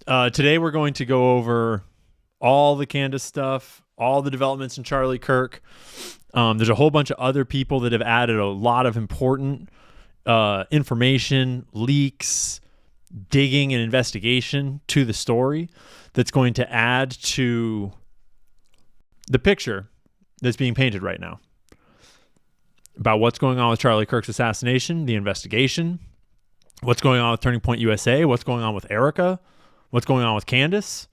Today we're going to go over all the Candace stuff, all the developments in Charlie Kirk. There's a whole bunch of other people that have added a lot of important information, leaks, digging, and investigation to the story that's going to add to the picture that's being painted right now about what's going on with Charlie Kirk's assassination, the investigation, what's going on with Turning Point USA, what's going on with Erica, what's going on with Candace,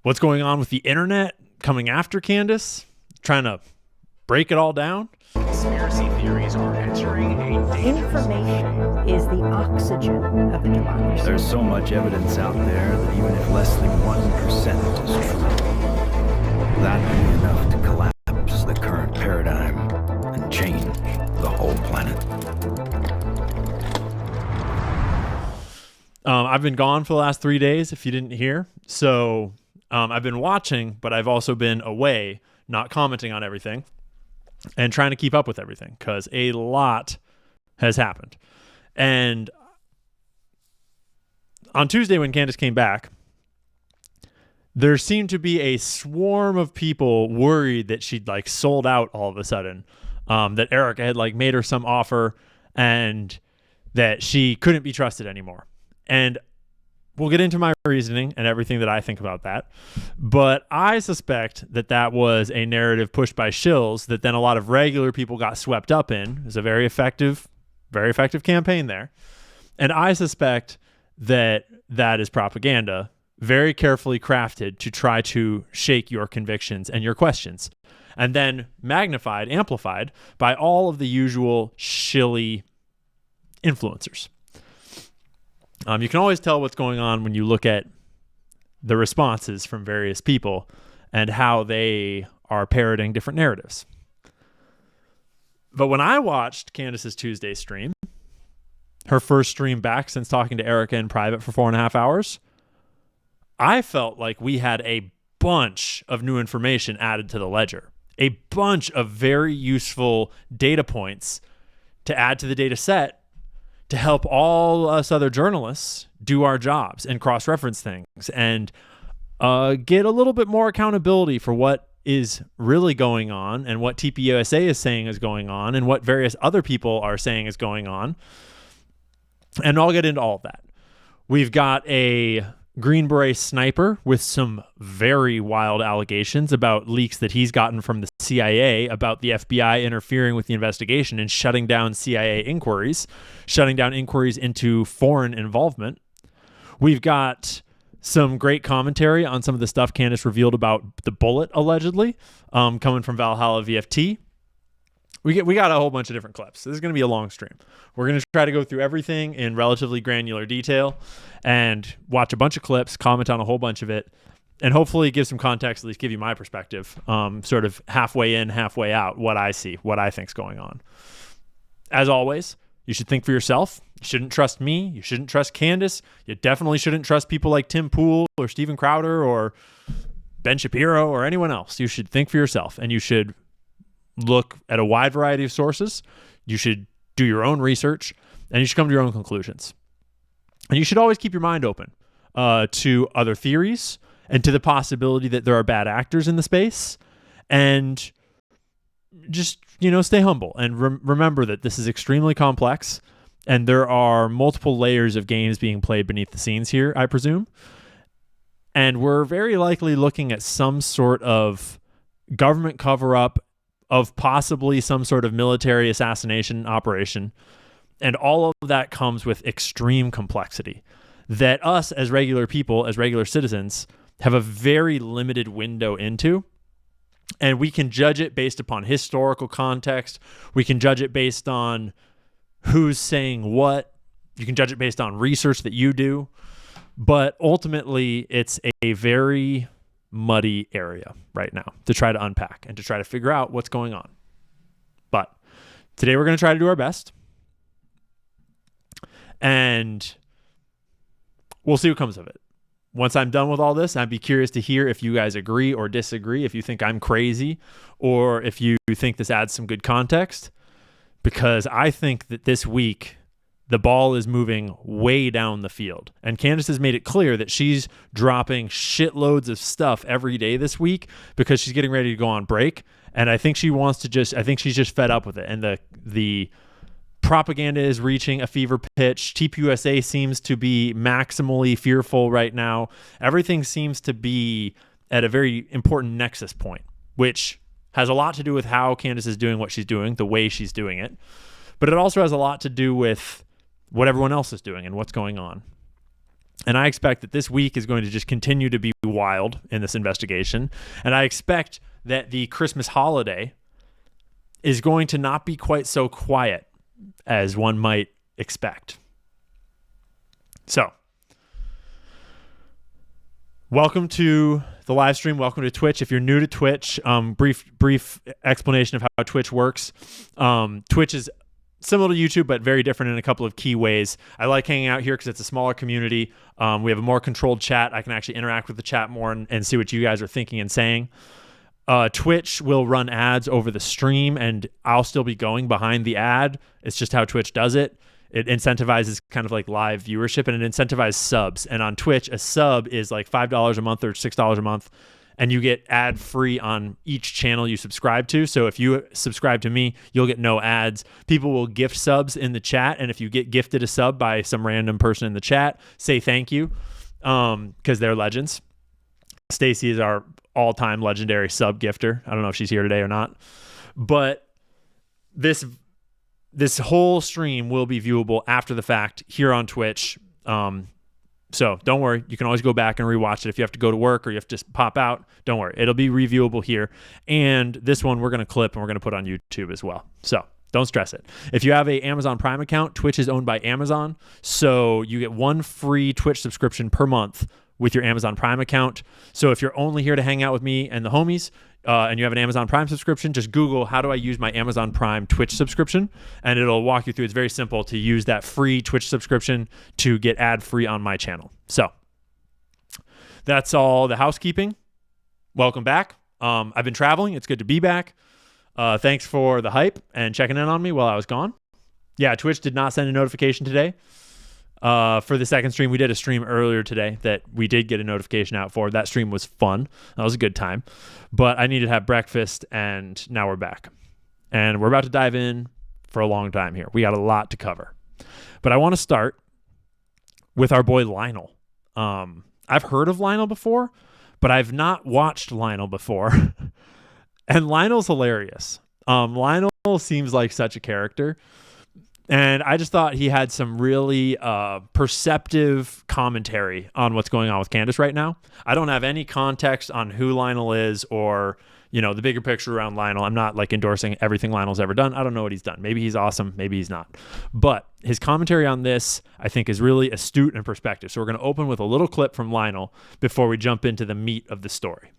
what's going on with the internet coming after Candace, trying to break it all down. Conspiracy theories are entering a dangerous... Information is the oxygen of the democracy. There's so much evidence out there that even if less than 1% is true, that would be enough to collapse the current paradigm and change the whole planet. I've been gone for the last 3 days, if you didn't hear. So I've been watching, but I've also been away, not commenting on everything, and trying to keep up with everything because a lot has happened. And on Tuesday when Candace came back, there seemed to be a swarm of people worried that she'd like sold out all of a sudden, that Erica had like made her some offer and that she couldn't be trusted anymore. And we'll get into my reasoning and everything that I think about that. But I suspect that that was a narrative pushed by shills that then a lot of regular people got swept up in. It was a very effective campaign there. And I suspect that that is propaganda, very carefully crafted to try to shake your convictions and your questions. And then magnified, amplified by all of the usual shilly influencers. You can always tell what's going on when you look at the responses from various people and how they are parroting different narratives. But when I watched Candace's Tuesday stream, her first stream back since talking to Erica in private for 4.5 hours, I felt like we had a bunch of new information added to the ledger, a bunch of very useful data points to add to the data set to help all us other journalists do our jobs and cross-reference things and get a little bit more accountability for what is really going on and what TPUSA is saying is going on and what various other people are saying is going on. And I'll get into all of that. We've got a Green Beret sniper with some very wild allegations about leaks that he's gotten from the CIA about the FBI interfering with the investigation and shutting down CIA inquiries, shutting down inquiries into foreign involvement. We've got some great commentary on some of the stuff Candace revealed about the bullet, allegedly, coming from Valhalla VFT. We got a whole bunch of different clips. This is going to be a long stream. We're going to try to go through everything in relatively granular detail and watch a bunch of clips, comment on a whole bunch of it, and hopefully give some context, at least give you my perspective, sort of halfway in, halfway out, what I see, what I think's going on. As always, you should think for yourself. You shouldn't trust me. You shouldn't trust Candace. You definitely shouldn't trust people like Tim Pool or Steven Crowder or Ben Shapiro or anyone else. You should think for yourself, and you should look at a wide variety of sources. You should do your own research, and you should come to your own conclusions. And you should always keep your mind open to other theories and to the possibility that there are bad actors in the space. And just, stay humble and remember that this is extremely complex and there are multiple layers of games being played beneath the scenes here, I presume. And we're very likely looking at some sort of government cover-up of possibly some sort of military assassination operation. And all of that comes with extreme complexity that us as regular people, as regular citizens, have a very limited window into. And we can judge it based upon historical context. We can judge it based on who's saying what. You can judge it based on research that you do. But ultimately, it's a very muddy area right now to try to unpack and to try to figure out what's going on. But today we're going to try to do our best. And we'll see what comes of it. Once I'm done with all this, I'd be curious to hear if you guys agree or disagree, if you think I'm crazy, or if you think this adds some good context. Because I think that this week the ball is moving way down the field. And Candace has made it clear that she's dropping shitloads of stuff every day this week because she's getting ready to go on break. And I think I think she's just fed up with it. And the propaganda is reaching a fever pitch. TPUSA seems to be maximally fearful right now. Everything seems to be at a very important nexus point, which has a lot to do with how Candace is doing what she's doing, the way she's doing it. But it also has a lot to do with what everyone else is doing and what's going on. And I expect that this week is going to just continue to be wild in this investigation. And I expect that the Christmas holiday is going to not be quite so quiet as one might expect. So, welcome to the live stream. Welcome to Twitch. If you're new to Twitch, brief explanation of how Twitch works. Twitch is similar to YouTube, but very different in a couple of key ways. I like hanging out here because it's a smaller community. We have a more controlled chat. I can actually interact with the chat more and see what you guys are thinking and saying. Twitch will run ads over the stream, and I'll still be going behind the ad. It's just how Twitch does it. It incentivizes kind of like live viewership, and it incentivizes subs. And on Twitch, a sub is like $5 a month or $6 a month, and you get ad free on each channel you subscribe to. So if you subscribe to me, you'll get no ads. People will gift subs in the chat, and if you get gifted a sub by some random person in the chat, say thank you, because they're legends. Stacy is our all-time legendary sub gifter. I don't know if she's here today or not, but this whole stream will be viewable after the fact here on Twitch. So don't worry. You can always go back and rewatch it. If you have to go to work or you have to just pop out, don't worry. It'll be reviewable here. And this one we're going to clip and we're going to put on YouTube as well. So don't stress it. If you have a Amazon Prime account, Twitch is owned by Amazon. So you get one free Twitch subscription per month with your Amazon Prime account. So if you're only here to hang out with me and the homies, and you have an Amazon Prime subscription, just Google, how do I use my Amazon Prime Twitch subscription? And it'll walk you through. It's very simple to use that free Twitch subscription to get ad-free on my channel. So that's all the housekeeping. Welcome back. I've been traveling. It's good to be back. Thanks for the hype and checking in on me while I was gone. Yeah, Twitch did not send a notification today. For the second stream, we did a stream earlier today that we did get a notification out for. That stream was fun. That was a good time. But I needed to have breakfast, and now we're back. And we're about to dive in for a long time here. We got a lot to cover. But I want to start with our boy Lionel. I've heard of Lionel before, but I've not watched Lionel before. And Lionel's hilarious. Lionel seems like such a character. And I just thought he had some really perceptive commentary on what's going on with Candace right now. I don't have any context on who Lionel is or, you know, the bigger picture around Lionel. I'm not like endorsing everything Lionel's ever done. I don't know what he's done. Maybe he's awesome. Maybe he's not. But his commentary on this, I think, is really astute and perspective. So we're going to open with a little clip from Lionel before we jump into the meat of the story.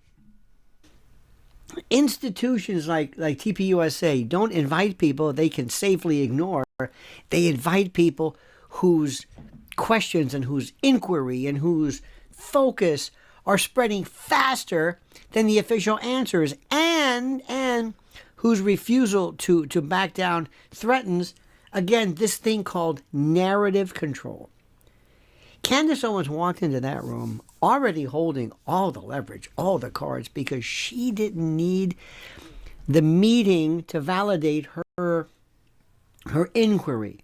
Institutions like TPUSA don't invite people they can safely ignore. They invite people whose questions and whose inquiry and whose focus are spreading faster than the official answers, and whose refusal to back down threatens, again, this thing called narrative control. Candace Owens walked into that room already holding all the leverage, all the cards, because she didn't need the meeting to validate her inquiry.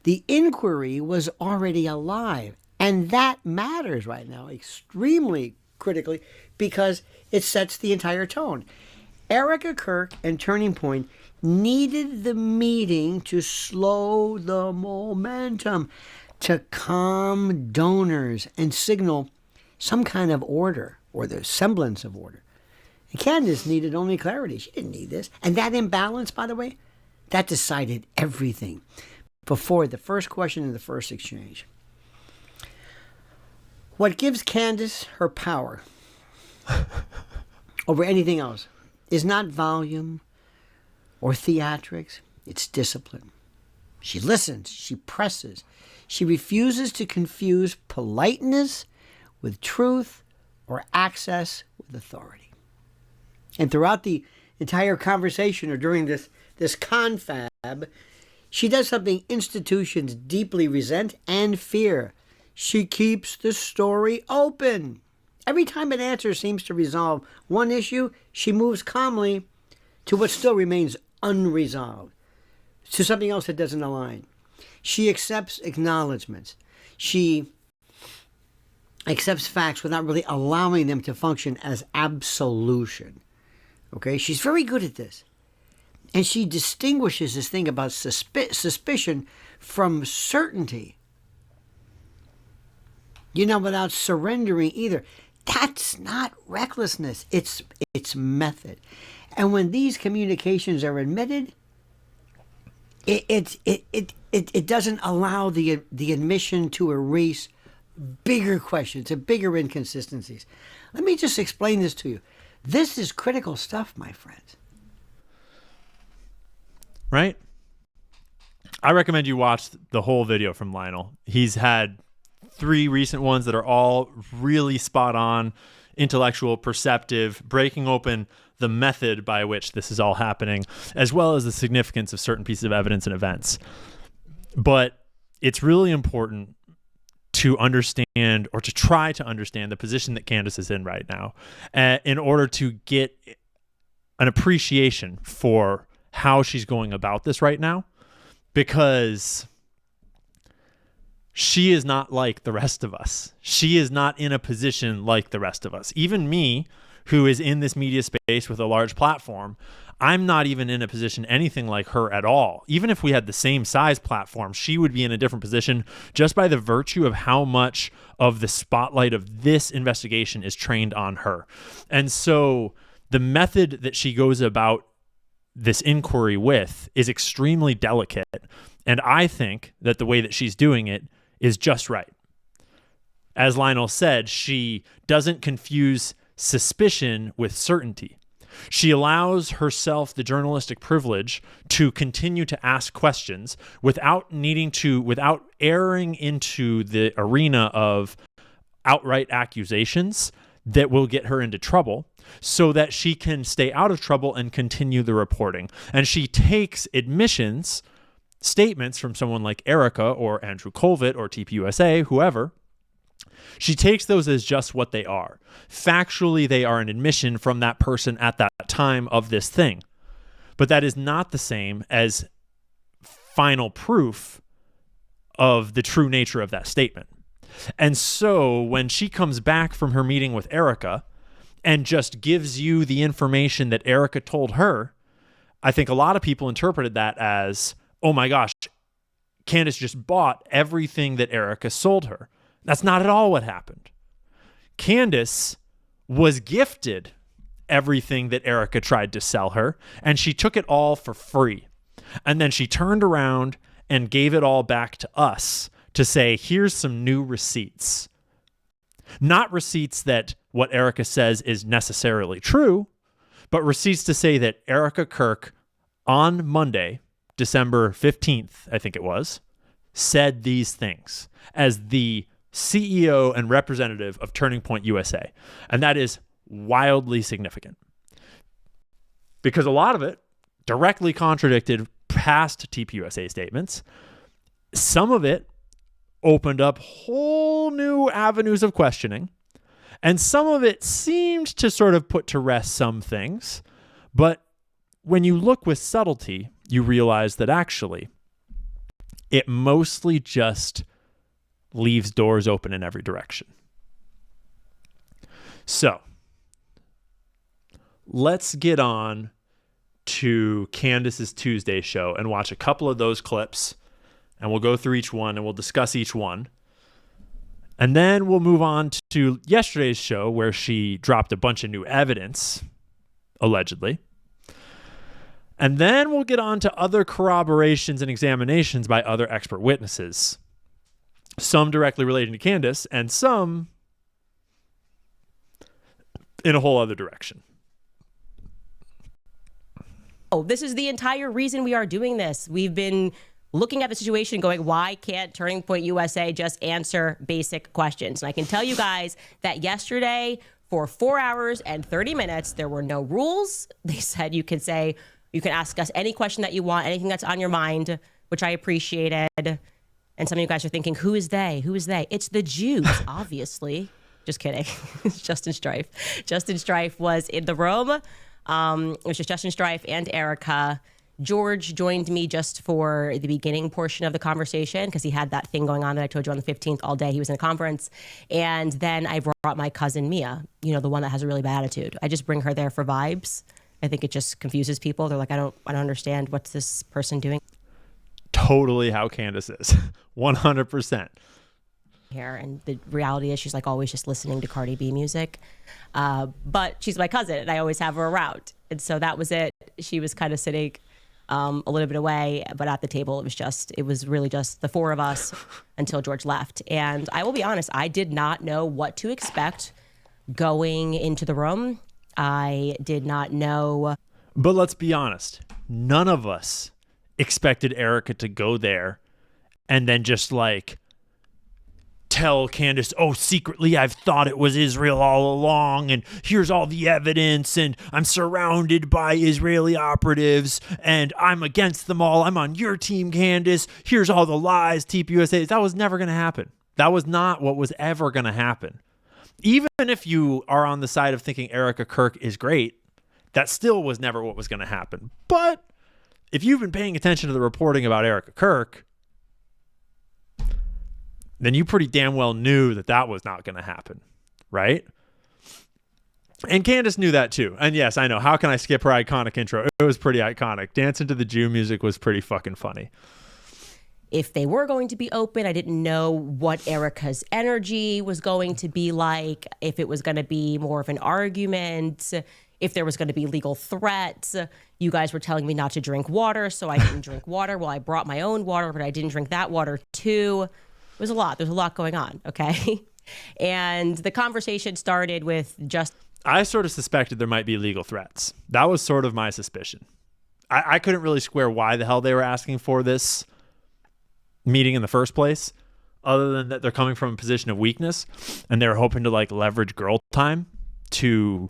The inquiry was already alive, and that matters right now extremely critically because it sets the entire tone. Erica Kirk and Turning Point needed the meeting to slow the momentum, to calm donors and signal some kind of order or the semblance of order. And Candace needed only clarity. She didn't need this. And that imbalance, by the way, that decided everything before the first question and the first exchange. What gives Candace her power over anything else is not volume or theatrics. It's discipline. She listens. She presses. She refuses to confuse politeness with truth or access with authority. And throughout the entire conversation or during this confab, She does something institutions deeply resent and fear. She keeps the story open. Every time an answer seems to resolve one issue, she moves calmly to what still remains unresolved, to something else that doesn't align. She accepts acknowledgments. She accepts facts without really allowing them to function as absolution. Okay? She's very good at this. And she distinguishes this thing about suspicion from certainty. Without surrendering either. That's not recklessness. It's method. And when these communications are admitted, it doesn't allow the admission to erase bigger questions and bigger inconsistencies. Let me just explain this to you. This is critical stuff, my friends. Right? I recommend you watch the whole video from Lionel. He's had 3 recent ones that are all really spot on, intellectual, perceptive, breaking open the method by which this is all happening, as well as the significance of certain pieces of evidence and events. But it's really important to understand, or to try to understand, the position that Candace is in right now, in order to get an appreciation for how she's going about this right now, because she is not like the rest of us. She is not in a position like the rest of us. Even me, who is in this media space with a large platform, I'm not even in a position anything like her at all. Even if we had the same size platform, she would be in a different position just by the virtue of how much of the spotlight of this investigation is trained on her. And so the method that she goes about this inquiry with is extremely delicate. And I think that the way that she's doing it is just right. As Lionel said, she doesn't confuse suspicion with certainty. She allows herself the journalistic privilege to continue to ask questions without erring into the arena of outright accusations that will get her into trouble, so that she can stay out of trouble and continue the reporting. And she takes statements from someone like Erica or Andrew Colvett or TPUSA, whoever. She takes those as just what they are. Factually, they are an admission from that person at that time of this thing. But that is not the same as final proof of the true nature of that statement. And so when she comes back from her meeting with Erica and just gives you the information that Erica told her, I think a lot of people interpreted that as, oh my gosh, Candace just bought everything that Erica sold her. That's not at all what happened. Candace was gifted everything that Erica tried to sell her, and she took it all for free. And then she turned around and gave it all back to us to say, here's some new receipts. Not receipts that what Erica says is necessarily true, but receipts to say that Erica Kirk on Monday, December 15th, I think it was, said these things as the CEO and representative of Turning Point USA. And that is wildly significant because a lot of it directly contradicted past TPUSA statements. Some of it opened up whole new avenues of questioning, and some of it seemed to sort of put to rest some things. But when you look with subtlety, you realize that actually it mostly just leaves doors open in every direction. So let's get on to Candace's Tuesday show and watch a couple of those clips, and we'll go through each one and we'll discuss each one. And then we'll move on to yesterday's show where she dropped a bunch of new evidence, allegedly. And then we'll get on to other corroborations and examinations by other expert witnesses. Some directly relating to Candace and some in a whole other direction. Oh, this is the entire reason we are doing this. We've been looking at the situation going, why can't Turning Point USA just answer basic questions? And I can tell you guys that yesterday for 4 hours and 30 minutes, there were no rules. They said you can ask us any question that you want, anything that's on your mind. which I appreciated. And some of you guys are thinking, who is they? Who is they? It's the Jews, obviously. Just kidding. It's Justin Strife. Justin Strife was in the room. It was just Justin Strife and Erica. George joined me just for the beginning portion of the conversation because he had that thing going on that I told you on the 15th all day. He was in a conference. And then I brought my cousin Mia, you know, the one that has a really bad attitude. I just bring her there for vibes. I think it just confuses people. They're like, I don't understand. What's this person doing Totally how Candace is. 100%. here? And the reality is she's like always just listening to Cardi B music. But she's my cousin and I always have her around. And so that was it. She was kind of sitting a little bit away, but at the table it was really just the four of us until George left. And I will be honest, I did not know what to expect going into the room. I did not know. But let's be honest, none of us expected Erica to go there and then just like tell Candace, oh, secretly I've thought it was Israel all along, and here's all the evidence, and I'm surrounded by Israeli operatives, and I'm against them all. I'm on your team, Candace. Here's all the lies, TPUSA. That was never going to happen. That was not what was ever going to happen. Even if you are on the side of thinking Erica Kirk is great, that still was never what was going to happen. But if you've been paying attention to the reporting about Erica Kirk, then you pretty damn well knew that that was not going to happen, right? And Candace knew that too. And yes, I know. How can I skip her iconic intro? It was pretty iconic. Dancing to the Jew music was pretty fucking funny. If they were going to be open, I didn't know what Erica's energy was going to be like, if it was going to be more of an argument, if there was going to be legal threats. You guys were telling me not to drink water, so I didn't drink water. Well, I brought my own water, but I didn't drink that water too. It was a lot. There's a lot going on, okay? And the conversation started with just... I sort of suspected there might be legal threats. That was sort of my suspicion. I couldn't really square why the hell they were asking for this meeting in the first place, other than that they're coming from a position of weakness and they're hoping to like leverage girl time to...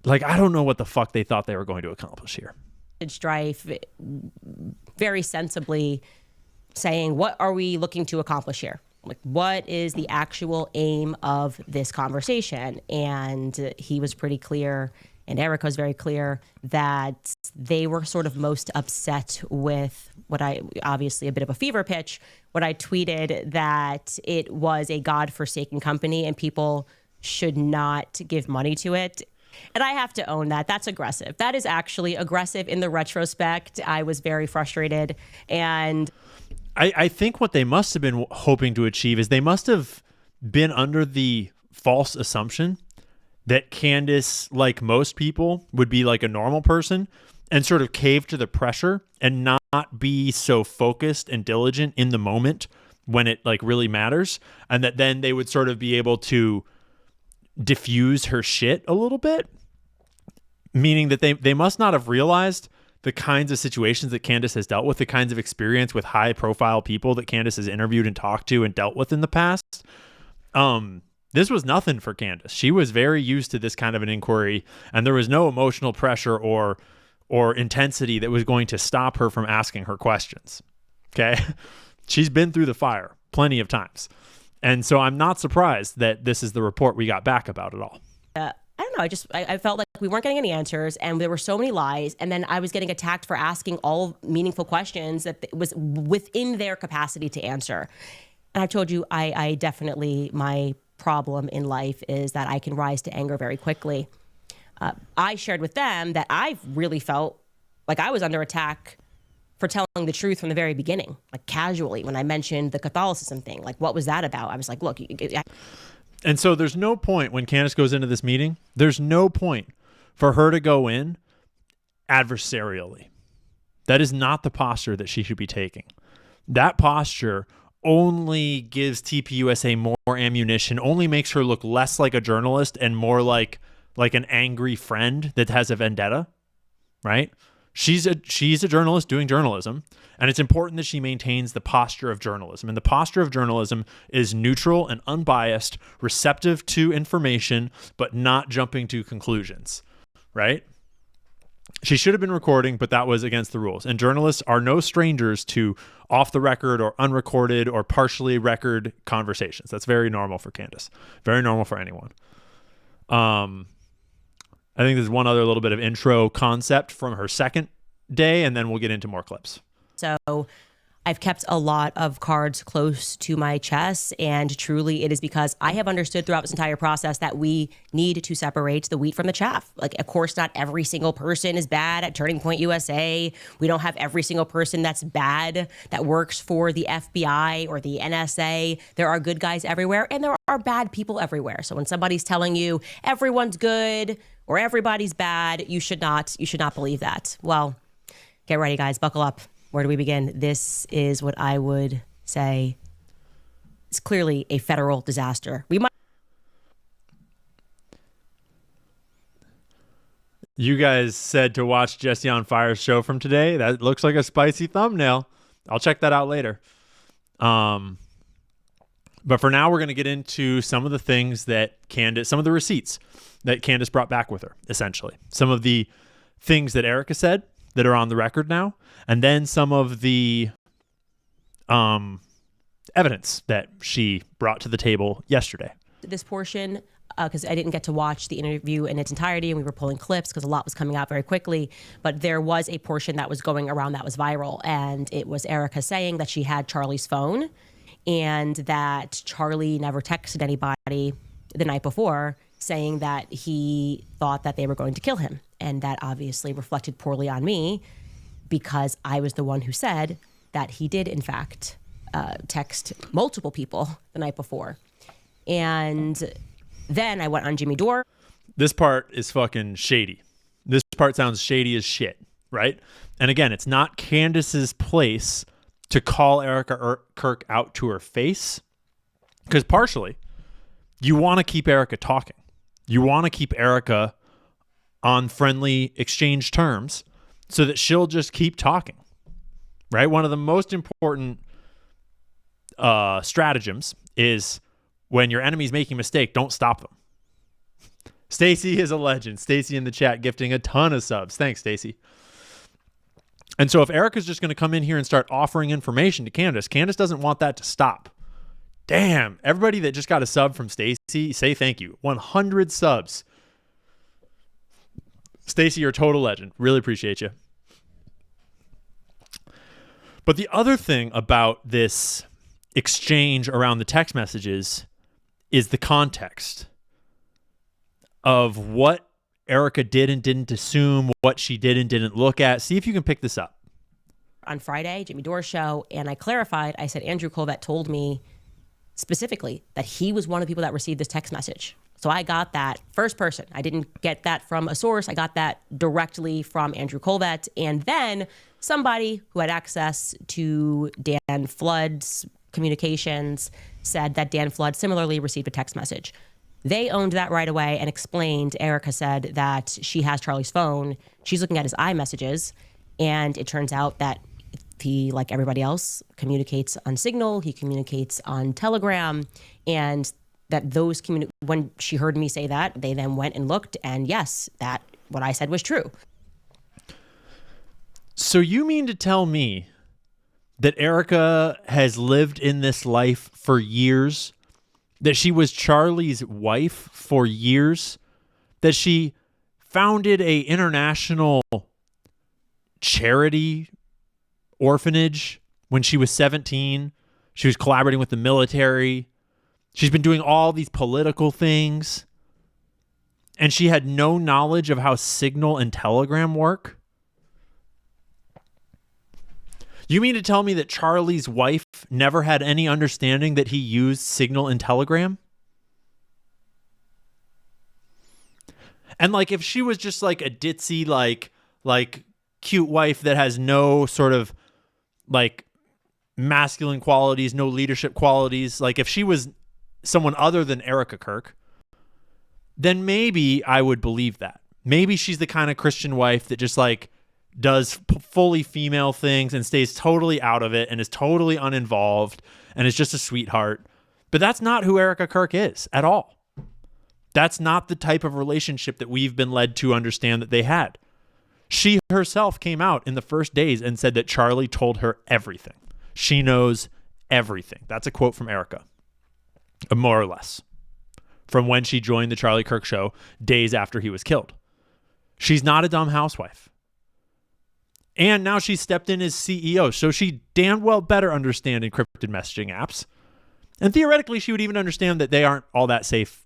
Like, I don't know what the fuck they thought they were going to accomplish here. Strife very sensibly saying, what are we looking to accomplish here? Like, what is the actual aim of this conversation? And he was pretty clear, and Erica was very clear, that they were sort of most upset with what obviously a bit of a fever pitch, what I tweeted, that it was a godforsaken company and people should not give money to it. And I have to own that. That's aggressive. That is actually aggressive in the retrospect. I was very frustrated. And I think what they must have been hoping to achieve is they must have been under the false assumption that Candace, like most people, would be like a normal person and sort of cave to the pressure and not be so focused and diligent in the moment when it like really matters. And that then they would sort of be able to diffuse her shit a little bit, meaning that they must not have realized the kinds of situations that Candace has dealt with, the kinds of experience with high profile people that Candace has interviewed and talked to and dealt with in the past. This was nothing for Candace. She was very used to this kind of an inquiry, and there was no emotional pressure or intensity that was going to stop her from asking her questions. Okay. She's been through the fire plenty of times. And so I'm not surprised that this is the report we got back about it all. I don't know. I felt like we weren't getting any answers and there were so many lies. And then I was getting attacked for asking all meaningful questions that was within their capacity to answer. And I told you, I definitely, my problem in life is that I can rise to anger very quickly. I shared with them that I really felt like I was under attack for telling the truth from the very beginning, like casually when I mentioned the Catholicism thing. Like, what was that about? I was like, look. And so there's no point when Candace goes into this meeting, there's no point for her to go in adversarially. That is not the posture that she should be taking. That posture only gives TPUSA more ammunition, only makes her look less like a journalist and more like an angry friend that has a vendetta, right? She's a journalist doing journalism, and it's important that she maintains the posture of journalism. And the posture of journalism is neutral and unbiased, receptive to information, but not jumping to conclusions, right? She should have been recording, but that was against the rules. And journalists are no strangers to off the record or unrecorded or partially record conversations. That's very normal for Candace. Very normal for anyone. I think there's one other little bit of intro concept from her second day, and then we'll get into more clips. So I've kept a lot of cards close to my chest, and truly it is because I have understood throughout this entire process that we need to separate the wheat from the chaff. Like, of course, not every single person is bad at Turning Point USA. We don't have every single person that's bad that works for the FBI or the NSA. There are good guys everywhere, and there are bad people everywhere. So when somebody's telling you everyone's good or everybody's bad, you should not believe that. Well, get ready, guys. Buckle up. Where do we begin? This is what I would say is clearly a federal disaster. You guys said to watch Jesse on Fire's show from today. That looks like a spicy thumbnail. I'll check that out later. But for now, we're going to get into some of the things that some of the receipts that Candace brought back with her, essentially. Some of the things that Erica said that are on the record now, and then some of the evidence that she brought to the table yesterday. This portion, because I didn't get to watch the interview in its entirety, and we were pulling clips because a lot was coming out very quickly, but there was a portion that was going around that was viral, and it was Erica saying that she had Charlie's phone and that Charlie never texted anybody the night before saying that he thought that they were going to kill him. And that obviously reflected poorly on me because I was the one who said that he did, in fact, text multiple people the night before. And then I went on Jimmy Dore. This part is fucking shady. This part sounds shady as shit, right? And again, it's not Candace's place to call Erica Kirk out to her face, because partially you want to keep Erica talking. You want to keep Erica on friendly exchange terms so that she'll just keep talking, right? One of the most important stratagems is when your enemy's making a mistake, don't stop them. Stacy is a legend. Stacy in the chat gifting a ton of subs. Thanks, Stacy. And so if Erica's just going to come in here and start offering information to Candace doesn't want that to stop. Damn, everybody that just got a sub from Stacy, say thank you. 100 subs. Stacy, you're a total legend. Really appreciate you. But the other thing about this exchange around the text messages is the context of what Erica did and didn't assume, what she did and didn't look at. See if you can pick this up. On Friday, Jimmy Dore show, and I clarified, I said, Andrew Colvett told me specifically that he was one of the people that received this text message. So I got that first person. I didn't get that from a source. I got that directly from Andrew Colvett. And then somebody who had access to Dan Flood's communications said that Dan Flood similarly received a text message. They owned that right away and explained, Erica said that she has Charlie's phone. She's looking at his iMessages. And it turns out that he, like everybody else, communicates on Signal. He communicates on Telegram. And that those when she heard me say that, they then went and looked. And yes, that what I said was true. So you mean to tell me that Erica has lived in this life for years? That she was Charlie's wife for years? That she founded a international charity orphanage when she was 17? She was collaborating with the military. She's been doing all these political things. And she had no knowledge of how Signal and Telegram work? You mean to tell me that Charlie's wife never had any understanding that he used Signal and Telegram? And like, if she was just like a ditzy, like cute wife that has no sort of like masculine qualities, no leadership qualities, like if she was someone other than Erica Kirk, then maybe I would believe that. Maybe she's the kind of Christian wife that just like does fully female things and stays totally out of it and is totally uninvolved and is just a sweetheart. But that's not who Erica Kirk is at all. That's not the type of relationship that we've been led to understand that they had. She herself came out in the first days and said that Charlie told her everything. She knows everything. That's a quote from Erica, more or less, from when she joined the Charlie Kirk show days after he was killed. She's not a dumb housewife. And now she stepped in as CEO, so she damn well better understand encrypted messaging apps. And theoretically, she would even understand that they aren't all that safe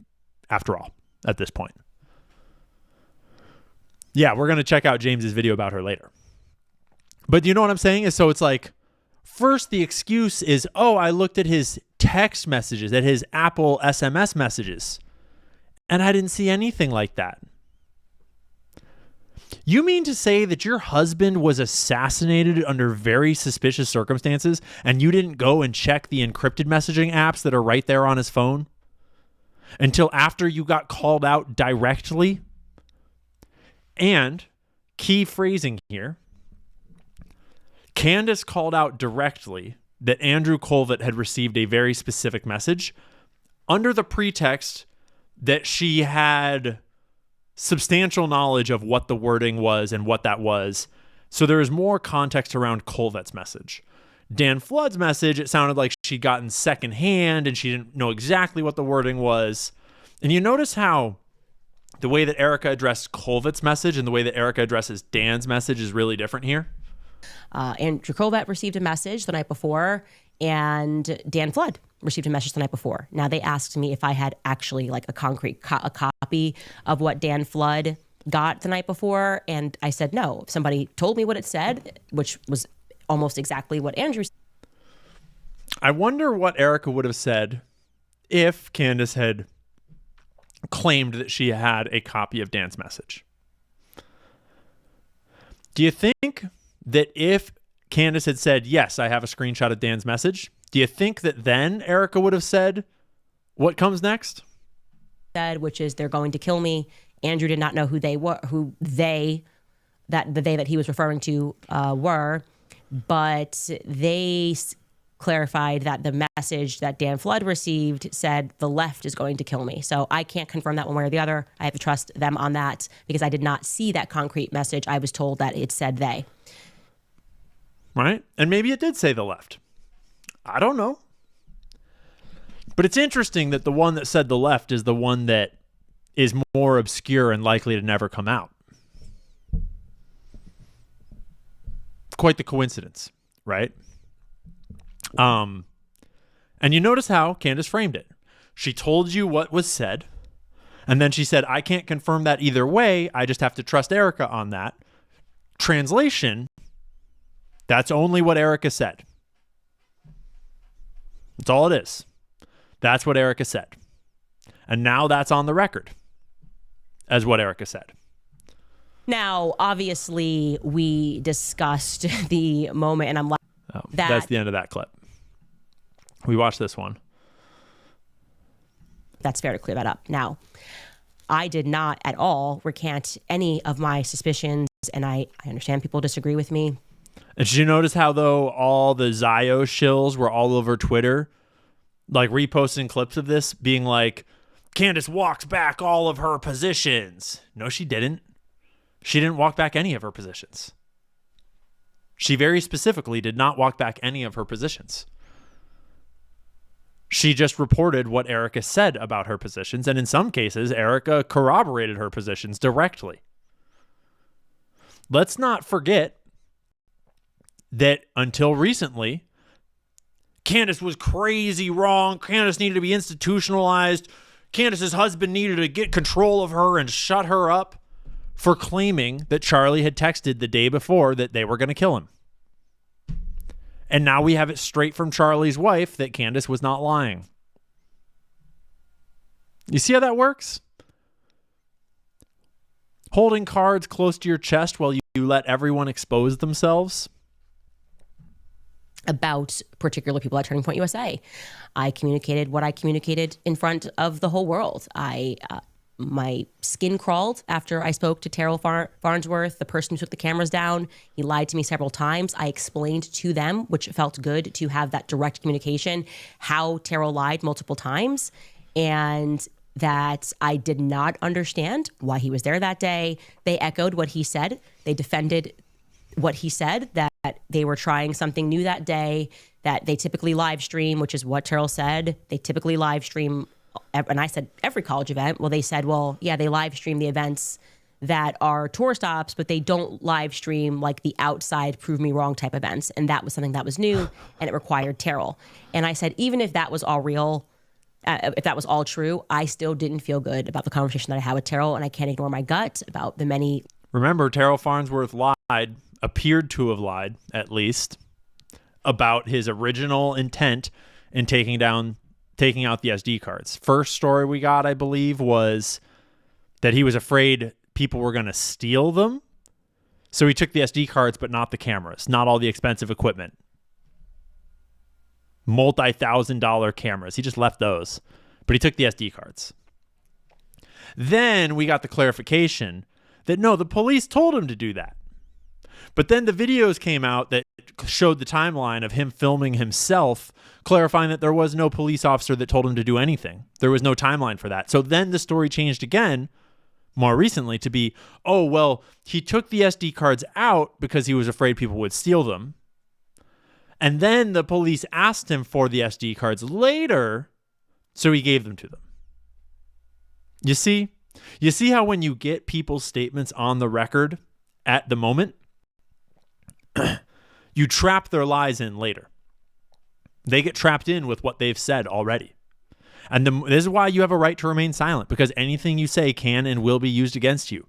after all at this point. Yeah, we're going to check out James's video about her later. But you know what I'm saying? Is so it's like, first the excuse is, oh, I looked at his text messages, at his Apple SMS messages, and I didn't see anything like that. You mean to say that your husband was assassinated under very suspicious circumstances and you didn't go and check the encrypted messaging apps that are right there on his phone until after you got called out directly? And key phrasing here, Candace called out directly that Andrew Colvett had received a very specific message under the pretext that she had substantial knowledge of what the wording was and what that was. So there is more context around Colvett's message. Dan Flood's message, it sounded like she'd gotten secondhand and she didn't know exactly what the wording was. And you notice how the way that Erica addressed Colvett's message and the way that Erica addresses Dan's message is really different here. Andrew Colvett received a message the night before, and Dan Flood received a message the night before. Now, they asked me if I had actually like a concrete a copy of what Dan Flood got the night before, and I said no. Somebody told me what it said, which was almost exactly what Andrew said. I wonder what Erica would have said if Candace had claimed that she had a copy of Dan's message. Do you think that if Candace had said, yes, I have a screenshot of Dan's message, do you think that then Erica would have said what comes next? Which is, they're going to kill me. Andrew did not know who they were, that he was referring to were, but they clarified that the message that Dan Flood received said the left is going to kill me. So I can't confirm that one way or the other. I have to trust them on that because I did not see that concrete message. I was told that it said they. Right? And maybe it did say the left. I don't know. But it's interesting that the one that said the left is the one that is more obscure and likely to never come out. Quite the coincidence, right? And you notice how Candace framed it. She told you what was said, and then she said, I can't confirm that either way. I just have to trust Erica on that. Translation, that's only what Erica said. That's all it is. That's what Erica said. And now that's on the record as what Erica said. Now, obviously, we discussed the moment, and I'm like, that's the end of that clip. We watched this one. That's fair to clear that up. Now, I did not at all recant any of my suspicions, and I understand people disagree with me. And did you notice how, though, all the Zio shills were all over Twitter, like reposting clips of this, being like, Candace walks back all of her positions. No, she didn't. She didn't walk back any of her positions. She very specifically did not walk back any of her positions. She just reported what Erica said about her positions, and in some cases, Erica corroborated her positions directly. Let's not forget that until recently, Candace was crazy wrong. Candace needed to be institutionalized. Candace's husband needed to get control of her and shut her up for claiming that Charlie had texted the day before that they were going to kill him. And now we have it straight from Charlie's wife that Candace was not lying. You see how that works? Holding cards close to your chest while you let everyone expose themselves. About particular people at Turning Point USA. I communicated what I communicated in front of the whole world. My skin crawled after I spoke to Carroll Farnsworth, the person who took the cameras down. He lied to me several times. I explained to them, which felt good to have that direct communication, how Carroll lied multiple times. And that I did not understand why he was there that day. They echoed what he said. They defended what he said, that they were trying something new that day, that they typically live stream, which is what Terrell said. They typically live stream, and I said every college event. Well, they said, well, yeah, they live stream the events that are tour stops, but they don't live stream like the outside prove me wrong type events. And that was something that was new, and it required Terrell. And I said, even if that was all real, if that was all true, I still didn't feel good about the conversation that I had with Terrell, and I can't ignore my gut about the many. Remember, Terrell Farnsworth appeared to have lied, at least, about his original intent in taking out the SD cards. First story we got, I believe, was that he was afraid people were going to steal them. So he took the SD cards, but not the cameras, not all the expensive equipment. Multi-$1,000 cameras. He just left those, but he took the SD cards. Then we got the clarification that no, the police told him to do that. But then the videos came out that showed the timeline of him filming himself, clarifying that there was no police officer that told him to do anything. There was no timeline for that. So then the story changed again, more recently, to be, oh, well, he took the SD cards out because he was afraid people would steal them. And then the police asked him for the SD cards later, so he gave them to them. You see? You see how when you get people's statements on the record at the moment, you trap their lies in later. They get trapped in with what they've said already. And this is why you have a right to remain silent, because anything you say can and will be used against you.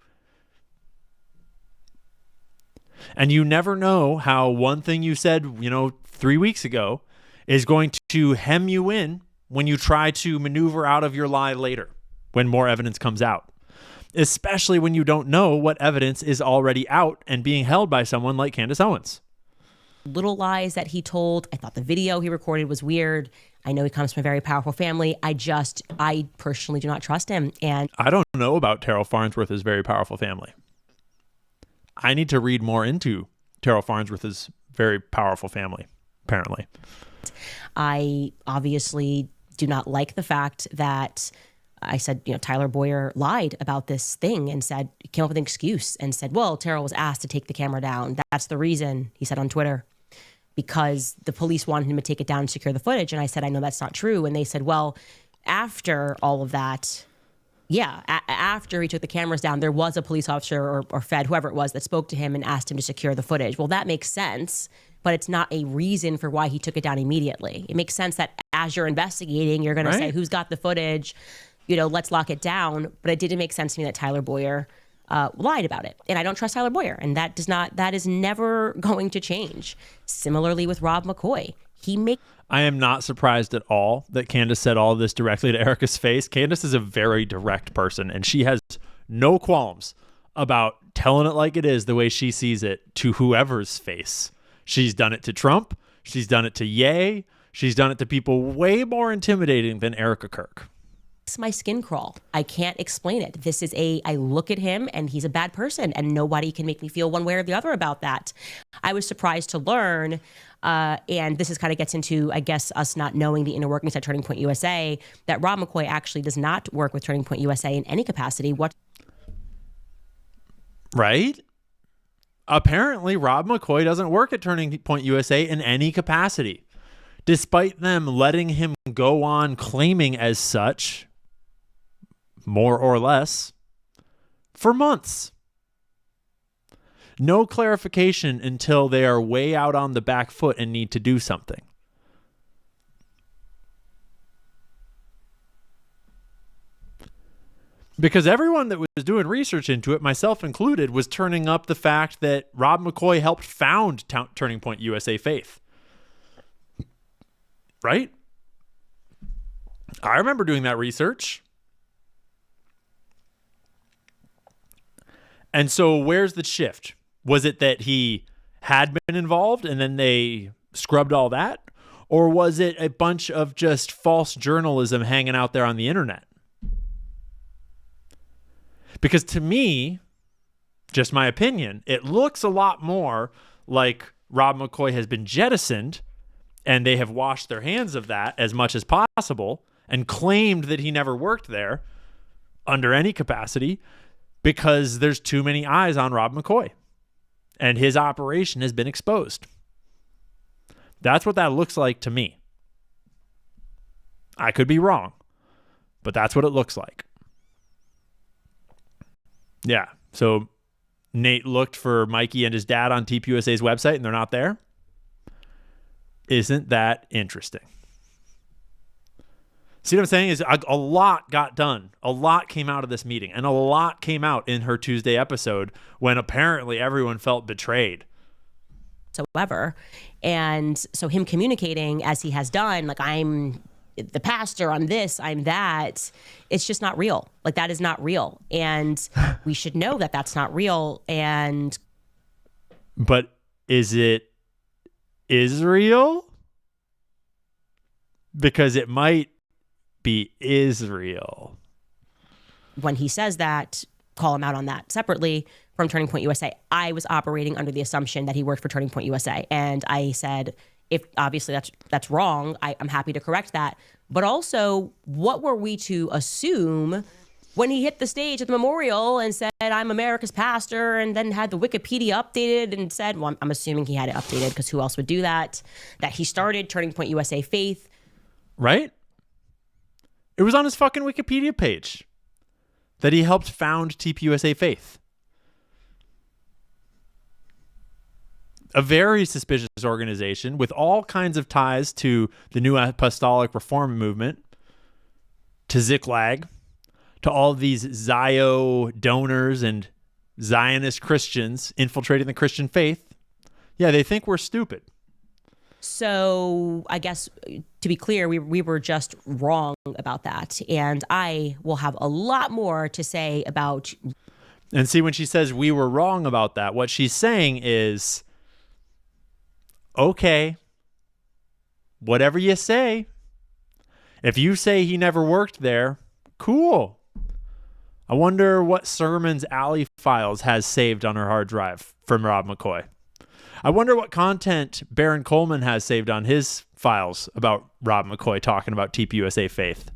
And you never know how one thing you said, 3 weeks ago is going to hem you in when you try to maneuver out of your lie later, when more evidence comes out. Especially when you don't know what evidence is already out and being held by someone like Candace Owens. Little lies that he told. I thought the video he recorded was weird. I know he comes from a very powerful family. I personally do not trust him. And I don't know about Terrell Farnsworth's very powerful family. I need to read more into Terrell Farnsworth's very powerful family, apparently. I obviously do not like the fact that I said, Tyler Boyer lied about this thing and came up with an excuse and said, well, Terrell was asked to take the camera down. That's the reason, he said on Twitter, because the police wanted him to take it down and secure the footage. And I said, I know that's not true. And they said, well, after all of that, after he took the cameras down, there was a police officer or Fed, whoever it was, that spoke to him and asked him to secure the footage. Well, that makes sense, but it's not a reason for why he took it down immediately. It makes sense that as you're investigating, you're going to say, who's got the footage? Let's lock it down. But it didn't make sense to me that Tyler Boyer lied about it. And I don't trust Tyler Boyer. And that is never going to change. Similarly with Rob McCoy. I am not surprised at all that Candace said all of this directly to Erica's face. Candace is a very direct person, and she has no qualms about telling it like it is the way she sees it to whoever's face. She's done it to Trump. She's done it to Ye. She's done it to people way more intimidating than Erica Kirk. My skin crawl. I can't explain it. I look at him and he's a bad person and nobody can make me feel one way or the other about that. I was surprised to learn, and this kind of gets into, I guess, us not knowing the inner workings at Turning Point USA, that Rob McCoy actually does not work with Turning Point USA in any capacity. Right? Apparently, Rob McCoy doesn't work at Turning Point USA in any capacity, despite them letting him go on claiming as such, more or less, for months. No clarification until they are way out on the back foot and need to do something. Because everyone that was doing research into it, myself included, was turning up the fact that Rob McCoy helped found Turning Point USA Faith. Right? I remember doing that research. And so where's the shift? Was it that he had been involved and then they scrubbed all that? Or was it a bunch of just false journalism hanging out there on the internet? Because to me, just my opinion, it looks a lot more like Rob McCoy has been jettisoned and they have washed their hands of that as much as possible and claimed that he never worked there, under any capacity because there's too many eyes on Rob McCoy and his operation has been exposed. That's what that looks like to me. I could be wrong, but that's what it looks like. Yeah. So Nate looked for Mikey and his dad on TPUSA's website and they're not there. Isn't that interesting? See what I'm saying? Is a lot got done. A lot came out of this meeting, and a lot came out in her Tuesday episode when apparently everyone felt betrayed. Whatsoever. And so him communicating as he has done, like, I'm the pastor, I'm this, I'm that, it's just not real. Like, that is not real. And we should know that that's not real. But is it Israel? Because it might be Israel. When he says that, call him out on that separately from Turning Point USA. I was operating under the assumption that he worked for Turning Point USA. And I said, if obviously that's wrong, I'm happy to correct that. But also, what were we to assume when he hit the stage at the memorial and said, I'm America's pastor, and then had the Wikipedia updated and said, well, I'm assuming he had it updated because who else would do that he started Turning Point USA Faith. Right? It was on his fucking Wikipedia page that he helped found TPUSA Faith. A very suspicious organization with all kinds of ties to the New Apostolic Reform movement, to Ziklag, to all these Zio donors and Zionist Christians infiltrating the Christian faith. Yeah, they think we're stupid. So I guess, to be clear, we were just wrong about that. And I will have a lot more to say about... And see, when she says we were wrong about that, what she's saying is, okay, whatever you say. If you say he never worked there, cool. I wonder what sermons Alley Files has saved on her hard drive from Rob McCoy. I wonder what content Baron Coleman has saved on his files about Rob McCoy talking about TPUSA Faith.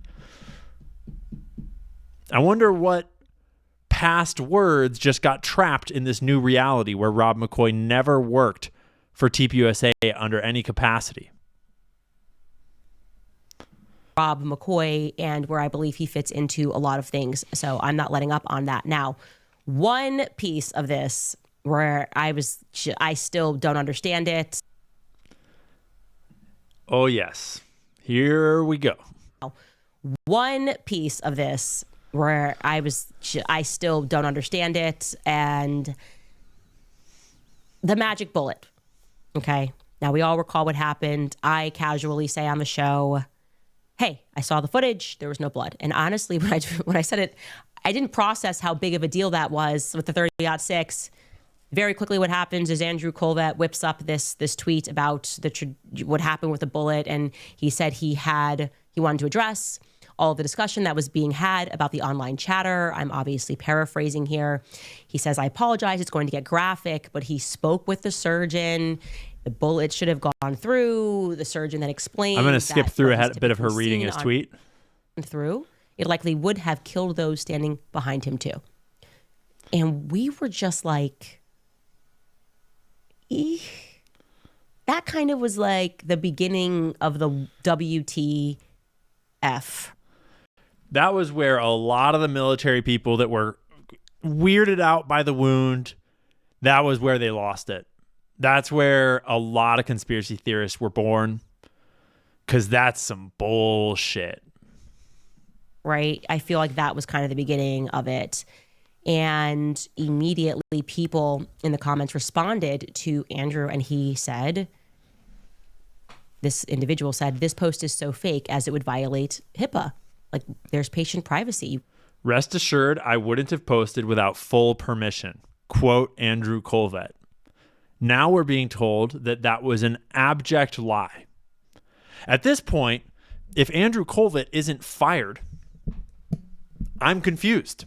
I wonder what past words just got trapped in this new reality where Rob McCoy never worked for TPUSA under any capacity. Rob McCoy, and where I believe he fits into a lot of things. So I'm not letting up on that. Now, one piece of this where I still don't understand it. Oh, yes. Here we go. One piece of this where I still don't understand it, and the magic bullet. Okay. Now, we all recall what happened. I casually say on the show, hey, I saw the footage. There was no blood. And honestly, when I said it, I didn't process how big of a deal that was with the 30-06. Very quickly, what happens is Andrew Colvett whips up this tweet about what happened with the bullet, and he said he wanted to address all of the discussion that was being had about the online chatter. I'm obviously paraphrasing here. He says, I apologize, it's going to get graphic, but he spoke with the surgeon. The bullet should have gone through. The surgeon then explained. I'm going to skip through a bit of her reading his tweet. Through. It likely would have killed those standing behind him too. And we were just like, that kind of was like the beginning of the WTF. That was where a lot of the military people that were weirded out by the wound, that was where they lost it. That's where a lot of conspiracy theorists were born, because that's some bullshit. Right? I feel like that was kind of the beginning of it. And immediately people in the comments responded to Andrew, and this individual said, this post is so fake as it would violate HIPAA. Like, there's patient privacy. Rest assured, I wouldn't have posted without full permission. Quote Andrew Colvett. Now we're being told that was an abject lie. At this point, if Andrew Colvett isn't fired, I'm confused.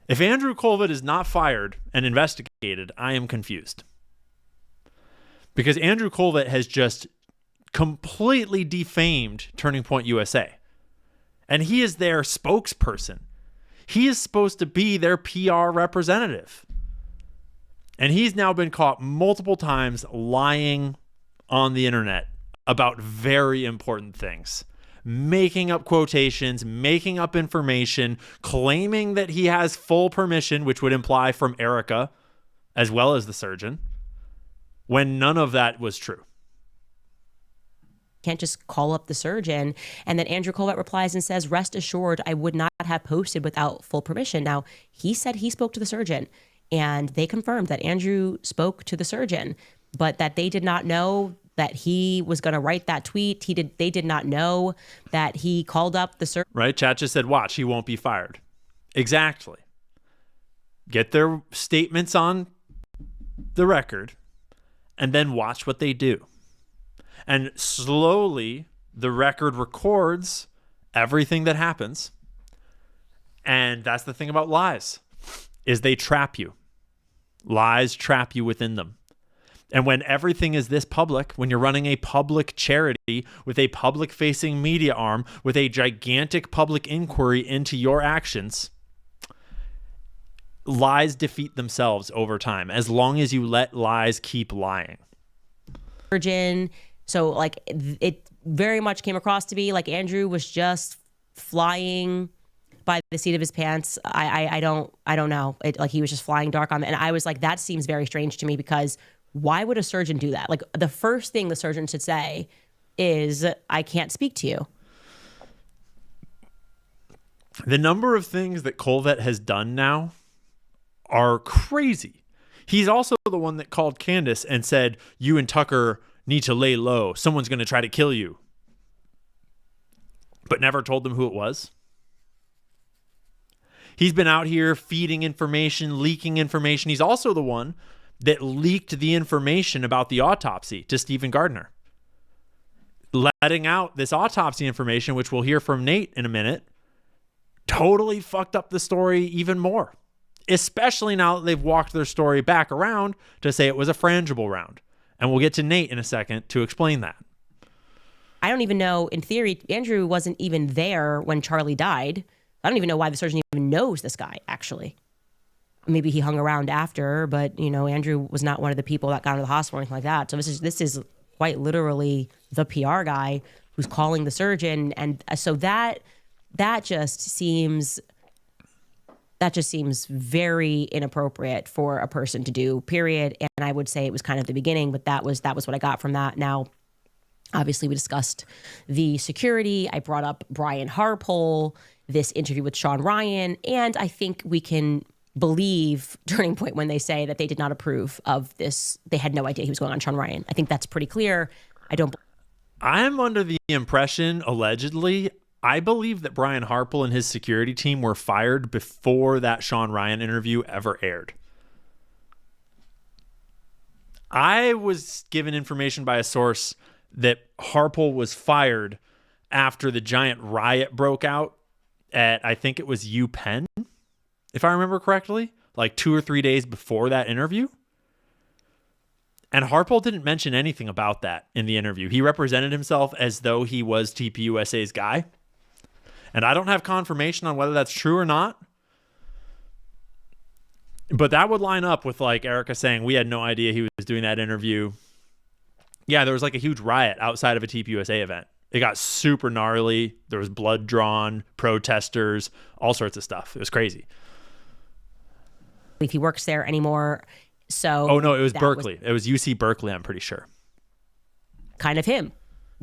If Andrew Colvett is not fired and investigated, I am confused. Because Andrew Colvett has just completely defamed Turning Point USA. And he is their spokesperson. He is supposed to be their PR representative. And he's now been caught multiple times lying on the internet about very important things. Making up quotations, making up information, claiming that he has full permission, which would imply from Erica as well as the surgeon, when none of that was true. Can't just call up the surgeon. And then Andrew Colbert replies and says, rest assured, I would not have posted without full permission. Now, he said he spoke to the surgeon, and they confirmed that Andrew spoke to the surgeon, but that they did not know that he was going to write that tweet. They did not know that he called up the surgeon. Right? Chat just said, watch, he won't be fired. Exactly. Get their statements on the record and then watch what they do. And slowly, the record records everything that happens. And that's the thing about lies, is they trap you. Lies trap you within them. And when everything is this public, when you're running a public charity with a public-facing media arm, with a gigantic public inquiry into your actions, lies defeat themselves over time, as long as you let lies keep lying. Surgeon. So like it very much came across to be like Andrew was just flying by the seat of his pants. I don't know. Like he was just flying dark on me. And I was like, that seems very strange to me, because why would a surgeon do that? Like the first thing the surgeon should say is, I can't speak to you. The number of things that Colvett has done now are crazy. He's also the one that called Candace and said, you and Tucker need to lay low. Someone's going to try to kill you. But never told them who it was. He's been out here feeding information, leaking information. He's also the one that leaked the information about the autopsy to Stephen Gardner. Letting out this autopsy information, which we'll hear from Nate in a minute, totally fucked up the story even more. Especially now that they've walked their story back around to say it was a frangible round. And we'll get to Nate in a second to explain that. I don't even know, in theory, Andrew wasn't even there when Charlie died. I don't even know why the surgeon even knows this guy, actually. Maybe he hung around after, but, you know, Andrew was not one of the people that got into the hospital or anything like that. So this is quite literally the PR guy who's calling the surgeon. And so that just seems very inappropriate for a person to do, period. And I would say it was kind of the beginning, but that was what I got from that. Now, obviously, we discussed the security. I brought up Brian Harpole, this interview with Sean Ryan, and I think we can believe Turning Point when they say that they did not approve of this. They had no idea he was going on Sean Ryan. I think that's pretty clear. I'm under the impression, allegedly, I believe that Brian Harpole and his security team were fired before that Sean Ryan interview ever aired. I was given information by a source that Harpole was fired after the giant riot broke out at, I think it was UPenn, if I remember correctly, like 2 or 3 days before that interview. And Harpole didn't mention anything about that in the interview. He represented himself as though he was TPUSA's guy. And I don't have confirmation on whether that's true or not. But that would line up with like Erica saying we had no idea he was doing that interview. Yeah, there was like a huge riot outside of a TPUSA event. It got super gnarly. There was blood drawn, protesters, all sorts of stuff. It was crazy. If he works there anymore. So oh no, it was Berkeley. It was UC Berkeley, I'm pretty sure. Kind of him.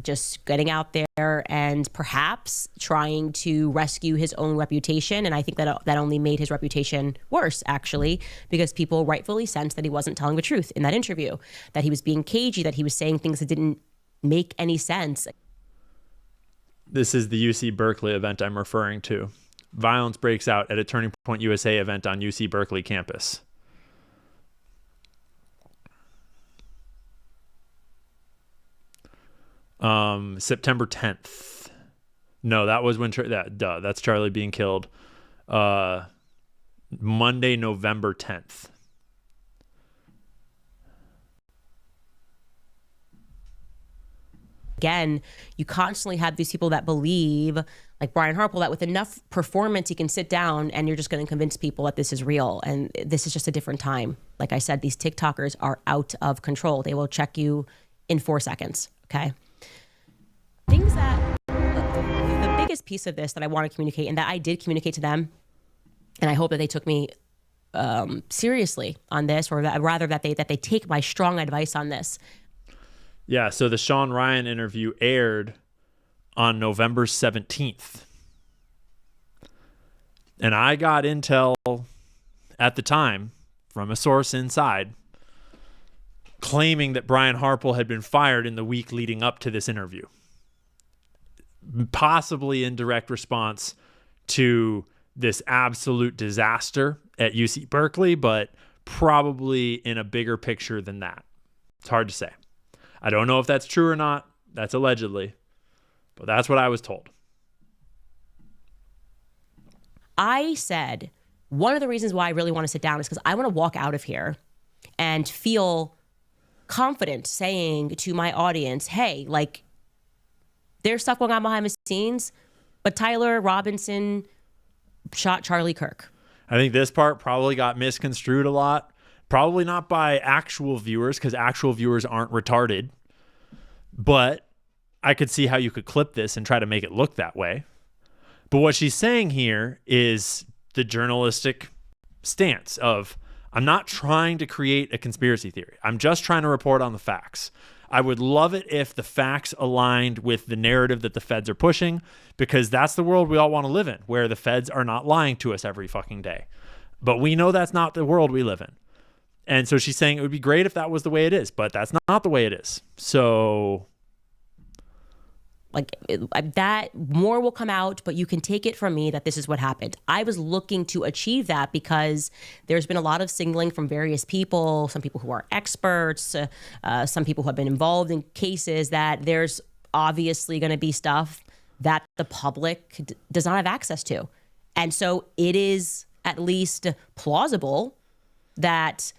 Just getting out there and perhaps trying to rescue his own reputation. And I think that only made his reputation worse, actually, because people rightfully sensed that he wasn't telling the truth in that interview, that he was being cagey, that he was saying things that didn't make any sense. This is the UC Berkeley event I'm referring to. Violence breaks out at a Turning Point USA event on UC Berkeley campus. September 10th. No, that was when that's Charlie being killed. Monday, November 10th. Again, you constantly have these people that believe, like Brian Harple, that with enough performance, he can sit down and you're just going to convince people that this is real. And this is just a different time. Like I said, these TikTokers are out of control. They will check you in 4 seconds. Okay. Things that the biggest piece of this that I want to communicate, and that I did communicate to them, and I hope that they took me seriously on this, or that, rather that they take my strong advice on this. Yeah, so the Sean Ryan interview aired on November 17th. And I got intel at the time from a source inside claiming that Brian Harple had been fired in the week leading up to this interview. Possibly in direct response to this absolute disaster at UC Berkeley, but probably in a bigger picture than that. It's hard to say. I don't know if that's true or not. That's allegedly. But that's what I was told. I said one of the reasons why I really want to sit down is because I want to walk out of here and feel confident saying to my audience, hey, like, there's stuff going on behind the scenes, but Tyler Robinson shot Charlie Kirk. I think this part probably got misconstrued a lot. Probably not by actual viewers, because actual viewers aren't retarded. But I could see how you could clip this and try to make it look that way. But what she's saying here is the journalistic stance of, I'm not trying to create a conspiracy theory. I'm just trying to report on the facts. I would love it if the facts aligned with the narrative that the feds are pushing, because that's the world we all want to live in, where the feds are not lying to us every fucking day. But we know that's not the world we live in. And so she's saying it would be great if that was the way it is, but that's not the way it is. So, that more will come out, but you can take it from me that this is what happened. I was looking to achieve that because there's been a lot of signaling from various people, some people who are experts, some people who have been involved in cases, that there's obviously going to be stuff that the public does not have access to. And so it is at least plausible that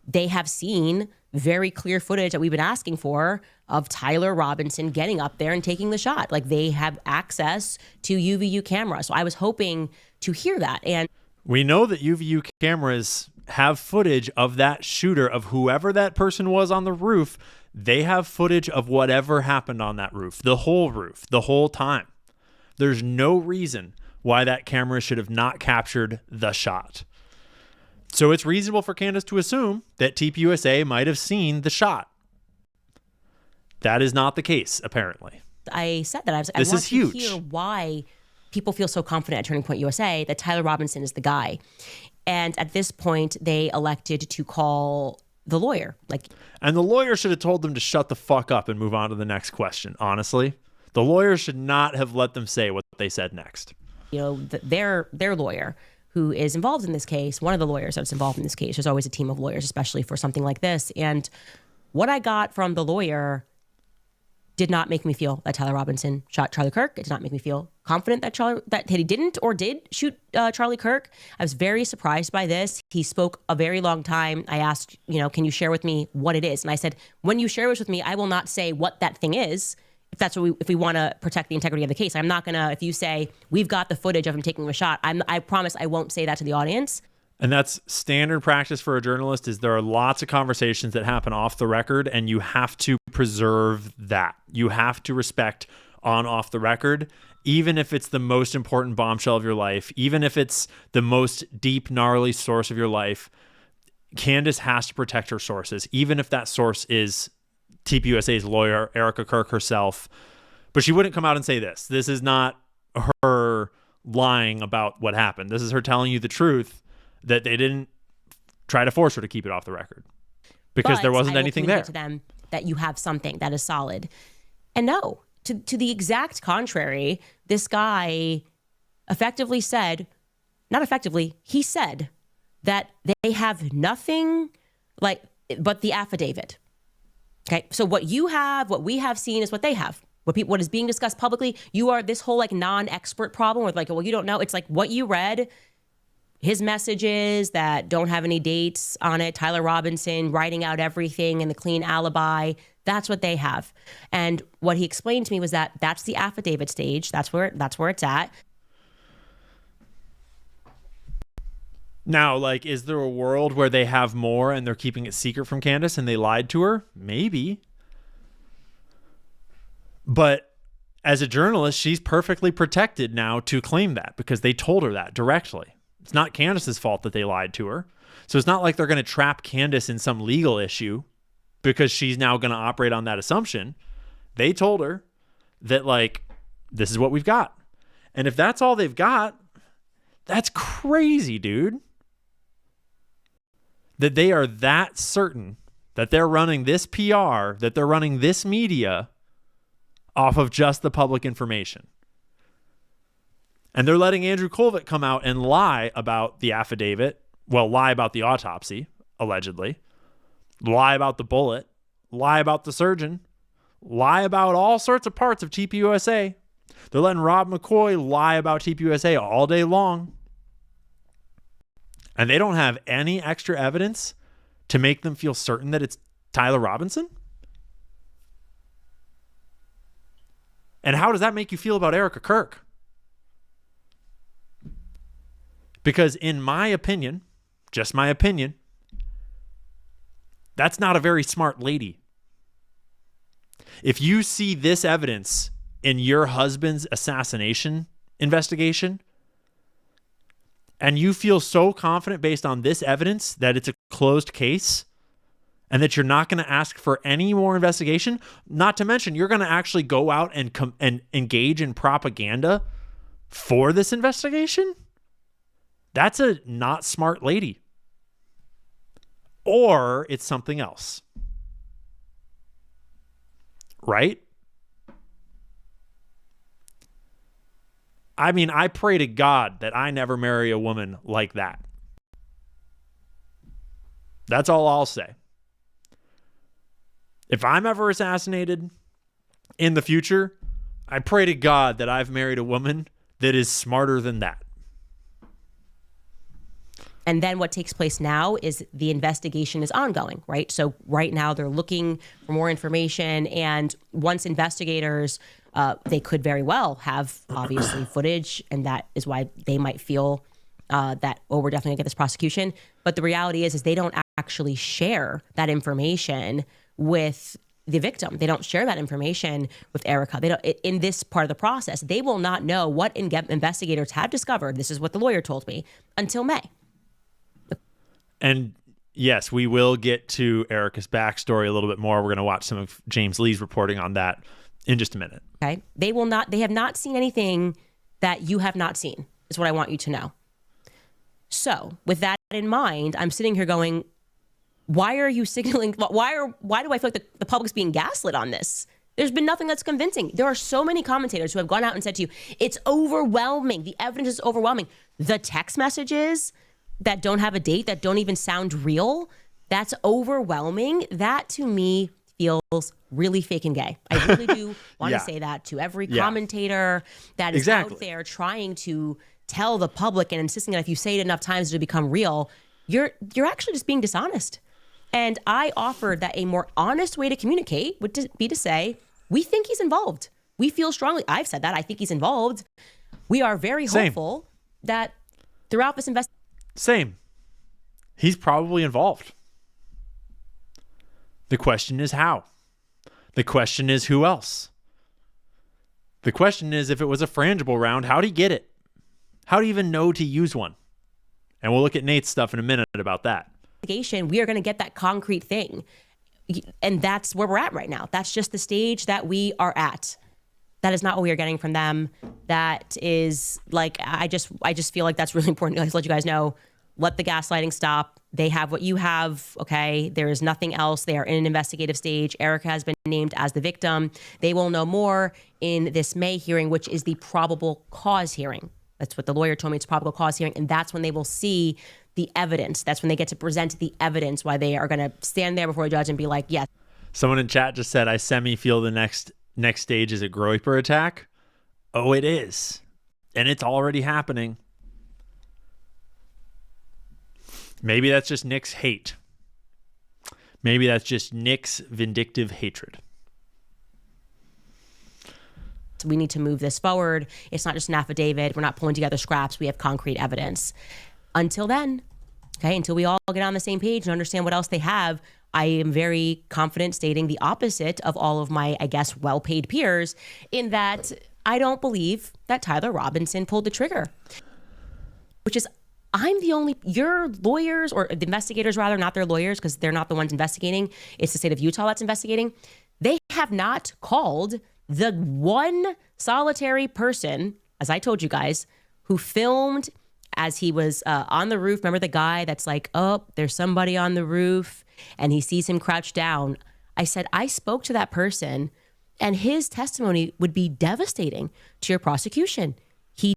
they have seen very clear footage that we've been asking for of Tyler Robinson getting up there and taking the shot. Like, they have access to UVU cameras. So I was hoping to hear that. And we know that UVU cameras have footage of that shooter, of whoever that person was on the roof. They have footage of whatever happened on that roof, the whole time. There's no reason why that camera should have not captured the shot. So it's reasonable for Candace to assume that TPUSA might have seen the shot. That is not the case, apparently. I said that. I this want is huge. To hear why people feel so confident at Turning Point USA that Tyler Robinson is the guy. And at this point, they elected to call the lawyer. And the lawyer should have told them to shut the fuck up and move on to the next question, honestly. The lawyer should not have let them say what they said next. You know, their lawyer, who is involved in this case, one of the lawyers that's involved in this case, there's always a team of lawyers, especially for something like this. And what I got from the lawyer did not make me feel that Tyler Robinson shot Charlie Kirk. It did not make me feel confident that he didn't or did shoot Charlie Kirk. I was very surprised by this. He spoke a very long time. I asked, can you share with me what it is? And I said, when you share this with me, I will not say what that thing is. If we want to protect the integrity of the case, I'm not gonna. If you say we've got the footage of him taking a shot, I promise I won't say that to the audience. And that's standard practice for a journalist. Is there are lots of conversations that happen off the record, and you have to preserve that. You have to respect off the record, even if it's the most important bombshell of your life, even if it's the most deep, gnarly source of your life. Candace has to protect her sources, even if that source is TPUSA's lawyer, Erica Kirk herself. But she wouldn't come out and say this. This is not her lying about what happened. This is her telling you the truth, that they didn't try to force her to keep it off the record because there wasn't anything there. To them that you have something that is solid. And no, to the exact contrary, this guy effectively said, not effectively, he said that they have nothing but the affidavit. Okay, so what we have seen is what they have. What is being discussed publicly, you are this whole non-expert problem with well, you don't know. It's like what you read his messages that don't have any dates on it, Tyler Robinson writing out everything and the clean alibi, that's what they have. And what he explained to me was that that's the affidavit stage. That's where it's at. Now, like, is there a world where they have more and they're keeping it secret from Candace and they lied to her? Maybe. But as a journalist, she's perfectly protected now to claim that because they told her that directly. It's not Candace's fault that they lied to her. So it's not like they're going to trap Candace in some legal issue because she's now going to operate on that assumption. They told her that, like, this is what we've got. And if that's all they've got, that's crazy, dude. That they are that certain that they're running this PR, that they're running this media off of just the public information. And they're letting Andrew Colvett come out and lie about the affidavit. Well, lie about the autopsy, allegedly. Lie about the bullet. Lie about the surgeon. Lie about all sorts of parts of TPUSA. They're letting Rob McCoy lie about TPUSA all day long. And they don't have any extra evidence to make them feel certain that it's Tyler Robinson? And how does that make you feel about Erica Kirk? Because in my opinion, just my opinion, that's not a very smart lady. If you see this evidence in your husband's assassination investigation, and you feel so confident based on this evidence that it's a closed case and that you're not going to ask for any more investigation, not to mention you're going to actually go out and engage in propaganda for this investigation, that's a not smart lady. Or it's something else. Right? I mean, I pray to God that I never marry a woman like that. That's all I'll say. If I'm ever assassinated in the future, I pray to God that I've married a woman that is smarter than that. And then what takes place now is the investigation is ongoing, right? So right now they're looking for more information. And once investigators, they could very well have obviously footage. And that is why they might feel that, oh, we're definitely gonna get this prosecution. But the reality is they don't actually share that information with the victim. They don't share that information with Erica. They don't, in this part of the process, they will not know what investigators have discovered. This is what the lawyer told me until May. And yes, we will get to Erica's backstory a little bit more. We're going to watch some of James Lee's reporting on that in just a minute. Okay. They have not seen anything that you have not seen, is what I want you to know. So with that in mind, I'm sitting here going, why are you signaling? Why do I feel like the public's being gaslit on this? There's been nothing that's convincing. There are so many commentators who have gone out and said to you, it's overwhelming. The evidence is overwhelming. The text messages that don't have a date, that don't even sound real, that's overwhelming. That to me feels really fake and gay. I really do want to say that to every commentator that is out there trying to tell the public and insisting that if you say it enough times it'll become real, you're actually just being dishonest. And I offered that a more honest way to communicate would be to say, we think he's involved. We feel strongly. I've said that. I think he's involved. We are very hopeful that throughout this investigation. Same. He's probably involved. The question is how. The question is who else. The question is if it was a frangible round, how'd he get it? How'd he even know to use one? And we'll look at Nate's stuff in a minute about that. We are going to get that concrete thing. And that's where we're at right now. That's just the stage that we are at. That is not what we are getting from them. That is like, I just feel like that's really important to let you guys know. Let the gaslighting stop. They have what you have. Okay. There is nothing else. They are in an investigative stage. Erica has been named as the victim. They will know more in this May hearing, which is the probable cause hearing. That's what the lawyer told me. It's probable cause hearing. And that's when they will see the evidence. That's when they get to present the evidence, why they are going to stand there before a judge and be like, yes. Someone in chat just said, I feel the next stage is a Groyper attack. Oh, it is. And it's already happening. Maybe that's just Nick's hate. Maybe that's just Nick's vindictive hatred. So we need to move this forward. It's not just an affidavit. We're not pulling together scraps. We have concrete evidence. Until then, okay, until we all get on the same page and understand what else they have, I am very confident stating the opposite of all of my, I guess, well-paid peers, in that I don't believe that Tyler Robinson pulled the trigger. Which is, your lawyers, or the investigators rather, not their lawyers, because they're not the ones investigating. It's the state of Utah that's investigating. They have not called the one solitary person, as I told you guys, who filmed as he was on the roof. Remember the guy that's like, oh, there's somebody on the roof, and he sees him crouch down. I said, I spoke to that person, and his testimony would be devastating to your prosecution. He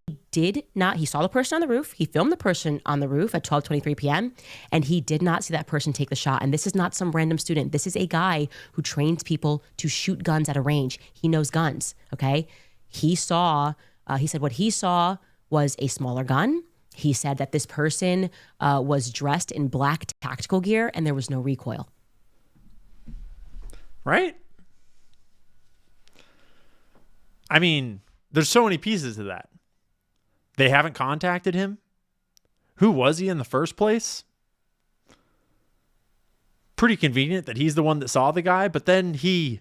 saw the person on the roof. He filmed the person on the roof at 12:23 p.m. and he did not see that person take the shot. And this is not some random student. This is a guy who trains people to shoot guns at a range. He knows guns, okay? He said what he saw was a smaller gun. He said that this person was dressed in black tactical gear and there was no recoil. Right? I mean, there's so many pieces to that. They haven't contacted him. Who was he in the first place? Pretty convenient that he's the one that saw the guy, but then his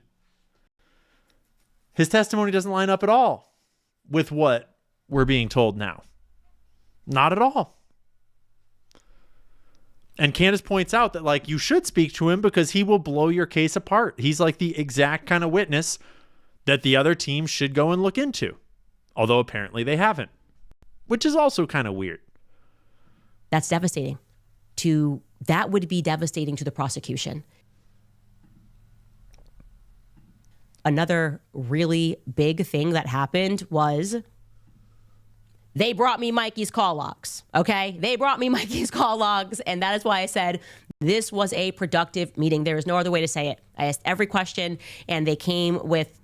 testimony doesn't line up at all with what we're being told now. Not at all. And Candace points out that, like, you should speak to him because he will blow your case apart. He's like the exact kind of witness that the other team should go and look into. Although apparently they haven't. Which is also kind of weird. That's devastating. That would be devastating to the prosecution. Another really big thing that happened was they brought me Mikey's call logs, okay? They brought me Mikey's call logs, and that is why I said this was a productive meeting. There is no other way to say it. I asked every question, and they came with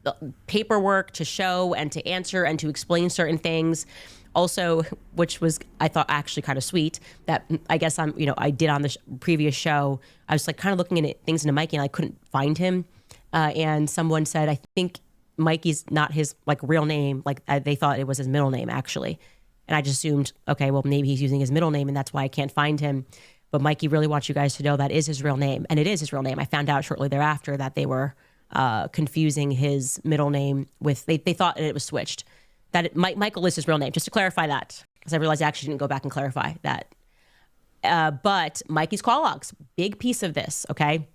paperwork to show and to answer and to explain certain things. Also, which was, I thought, actually kind of sweet, that I guess I did on the previous show. I was like kind of looking at things into Mikey and I couldn't find him. And someone said, I think Mikey's not his real name. They thought it was his middle name actually. And I just assumed, okay, well, maybe he's using his middle name and that's why I can't find him. But Mikey really wants you guys to know that is his real name. And it is his real name. I found out shortly thereafter that they were confusing his middle name with, they thought it was switched. That Michael is his real name, just to clarify that, because I realized I actually didn't go back and clarify that. But Mikey's call logs, big piece of this, okay?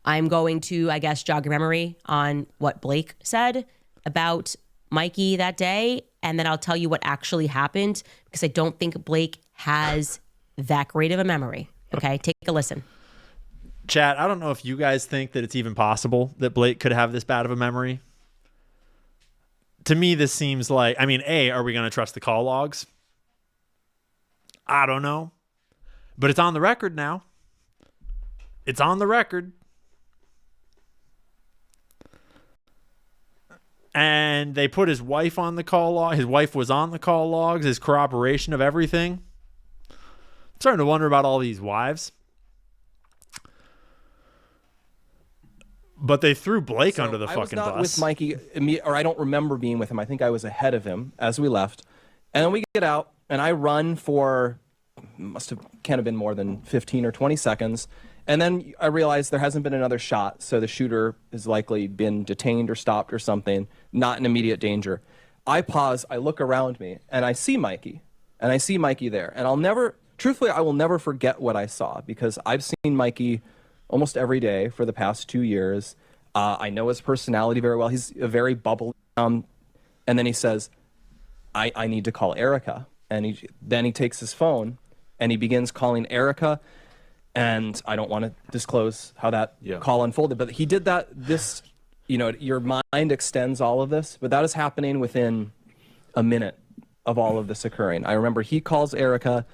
I'm going to, I guess, jog your memory on what Blake said about Mikey that day, and then I'll tell you what actually happened, because I don't think Blake has that great of a memory, okay? Take a listen. Chat, I don't know if you guys think that it's even possible that Blake could have this bad of a memory. To me, this seems like, are we going to trust the call logs? I don't know. But it's on the record now. It's on the record. And they put his wife on the call log. His wife was on the call logs, his corroboration of everything. I'm starting to wonder about all these wives. But they threw Blake under the fucking bus. I was not with Mikey, or I don't remember being with him. I think I was ahead of him as we left. And then we get out, and I run for, can't have been more than 15 or 20 seconds. And then I realize there hasn't been another shot, so the shooter has likely been detained or stopped or something, not in immediate danger. I pause, I look around me, and I see Mikey. And I see Mikey there. And truthfully, I will never forget what I saw, because I've seen Mikey almost every day for the past 2 years. I know his personality very well. He's a very bubbly. And then he says, I need to call Erica. And then he takes his phone and he begins calling Erica. And I don't want to disclose how that call unfolded, but he did that. Your mind extends all of this, but that is happening within a minute of all of this occurring. I remember he calls Erica.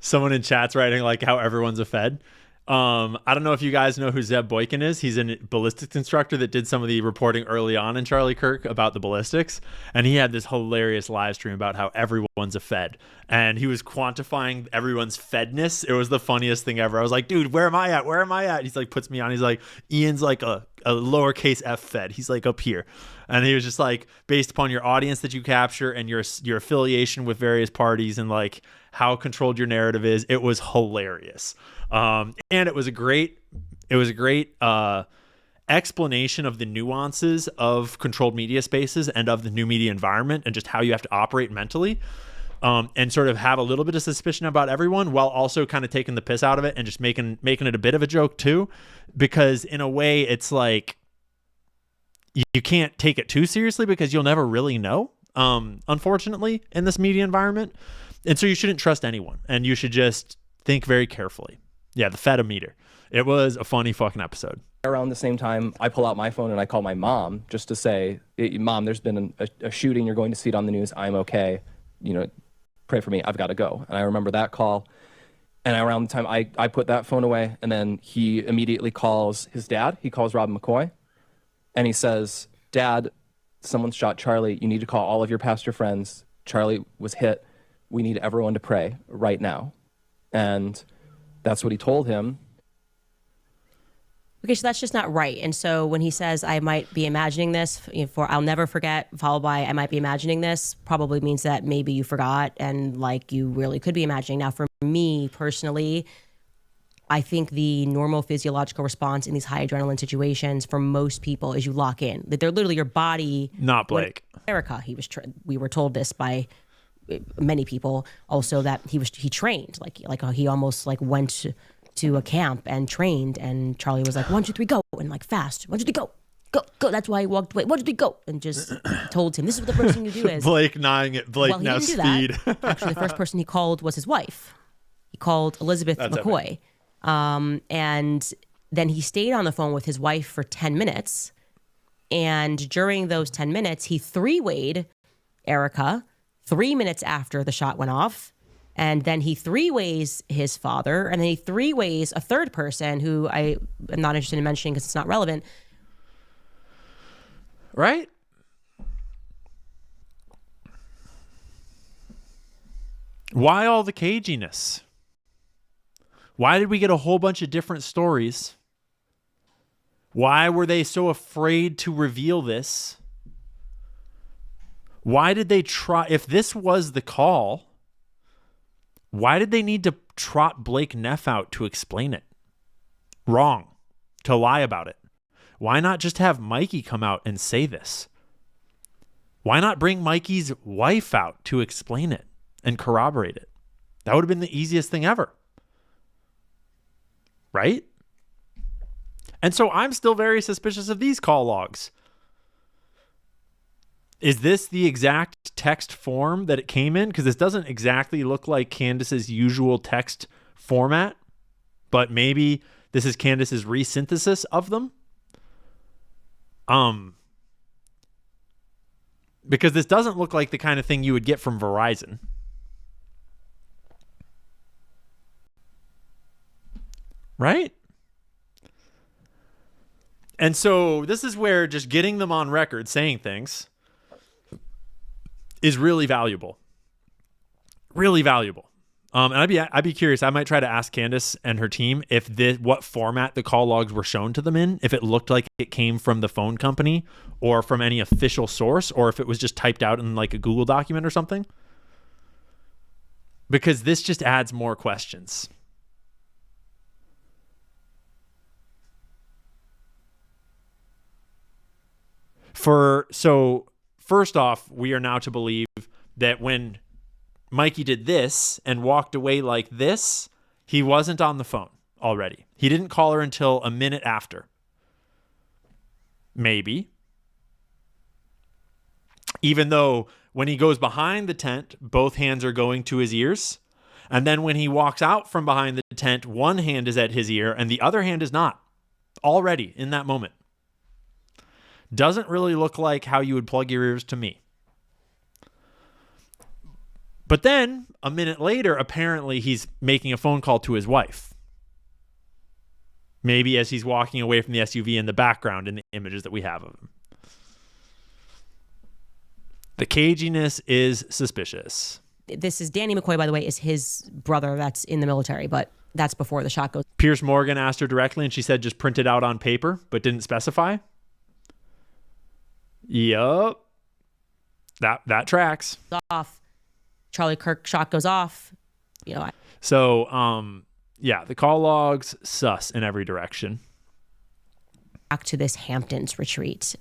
Someone in chat's writing like how everyone's a Fed. I don't know if you guys know who Zeb Boykin is. He's a ballistics instructor that did some of the reporting early on in Charlie Kirk about the ballistics. And he had this hilarious live stream about how everyone's a Fed. And he was quantifying everyone's Fedness. It was the funniest thing ever. I was like, dude, where am I at? Where am I at? He's like, puts me on. He's like, Ian's like a lowercase f Fed. He's like up here. And he was just like, based upon your audience that you capture and your affiliation with various parties and like how controlled your narrative is. It was hilarious. And it was a great explanation of the nuances of controlled media spaces and of the new media environment and just how you have to operate mentally, and sort of have a little bit of suspicion about everyone while also kind of taking the piss out of it and just making it a bit of a joke too, because in a way it's like you can't take it too seriously because you'll never really know, unfortunately, in this media environment. And so you shouldn't trust anyone and you should just think very carefully. Yeah, the Fedometer. It was a funny fucking episode. Around the same time, I pull out my phone and I call my mom just to say, Mom, there's been a shooting. You're going to see it on the news. I'm okay. You know, pray for me. I've got to go. And I remember that call. And around the time I put that phone away, and then he immediately calls his dad. He calls Rob McCoy. And he says, Dad, someone shot Charlie. You need to call all of your pastor friends. Charlie was hit. We need everyone to pray right now. And that's what he told him. Okay, so that's just not right. And so when he says, I might be imagining this, for I'll never forget, followed by I might be imagining this, probably means that maybe you forgot and like you really could be imagining. Now, for me personally, I think the normal physiological response in these high adrenaline situations for most people is you lock in. That they're literally your body. Not Blake. Erica, we were told this by many people also that he trained like he almost like went to a camp and trained, and Charlie was like 1 2 3 go, and like fast 1 2 3 go. That's why he walked away. 1 2 3 go, and just told him this is what the first thing you do is Blake gnawing it. Blake, now speed. Actually, the first person he called was his wife. He called Elizabeth McCoy, and then he stayed on the phone with his wife for 10 minutes, and during those 10 minutes he three-wayed Erica 3 minutes after the shot went off. And then he three-ways his father. And then he three-ways a third person who I am not interested in mentioning because it's not relevant. Right? Why all the caginess? Why did we get a whole bunch of different stories? Why were they so afraid to reveal this? Why did they try? If this was the call, why did they need to trot Blake Neff out to explain it? Wrong. To lie about it. Why not just have Mikey come out and say this? Why not bring Mikey's wife out to explain it and corroborate it? That would have been the easiest thing ever. Right? And so I'm still very suspicious of these call logs. Is this the exact text form that it came in? Because this doesn't exactly look like Candace's usual text format, but maybe this is Candace's resynthesis of them. Because this doesn't look like the kind of thing you would get from Verizon. Right? And so this is where just getting them on record saying things is really valuable. Really valuable. And I'd be curious. I might try to ask Candace and her team if what format the call logs were shown to them in, if it looked like it came from the phone company or from any official source, or if it was just typed out in like a Google document or something. Because this just adds more questions. So first off, we are now to believe that when Mikey did this and walked away like this, he wasn't on the phone already. He didn't call her until a minute after. Maybe. Even though when he goes behind the tent, both hands are going to his ears. And then when he walks out from behind the tent, one hand is at his ear and the other hand is not. Already in that moment. Doesn't really look like how you would plug your ears to me. But then, a minute later, apparently he's making a phone call to his wife. Maybe as he's walking away from the SUV in the background in the images that we have of him. The caginess is suspicious. This is Danny McCoy, by the way, is his brother that's in the military, but that's before the shot goes. Pierce Morgan asked her directly, and she said just print it out on paper, but didn't specify. Yup. That tracks. Off. Charlie Kirk shot goes off. So, yeah, the call logs sus in every direction. Back to this Hamptons retreat.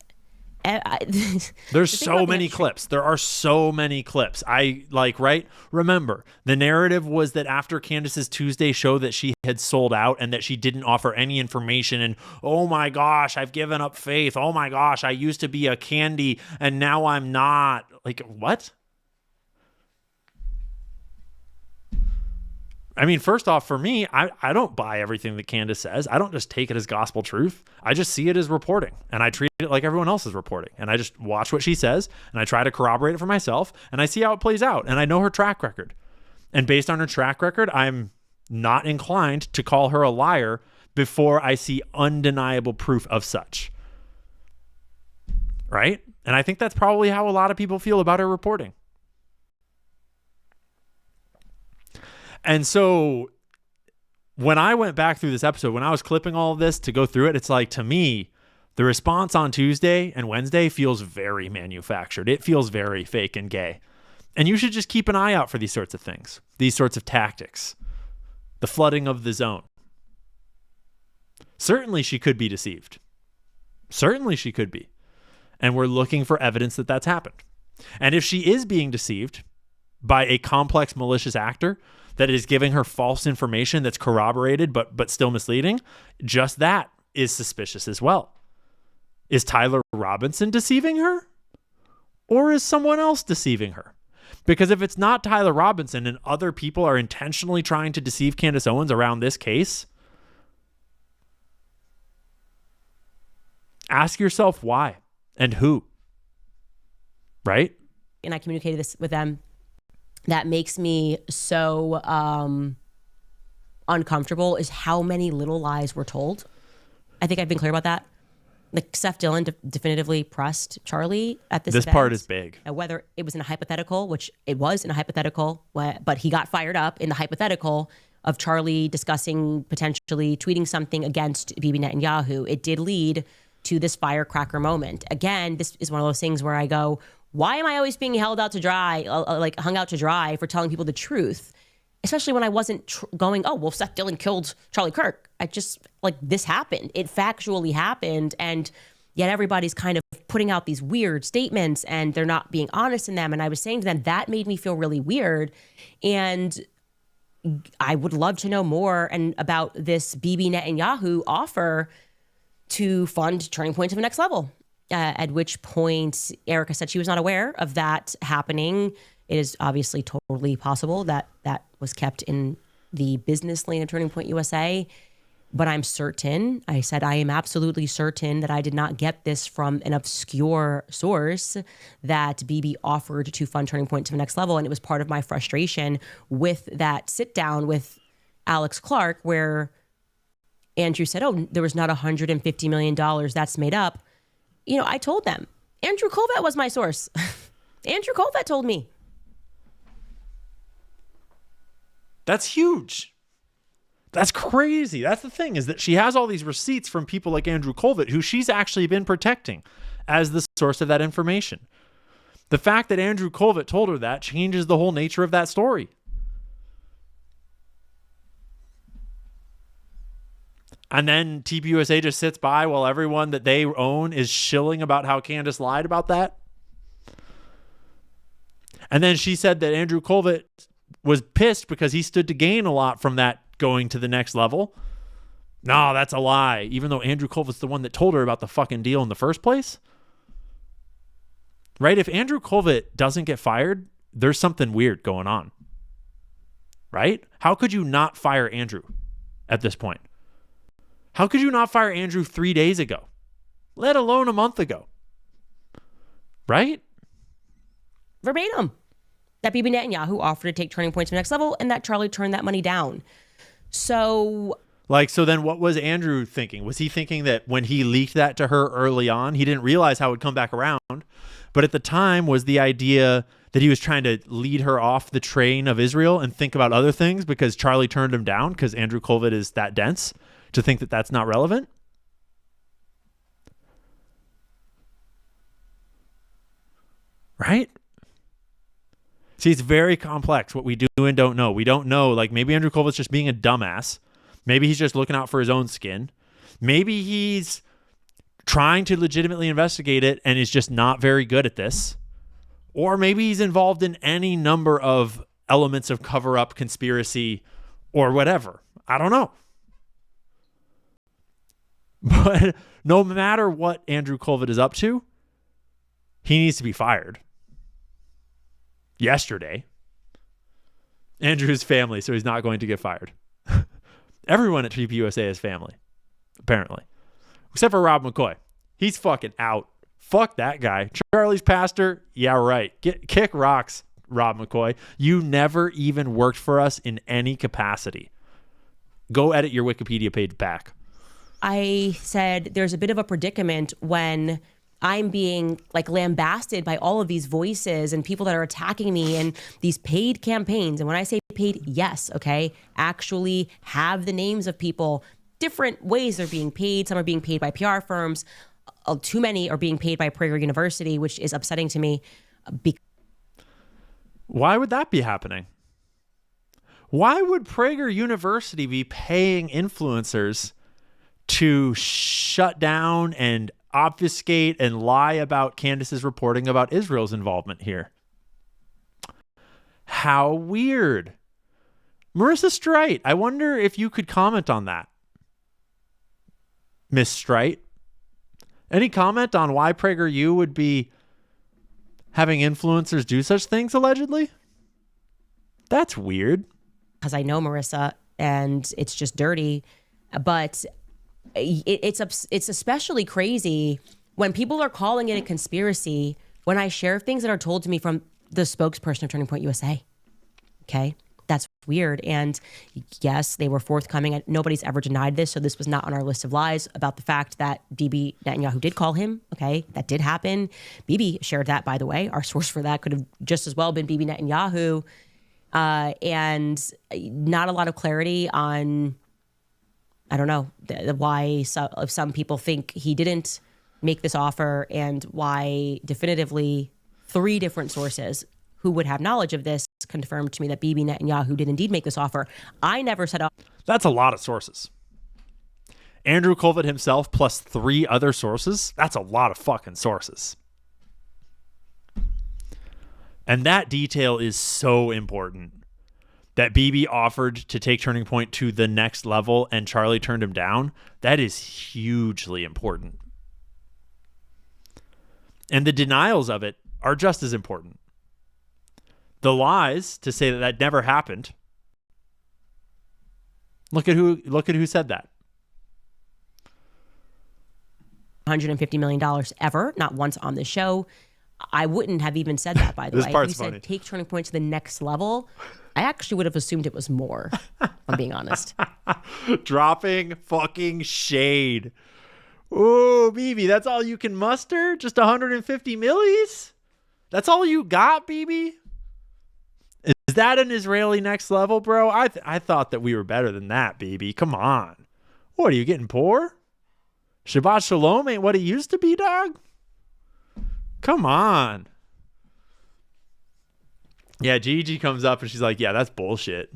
There's so many clips. There are so many clips. Right? Remember, the narrative was that after Candace's Tuesday show that she had sold out and that she didn't offer any information. And, oh my gosh, I've given up faith. Oh my gosh, I used to be a Candy and now I'm not. Like, what? I mean, first off, for me, I don't buy everything that Candace says. I don't just take it as gospel truth. I just see it as reporting, and I treat it like everyone else is reporting. And I just watch what she says, and I try to corroborate it for myself, and I see how it plays out, and I know her track record. And based on her track record, I'm not inclined to call her a liar before I see undeniable proof of such. Right? And I think that's probably how a lot of people feel about her reporting. And so when I went back through this episode, when I was clipping all of this to go through it, it's like, to me, the response on Tuesday and Wednesday feels very manufactured. It feels very fake and gay. And you should just keep an eye out for these sorts of things, these sorts of tactics, the flooding of the zone. Certainly she could be deceived. Certainly she could be. And we're looking for evidence that that's happened. And if she is being deceived by a complex malicious actor that is giving her false information that's corroborated but still misleading, just that is suspicious as well. Is Tyler Robinson deceiving her? Or is someone else deceiving her? Because if it's not Tyler Robinson and other people are intentionally trying to deceive Candace Owens around this case, ask yourself why and who. Right? And I communicated this with them. That makes me so uncomfortable is how many little lies were told. I think I've been clear about that. Like, Seth Dillon definitively pressed Charlie at this event. Part is big. Whether it was in a hypothetical, which it was in a hypothetical, but he got fired up in the hypothetical of Charlie discussing potentially tweeting something against Bibi Netanyahu. It did lead to this firecracker moment. Again, this is one of those things where I go, why am I always being hung out to dry for telling people the truth? Especially when I wasn't going, oh, well, Seth Dillon killed Charlie Kirk. I just, this happened. It factually happened. And yet everybody's kind of putting out these weird statements and they're not being honest in them. And I was saying to them, that made me feel really weird. And I would love to know more about this Bibi Netanyahu offer to fund Turning Point to the next level. At which point Erica said she was not aware of that happening. It is obviously totally possible that that was kept in the business lane of Turning Point USA. But I'm certain, I said, I am absolutely certain that I did not get this from an obscure source that Bibi offered to fund Turning Point to the next level. And it was part of my frustration with that sit down with Alex Clark, where Andrew said, oh, there was not $150 million that's made up. I told them, Andrew Colvett was my source. Andrew Colvett told me. That's huge. That's crazy. That's the thing, is that she has all these receipts from people like Andrew Colvett, who she's actually been protecting as the source of that information. The fact that Andrew Colvett told her that changes the whole nature of that story. And then TPUSA just sits by while everyone that they own is shilling about how Candace lied about that. And then she said that Andrew Colvett was pissed because he stood to gain a lot from that going to the next level. No, that's a lie. Even though Andrew Colvett's the one that told her about the fucking deal in the first place. Right? If Andrew Colvett doesn't get fired, there's something weird going on. Right? How could you not fire Andrew at this point? How could you not fire Andrew 3 days ago, let alone a month ago? Right? Verbatim. That Bibi Netanyahu offered to take Turning Point to the next level and that Charlie turned that money down. So, Like, so then what was Andrew thinking? Was he thinking that when he leaked that to her early on, he didn't realize how it would come back around? But at the time, was the idea that he was trying to lead her off the train of Israel and think about other things because Charlie turned him down because Andrew Colvin is that dense to think that that's not relevant? Right? See, it's very complex what we do and don't know. We don't know. Like, maybe Andrew Colvin's just being a dumbass. Maybe he's just looking out for his own skin. Maybe he's trying to legitimately investigate it and is just not very good at this. Or maybe he's involved in any number of elements of cover-up, conspiracy, or whatever. I don't know. But no matter what Andrew Colvin is up to, he needs to be fired. Yesterday. Andrew's family, so he's not going to get fired. Everyone at TPUSA is family, apparently. Except for Rob McCoy. He's fucking out. Fuck that guy. Charlie's pastor, yeah, right. Kick rocks, Rob McCoy. You never even worked for us in any capacity. Go edit your Wikipedia page back. I said there's a bit of a predicament when I'm being like lambasted by all of these voices and people that are attacking me and these paid campaigns. And when I say paid, yes, okay, actually have the names of people. Different ways they're being paid. Some are being paid by PR firms. Too many are being paid by Prager University, which is upsetting to me. Why would that be happening? Why would Prager University be paying influencers to shut down and obfuscate and lie about Candace's reporting about Israel's involvement here? How weird. Marissa Streit, I wonder if you could comment on that. Miss Streit, any comment on why PragerU would be having influencers do such things, allegedly? That's weird. Because I know Marissa, and it's just dirty. But it's especially crazy when people are calling it a conspiracy when I share things that are told to me from the spokesperson of Turning Point USA. Okay? That's weird. And yes, they were forthcoming. Nobody's ever denied this. So this was not on our list of lies about the fact that Bibi Netanyahu did call him. Okay, that did happen. Bibi shared that, by the way. Our source for that could have just as well been Bibi Netanyahu. And not a lot of clarity on, I don't know, why some people think he didn't make this offer and why definitively 3 different sources who would have knowledge of this confirmed to me that Bibi Netanyahu did indeed make this offer. I never said... That's a lot of sources. Andrew Colvin himself plus 3 other sources. That's a lot of fucking sources. And that detail is so important. That Bibi offered to take Turning Point to the next level and Charlie turned him down. That is hugely important. And the denials of it are just as important. The lies to say that that never happened. Look at who said that. $150 million ever, not once on the show. I wouldn't have even said that, by the This way. part's You said funny. take Turning Point to the next level. I actually would have assumed it was more, if I'm being honest. Dropping fucking shade. Ooh, Bibi, that's all you can muster? Just 150 millies? That's all you got, Bibi? Is that an Israeli next level, bro? I thought that we were better than that, Bibi. Come on. What, are you getting poor? Shabbat Shalom ain't what it used to be, dog? Come on. Yeah, Gigi comes up and she's like, yeah, that's bullshit.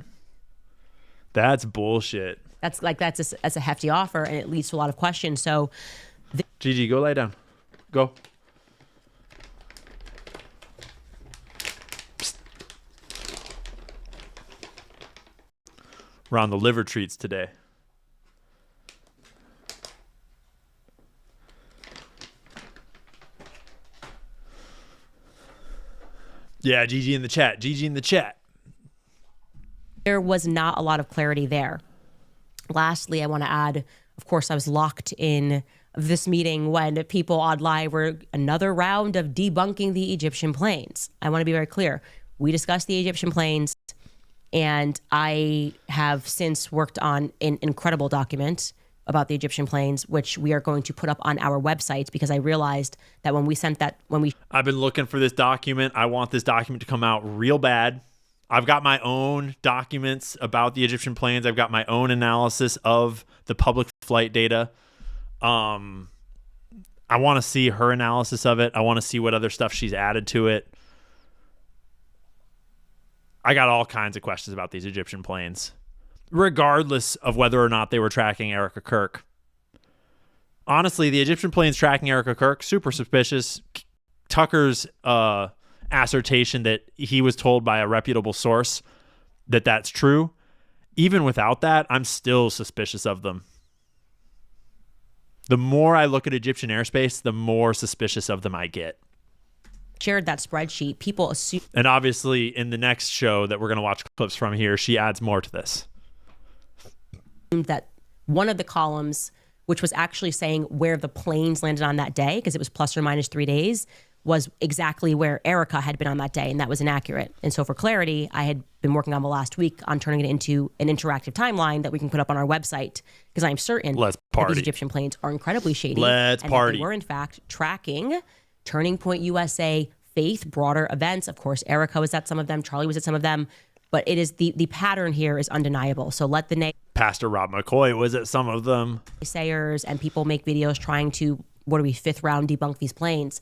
That's bullshit. That's a hefty offer, and it leads to a lot of questions. So, Gigi, go lay down. Go. Psst. We're on the liver treats today. Yeah, Gigi in the chat. Gigi in the chat. there was not a lot of clarity there. Lastly, I want to add, of course, I was locked in this meeting when people on live were another round of debunking the Egyptian planes. I want to be very clear. We discussed the Egyptian planes, And I have since worked on an incredible document about the Egyptian planes, which we are going to put up on our website, because I realized that I've been looking for this document. I want this document to come out real bad. I've got my own documents about the Egyptian planes. I've got my own analysis of the public flight data. I want to see her analysis of it. I want to see what other stuff she's added to it. I got all kinds of questions about these Egyptian planes, regardless of whether or not they were tracking Erica Kirk. Honestly, the Egyptian planes tracking Erica Kirk, super suspicious. Tucker's assertion that he was told by a reputable source that that's true. Even without that, I'm still suspicious of them. The more I look at Egyptian airspace, the more suspicious of them I get. shared that spreadsheet, people assume. And obviously, in the next show that we're going to watch clips from here, she adds more to this. That one of the columns, which was actually saying where the planes landed on that day, because it was plus or minus 3 days, was exactly where Erica had been on that day, and that was inaccurate. And so for clarity, I had been working on the last week on turning it into an interactive timeline that we can put up on our website, because I'm certain that these Egyptian planes are incredibly shady. Let's and party. That they were, in fact, tracking Turning Point USA, Faith, broader events. Of course, Erica was at some of them. Charlie was at some of them. But it is the pattern here is undeniable. So let the Pastor Rob McCoy was at some of them. Naysayers and people make videos trying to, fifth round debunk these planes.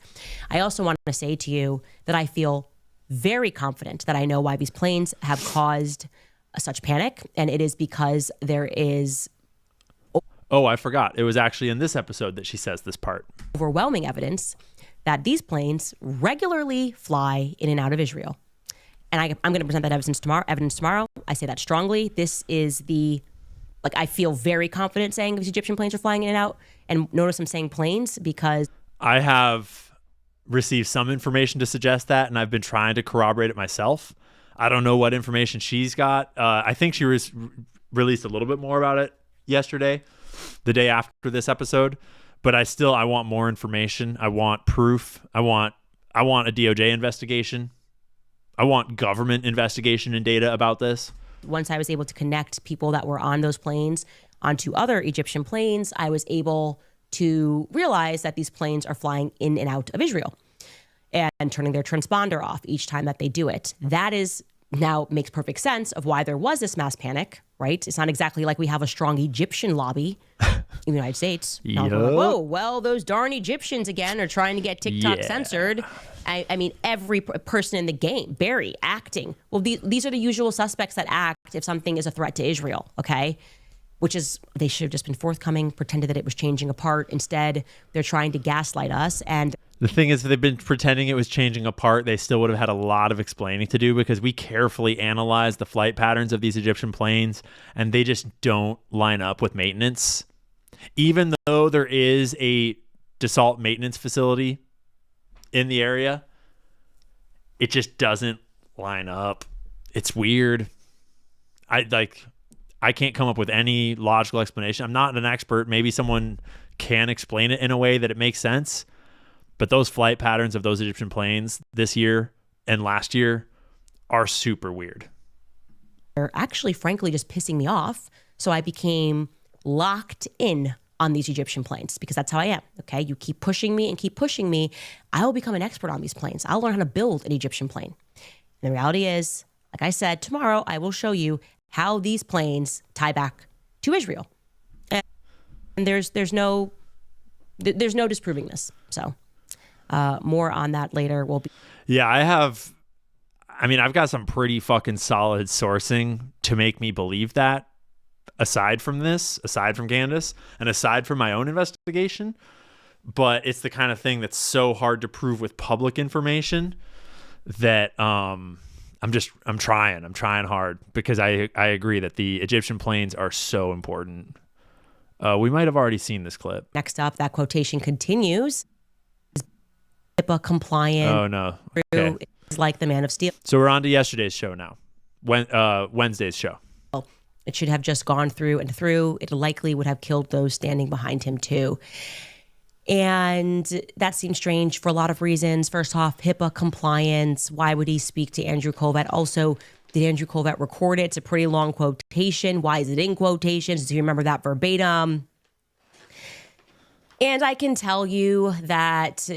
I also want to say to you that I feel very confident that I know why these planes have caused such panic. And it is because there is... Oh, I forgot. It was actually in this episode that she says this part. Overwhelming evidence that these planes regularly fly in and out of Israel. And I'm going to present that evidence tomorrow. I say that strongly. This is I feel very confident saying these Egyptian planes are flying in and out. And notice I'm saying planes because I have received some information to suggest that, and I've been trying to corroborate it myself. I don't know what information she's got. I think she released a little bit more about it yesterday, the day after this episode. But I want more information. I want proof. I want a DOJ investigation. I want government investigation and data about this. Once I was able to connect people that were on those planes onto other Egyptian planes, I was able to realize that these planes are flying in and out of Israel and turning their transponder off each time that they do it. That is now makes perfect sense of why there was this mass panic, right? It's not exactly like we have a strong Egyptian lobby in the United States. Yep. Whoa, well, those darn Egyptians again are trying to get TikTok censored. I mean, every person in the game, Barry, acting. Well, these are the usual suspects that act if something is a threat to Israel, okay? Which is, they should have just been forthcoming, pretended that it was changing apart. Instead, they're trying to gaslight us. And the thing is, if they've been pretending it was changing apart, they still would have had a lot of explaining to do, because we carefully analyze the flight patterns of these Egyptian planes, and they just don't line up with maintenance. Even though there is a Dassault maintenance facility in the area, it just doesn't line up. It's weird. I can't come up with any logical explanation. I'm not an expert. Maybe someone can explain it in a way that it makes sense. But those flight patterns of those Egyptian planes this year and last year are super weird. they're actually, frankly, just pissing me off. So I became locked in on these Egyptian planes, because that's how I am. Okay. You keep pushing me and keep pushing me, I will become an expert on these planes. I'll learn how to build an Egyptian plane. And the reality is, like I said, tomorrow I will show you how these planes tie back to Israel. And there's no disproving this. So more on that later. Yeah, I've got some pretty fucking solid sourcing to make me believe that. Aside from Candace, and aside from my own investigation, but it's the kind of thing that's so hard to prove with public information that I'm trying hard, because I agree that the Egyptian planes are so important. We might have already seen this clip. Next up, that quotation continues. HIPAA compliant. Oh no. Okay. Is like the Man of Steel. So we're on to yesterday's show now. Wednesday's show. It should have just gone through and through. It likely would have killed those standing behind him too. And that seems strange for a lot of reasons. First off, HIPAA compliance. Why would he speak to Andrew Colvett? Also, Did Andrew Colvett record it? It's a pretty long quotation. Why is it in quotations? Do you remember that verbatim? And I can tell you that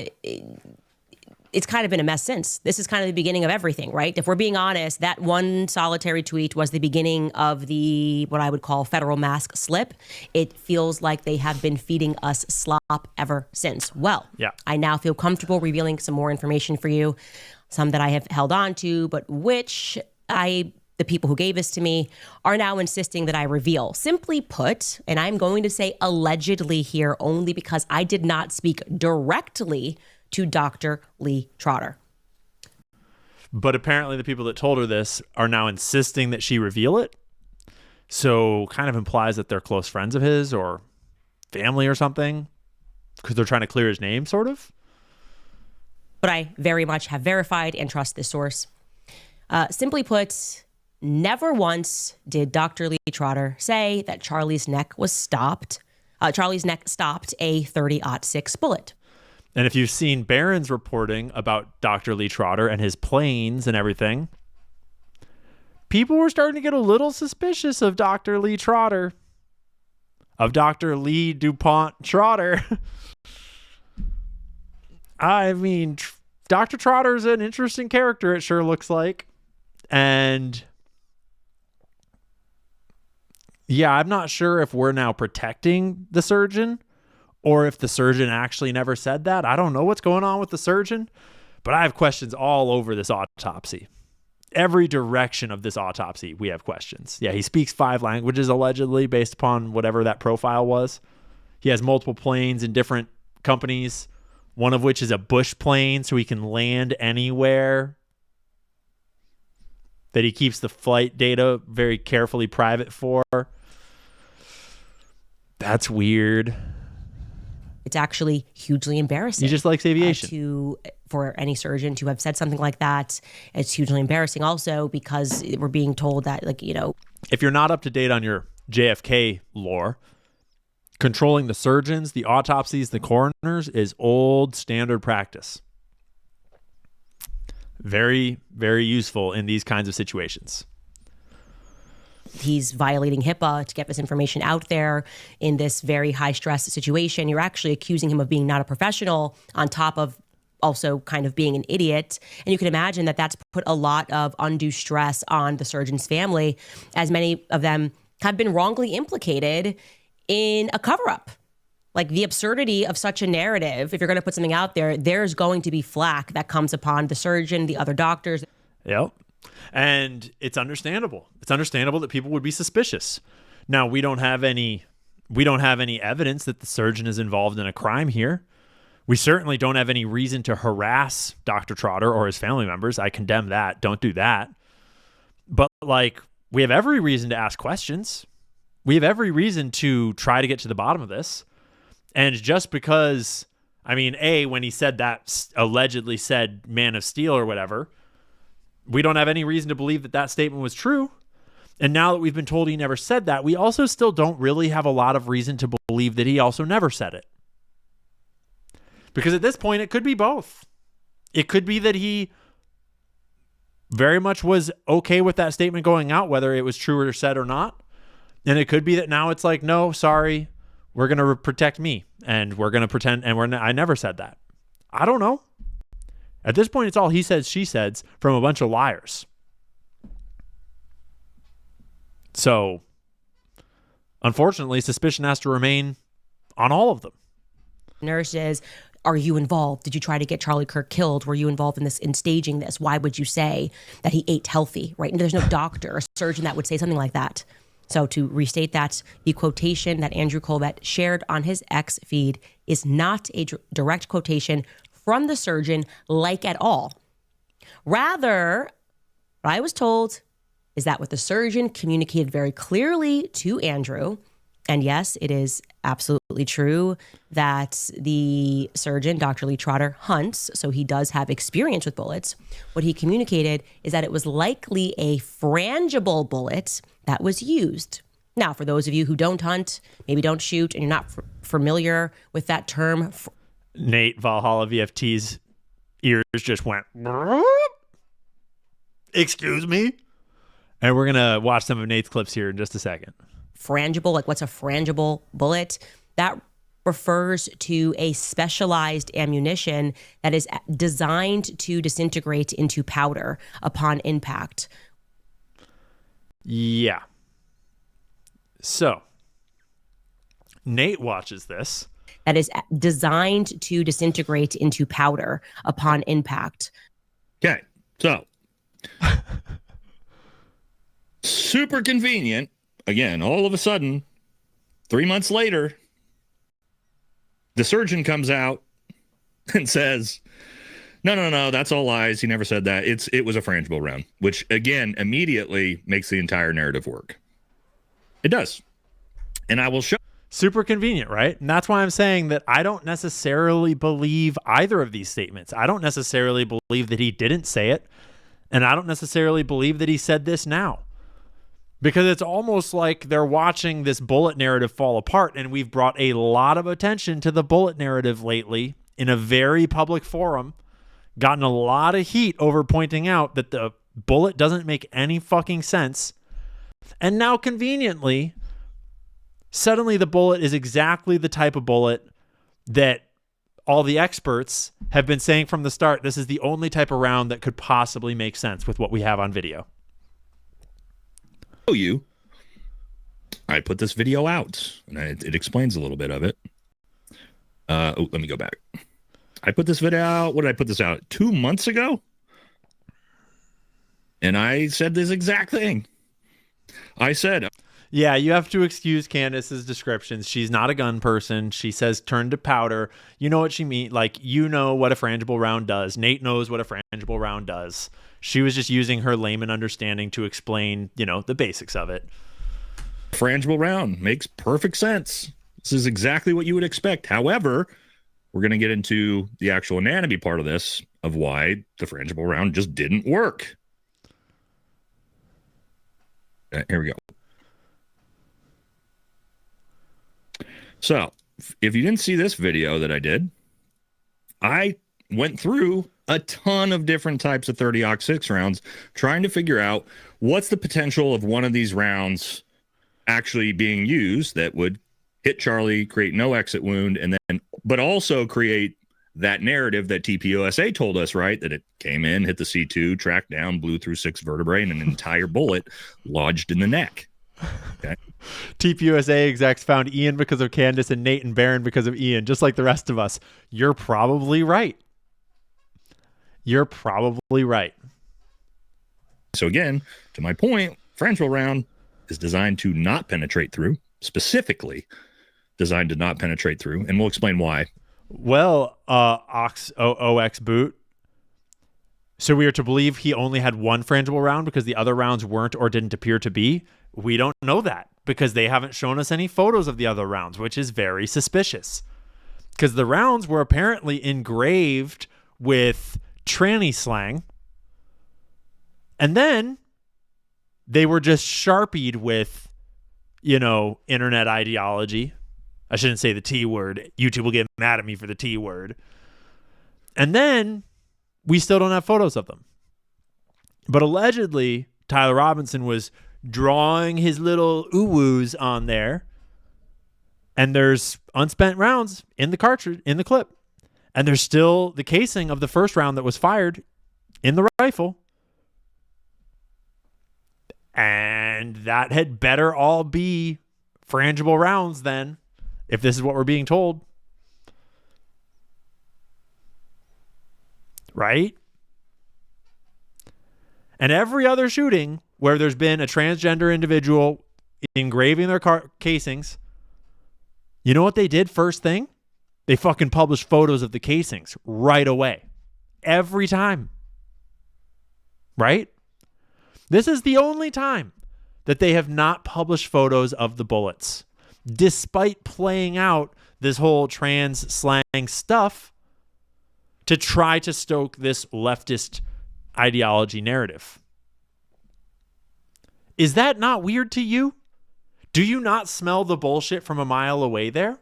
it's kind of been a mess since. This is kind of the beginning of everything, right? If we're being honest, that one solitary tweet was the beginning of the, what I would call, federal mask slip. It feels like they have been feeding us slop ever since. Well, yeah. I now feel comfortable revealing some more information for you, some that I have held on to, but which the people who gave this to me are now insisting that I reveal. Simply put, and I'm going to say allegedly here only because I did not speak directly to Dr. Lee Trotter. But apparently the people that told her this are now insisting that she reveal it. So kind of implies that they're close friends of his or family or something, because they're trying to clear his name, sort of. But I very much have verified and trust this source. Simply put, never once did Dr. Lee Trotter say that Charlie's neck was stopped. Charlie's neck stopped a .30-06 bullet. And if you've seen Barron's reporting about Dr. Lee Trotter and his planes and everything, people were starting to get a little suspicious of Dr. Lee Trotter, of Dr. Lee DuPont Trotter. I mean, Dr. Trotter is an interesting character, it sure looks like. And yeah, I'm not sure if we're now protecting the surgeon or if the surgeon actually never said that. I don't know what's going on with the surgeon, but I have questions all over this autopsy. Every direction of this autopsy, we have questions. Yeah, he speaks 5 languages allegedly based upon whatever that profile was. He has multiple planes in different companies, one of which is a bush plane so he can land anywhere, that he keeps the flight data very carefully private for. That's weird. It's actually hugely embarrassing. He just likes aviation. For any surgeon to have said something like that. It's hugely embarrassing also because we're being told that, if you're not up to date on your JFK lore, controlling the surgeons, the autopsies, the coroners is old standard practice. Very, very useful in these kinds of situations. He's violating HIPAA to get this information out there in this very high stress situation. You're actually accusing him of being not a professional on top of also kind of being an idiot. And you can imagine that that's put a lot of undue stress on the surgeon's family, as many of them have been wrongly implicated in a cover-up. Like the absurdity of such a narrative, if you're going to put something out there, there's going to be flack that comes upon the surgeon, the other doctors. Yep. And it's understandable. It's understandable that people would be suspicious. Now, we don't have any evidence that the surgeon is involved in a crime here. We certainly don't have any reason to harass Dr. Trotter or his family members. I condemn that. Don't do that. But we have every reason to ask questions. We have every reason to try to get to the bottom of this. And just because, when he said that, allegedly said Man of Steel or whatever, we don't have any reason to believe that that statement was true. And now that we've been told he never said that, we also still don't really have a lot of reason to believe that he also never said it. Because at this point, it could be both. It could be that he very much was okay with that statement going out, whether it was true or said or not. And it could be that now it's like, no, sorry, we're going to protect me. And we're going to pretend, and I never said that. I don't know. At this point, it's all he says, she says from a bunch of liars. So, unfortunately, suspicion has to remain on all of them. Nurses, are you involved? Did you try to get Charlie Kirk killed? Were you involved in this, in staging this? Why would you say that he ate healthy, right? And there's no doctor or surgeon that would say something like that. So to restate that, the quotation that Andrew Colvett shared on his X feed is not a direct quotation from the surgeon, at all. Rather, what I was told is that what the surgeon communicated very clearly to Andrew, and yes, it is absolutely true that the surgeon, Dr. Lee Trotter, hunts, so he does have experience with bullets. What he communicated is that it was likely a frangible bullet that was used. Now, for those of you who don't hunt, maybe don't shoot, and you're not familiar with that term, Nate Valhalla VFT's ears just went, excuse me? And we're going to watch some of Nate's clips here in just a second. Frangible, like what's a frangible bullet? That refers to a specialized ammunition that is designed to disintegrate into powder upon impact. Yeah. So, Nate watches this. That is designed to disintegrate into powder upon impact. Okay, so super convenient. Again, all of a sudden, 3 months later, the surgeon comes out and says, no, that's all lies. He never said that. It was a frangible round, which again immediately makes the entire narrative work. It does. And I will show. Super convenient, right? And that's why I'm saying that I don't necessarily believe either of these statements. I don't necessarily believe that he didn't say it. And I don't necessarily believe that he said this now. Because it's almost like they're watching this bullet narrative fall apart, and we've brought a lot of attention to the bullet narrative lately in a very public forum, gotten a lot of heat over pointing out that the bullet doesn't make any fucking sense. And now conveniently, suddenly the bullet is exactly the type of bullet that all the experts have been saying from the start, this is the only type of round that could possibly make sense with what we have on video. You, I put this video out, and it explains a little bit of it. Let me go back. I put this video out. What did I put this out? 2 months ago? And I said this exact thing. I said... Yeah, you have to excuse Candace's descriptions. She's not a gun person. She says turn to powder. You know what she means. Like, you know what a frangible round does. Nate knows what a frangible round does. She was just using her layman understanding to explain, the basics of it. Frangible round makes perfect sense. This is exactly what you would expect. However, we're going to get into the actual anatomy part of this, of why the frangible round just didn't work. Here we go. So, if you didn't see this video that I did, I went through a ton of different types of 30-06 rounds, trying to figure out what's the potential of one of these rounds actually being used that would hit Charlie, create no exit wound, and then, but also create that narrative that TPUSA told us, right? That it came in, hit the C2, tracked down, blew through 6 vertebrae, and an entire bullet lodged in the neck. Okay. TPUSA execs found Ian because of Candace and Nate and Baron because of Ian, just like the rest of us. You're probably right. You're probably right. So again, to my point, frangible round is designed to not penetrate through, specifically designed to not penetrate through, and we'll explain why. Well, OX boot. So we are to believe he only had one frangible round because the other rounds weren't or didn't appear to be? We don't know that because they haven't shown us any photos of the other rounds, which is very suspicious. Because the rounds were apparently engraved with tranny slang. And then they were just sharpied with, internet ideology. I shouldn't say the T word. YouTube will get mad at me for the T word. And then we still don't have photos of them. But allegedly, Tyler Robinson was drawing his little ooh-woos on there. And there's unspent rounds in the cartridge, in the clip. And there's still the casing of the first round that was fired in the rifle. And that had better all be frangible rounds then, if this is what we're being told. Right? And every other shooting where there's been a transgender individual engraving their casings, you know what they did first thing? They fucking published photos of the casings right away. Every time. Right? This is the only time that they have not published photos of the bullets, despite playing out this whole trans slang stuff to try to stoke this leftist ideology narrative. Is that not weird to you? Do you not smell the bullshit from a mile away there?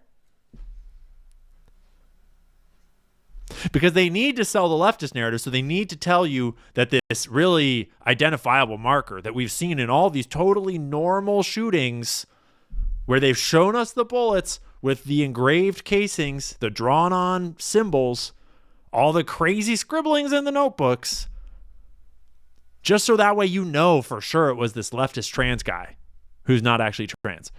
because they need to sell the leftist narrative. So they need to tell you that this really identifiable marker that we've seen in all these totally normal shootings where they've shown us the bullets with the engraved casings, the drawn on symbols, all the crazy scribblings in the notebooks, just so that way you know for sure it was this leftist trans guy who's not actually trans.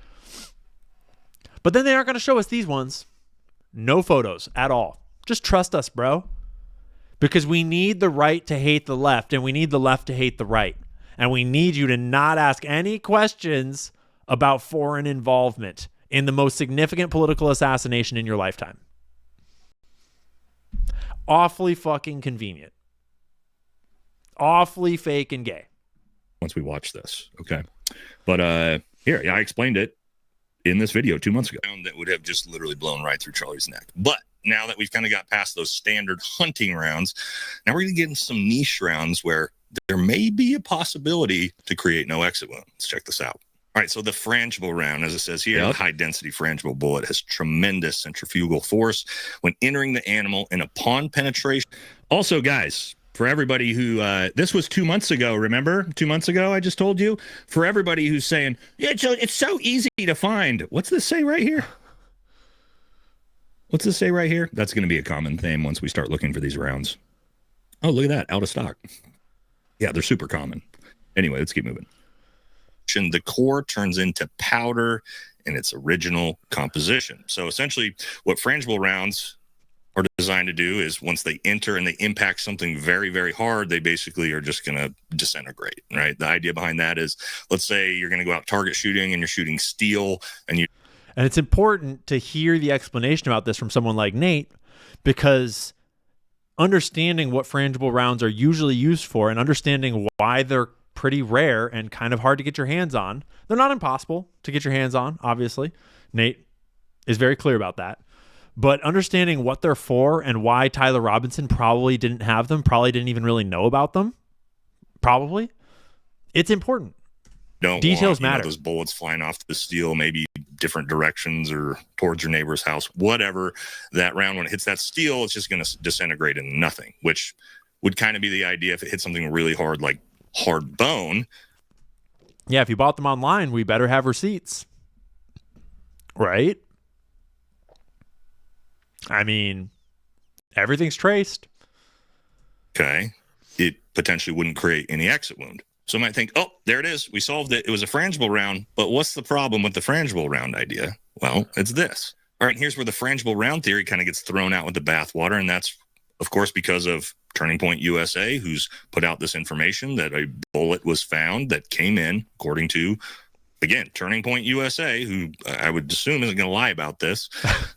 But then they aren't going to show us these ones. No photos at all. Just trust us, bro. Because we need the right to hate the left, and we need the left to hate the right. And we need you to not ask any questions about foreign involvement in the most significant political assassination in your lifetime. Awfully fucking convenient. Awfully fake and gay. Once we watch this, okay. But here, yeah, I explained it in this video 2 months ago. That would have just literally blown right through Charlie's neck. But now that we've kind of got past those standard hunting rounds, now we're going to get into some niche rounds where there may be a possibility to create no exit wound. Let's check this out. All right, so the frangible round, as it says here, the high-density frangible bullet has tremendous centrifugal force when entering the animal and upon penetration. Also, guys, for everybody who, this was 2 months ago, remember? 2 months ago, I just told you. For everybody who's saying, yeah, it's so easy to find. What's this say right here? What's this say right here? That's going to be a common theme once we start looking for these rounds. Oh, look at that, out of stock. Yeah, they're super common. Anyway, let's keep moving. The core turns into powder in its original composition. So essentially what frangible rounds are designed to do is once they enter and they impact something very, very hard, they basically are just going to disintegrate, right? The idea behind that is, let's say you're going to go out target shooting and you're shooting steel and you... And it's important to hear the explanation about this from someone like Nate, because understanding what frangible rounds are usually used for and understanding why they're pretty rare and kind of hard to get your hands on. They're not impossible to get your hands on, obviously. Nate is very clear about that. But understanding what they're for and why Tyler Robinson probably didn't have them, probably didn't even really know about them, probably, it's important. Details matter. Those bullets flying off the steel, maybe different directions or towards your neighbor's house, whatever. That round, when it hits that steel, it's just going to disintegrate into nothing, which would kind of be the idea if it hit something really hard, like hard bone. Yeah, if you bought them online, we better have receipts. Right? I mean, everything's traced. Okay. It potentially wouldn't create any exit wound. So you might think, oh, there it is. We solved it. It was a frangible round. But what's the problem with the frangible round idea? Well, it's this. All right, here's where the frangible round theory kind of gets thrown out with the bathwater. And that's, of course, because of Turning Point USA, who's put out this information that a bullet was found that came in, according to, again, Turning Point USA, who I would assume isn't going to lie about this,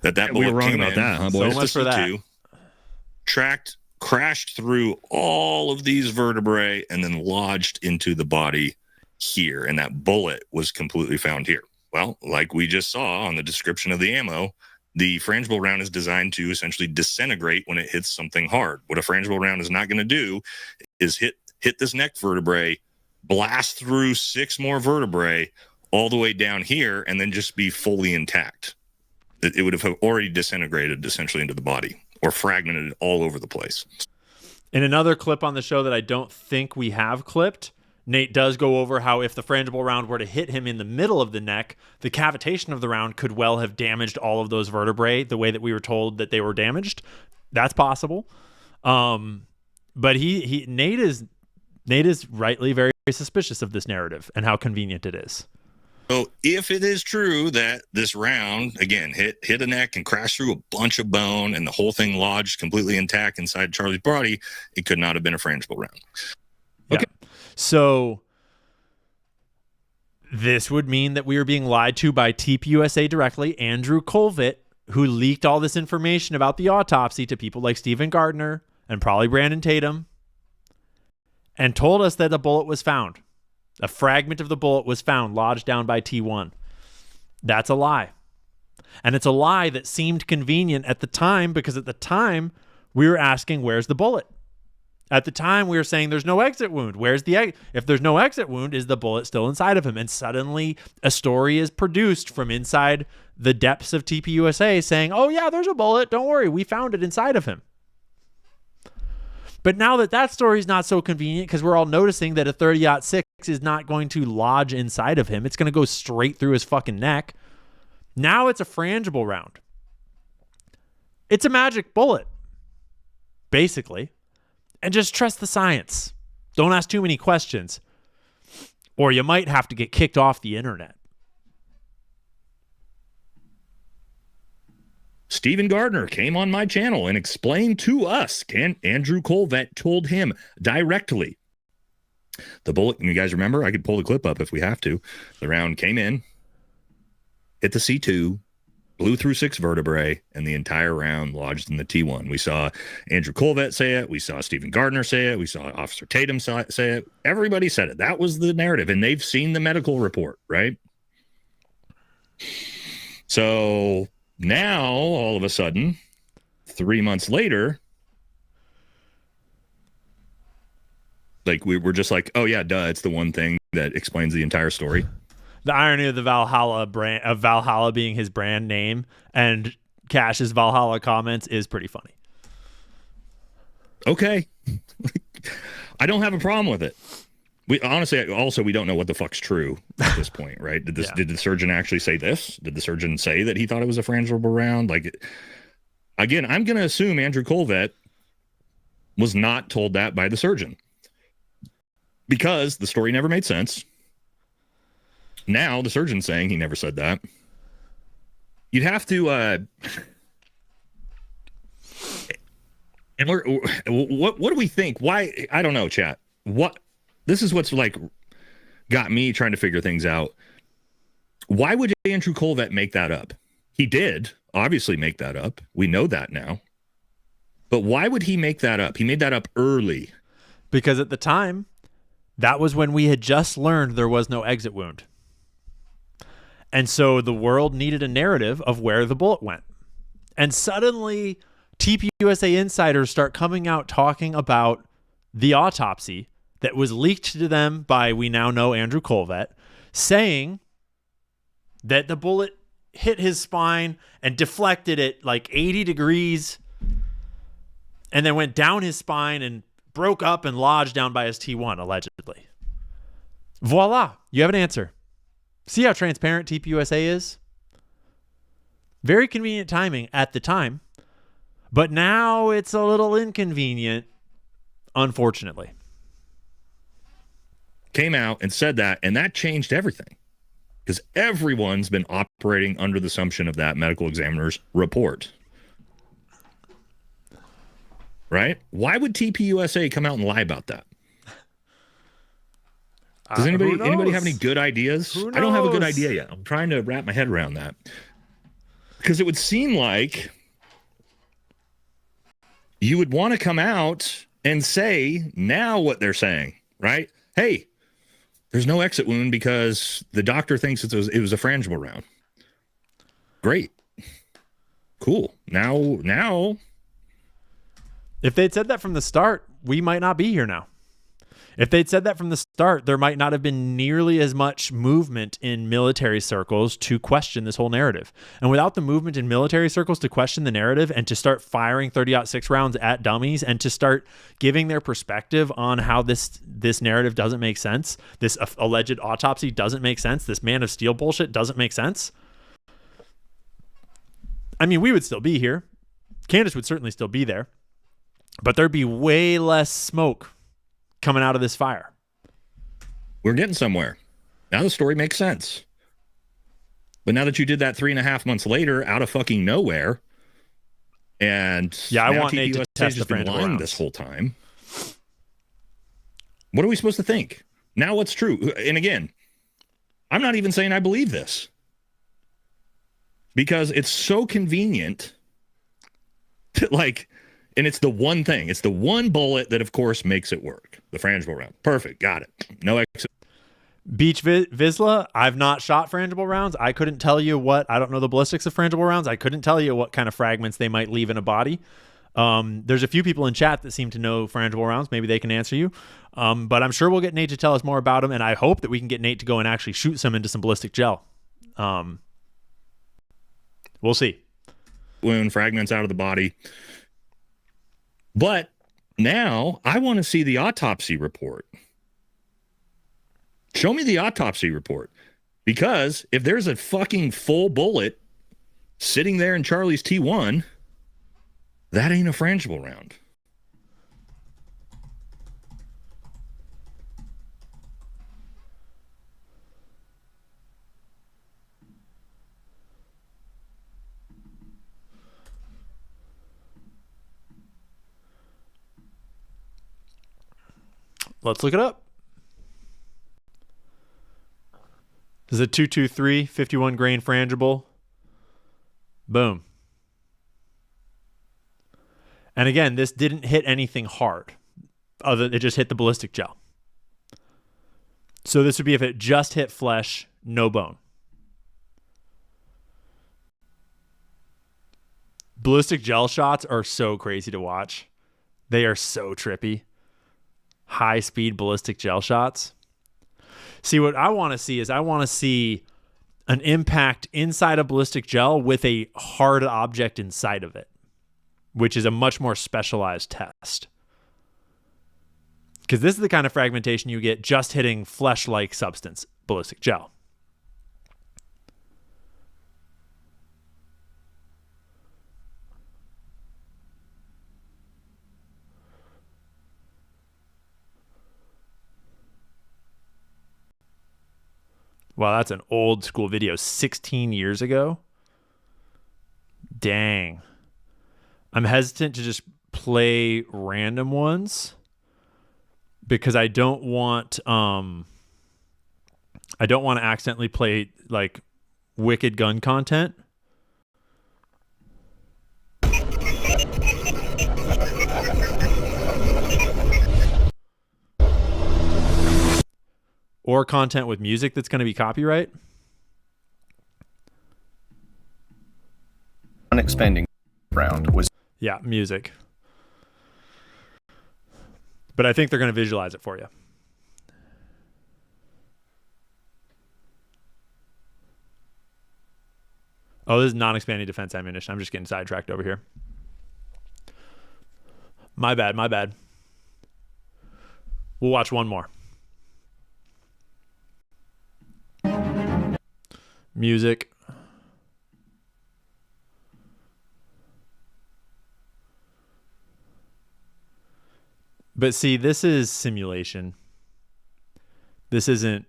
that bullet we were wrong about that, huh, boys? So much for that. Crashed through all of these vertebrae and then lodged into the body here. And that bullet was completely found here. Well, like we just saw on the description of the ammo, the frangible round is designed to essentially disintegrate when it hits something hard. What a frangible round is not going to do is hit this neck vertebrae, blast through 6 more vertebrae all the way down here, and then just be fully intact. It would have already disintegrated essentially into the body or fragmented all over the place. In another clip on the show that I don't think we have clipped, Nate does go over how if the frangible round were to hit him in the middle of the neck, the cavitation of the round could well have damaged all of those vertebrae the way that we were told that they were damaged. That's possible. But Nate is rightly very suspicious of this narrative and how convenient it is. So if it is true that this round, again, hit a neck and crashed through a bunch of bone and the whole thing lodged completely intact inside Charlie's body, it could not have been a frangible round. Okay. Yeah. So this would mean that we are being lied to by TPUSA directly, Andrew Colvett, who leaked all this information about the autopsy to people like Stephen Gardner and probably Brandon Tatum, and told us that a bullet was found. A fragment of the bullet was found lodged down by T1. That's a lie. And it's a lie that seemed convenient at the time, because at the time we were asking, where's the bullet? At the time we were saying there's no exit wound. Where's the if there's no exit wound, is the bullet still inside of him? And suddenly a story is produced from inside the depths of TPUSA saying, oh yeah, there's a bullet. Don't worry. We found it inside of him. But now that story's not so convenient because we're all noticing that a 30-06 is not going to lodge inside of him. It's going to go straight through his fucking neck. Now it's a frangible round. It's a magic bullet, basically. And just trust the science. Don't ask too many questions, or you might have to get kicked off the internet. Stephen Gardner came on my channel and explained to us, and Andrew Colvett told him directly. The bullet, you guys remember? I could pull the clip up if we have to. The round came in, hit the C2, blew through 6 vertebrae, and the entire round lodged in the T1. We saw Andrew Colvett say it. We saw Stephen Gardner say it. We saw Officer Tatum say it. Everybody said it. That was the narrative, and they've seen the medical report, right? So now, all of a sudden, 3 months later, like we're just like, oh yeah, duh, it's the one thing that explains the entire story. The irony of the Valhalla brand, of Valhalla being his brand name, and Cash's Valhalla comments is pretty funny. Okay. I don't have a problem with it. We honestly, also, we don't know what the fuck's true at this point, right? Did the surgeon actually say this? Did the surgeon say that he thought it was a frangible round? Like, again, I'm going to assume Andrew Colvett was not told that by the surgeon because the story never made sense. Now the surgeon's saying he never said that. You'd have to, and what do we think? Why? I don't know, chat. This is what's like got me trying to figure things out. Why would Andrew Colvett make that up? He did obviously make that up. We know that now. But why would he make that up? He made that up early. Because at the time, that was when we had just learned there was no exit wound. And so the world needed a narrative of where the bullet went. And suddenly, TPUSA insiders start coming out talking about the autopsy that was leaked to them by, we now know, Andrew Colvett, saying that the bullet hit his spine and deflected it like 80 degrees and then went down his spine and broke up and lodged down by his T1, allegedly. Voila, you have an answer. See how transparent TPUSA is? Very convenient timing at the time, but now it's a little inconvenient, unfortunately. Came out and said that, and that changed everything because everyone's been operating under the assumption of that medical examiner's report. Right? Why would TPUSA come out and lie about that? Does anybody have any good ideas? I don't have a good idea yet. I'm trying to wrap my head around that. Because it would seem like you would want to come out and say now what they're saying, right? Hey, there's no exit wound because the doctor thinks it was a frangible round. Great. Cool. Now. If they'd said that from the start, we might not be here now. If they'd said that from the start, there might not have been nearly as much movement in military circles to question this whole narrative. And without the movement in military circles to question the narrative and to start firing 30-06 rounds at dummies and to start giving their perspective on how this narrative doesn't make sense, this alleged autopsy doesn't make sense, this Man of Steel bullshit doesn't make sense, I mean, we would still be here. Candace would certainly still be there. But there'd be way less smoke coming out of this fire. We're getting somewhere. Now the story makes sense. But now that you did that 3.5 months later out of fucking nowhere, and I want Nate to test the been lying this whole time. What are we supposed to think? Now what's true? And again, I'm not even saying I believe this. Because it's so convenient to and it's the one thing. It's the one bullet that, of course, makes it work. The frangible round. Perfect. Got it. No exit. Beach Vizsla, I've not shot frangible rounds. I couldn't tell you I don't know the ballistics of frangible rounds. I couldn't tell you what kind of fragments they might leave in a body. There's a few people in chat that seem to know frangible rounds. Maybe they can answer you. But I'm sure we'll get Nate to tell us more about them. And I hope that we can get Nate to go and actually shoot some into some ballistic gel. We'll see. Wound fragments out of the body. But Now I want to see the autopsy report. Show me the autopsy report. Because if there's a fucking full bullet sitting there in Charlie's T1, that ain't a frangible round. Let's look it up. This is a 223 51 grain frangible. Boom. And again, this didn't hit anything hard. It just hit the ballistic gel. So this would be if it just hit flesh, no bone. Ballistic gel shots are so crazy to watch. They are so trippy. High-speed ballistic gel shots. See, what I want to see is I want to see an impact inside a ballistic gel with a hard object inside of it, which is a much more specialized test. Because this is the kind of fragmentation you get just hitting flesh-like substance, ballistic gel. Wow, that's an old school video, 16 years ago. Dang. I'm hesitant to just play random ones because I don't want to accidentally play like wicked gun content. Or content with music that's going to be copyright. One expanding round was... Yeah, music. But I think they're going to visualize it for you. Oh, this is non-expanding defense ammunition. I'm just getting sidetracked over here. My bad. We'll watch one more. Music. But see, this is simulation. This isn't...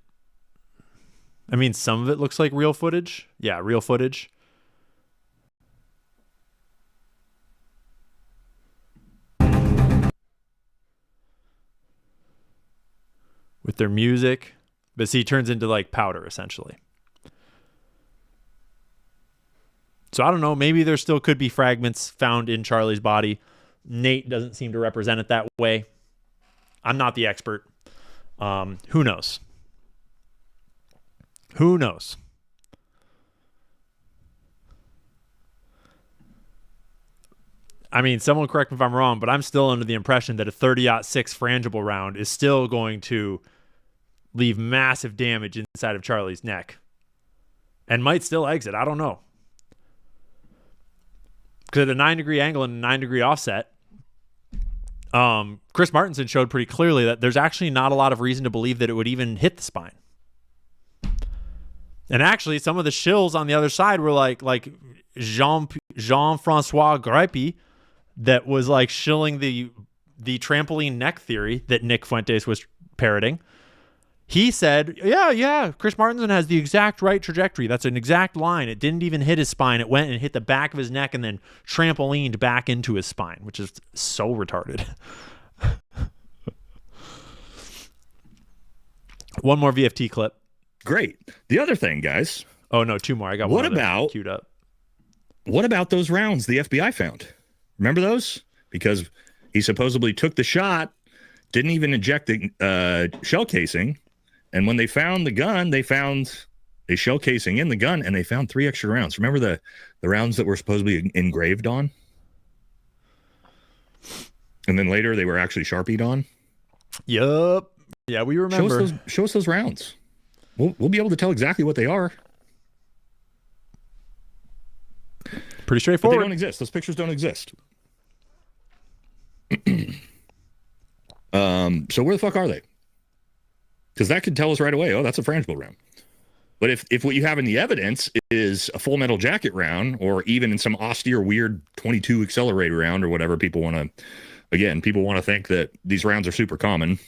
I mean, some of it looks like real footage. Yeah, real footage. With their music. But see, it turns into like powder, essentially. So I don't know, maybe there still could be fragments found in Charlie's body. Nate doesn't seem to represent it that way. I'm not the expert. Who knows? Who knows? I mean, someone correct me if I'm wrong, but I'm still under the impression that a 30-06 frangible round is still going to leave massive damage inside of Charlie's neck. And might still exit. I don't know. Because at a 9-degree angle and a 9-degree offset, Chris Martenson showed pretty clearly that there's actually not a lot of reason to believe that it would even hit the spine. And actually, some of the shills on the other side were like Jean-Francois Gripey that was like shilling the trampoline neck theory that Nick Fuentes was parroting. He said, yeah, Chris Martenson has the exact right trajectory. That's an exact line. It didn't even hit his spine. It went and hit the back of his neck and then trampolined back into his spine, which is so retarded. One more VFT clip. Great. The other thing, guys. Oh, no, two more. I got one queued up. What about those rounds the FBI found? Remember those? Because he supposedly took the shot, didn't even eject the shell casing. And when they found the gun, they found a shell casing in the gun, and they found 3 extra rounds. Remember the rounds that were supposedly engraved on? And then later they were actually Sharpied on? Yup. Yeah, we remember. Show us those rounds. We'll be able to tell exactly what they are. Pretty straightforward. But they don't exist. Those pictures don't exist. So where the fuck are they? Because that could tell us right away, oh, that's a frangible round. But if what you have in the evidence is a full metal jacket round, or even in some austere, weird 22 accelerator round or whatever, people want to think that these rounds are super common.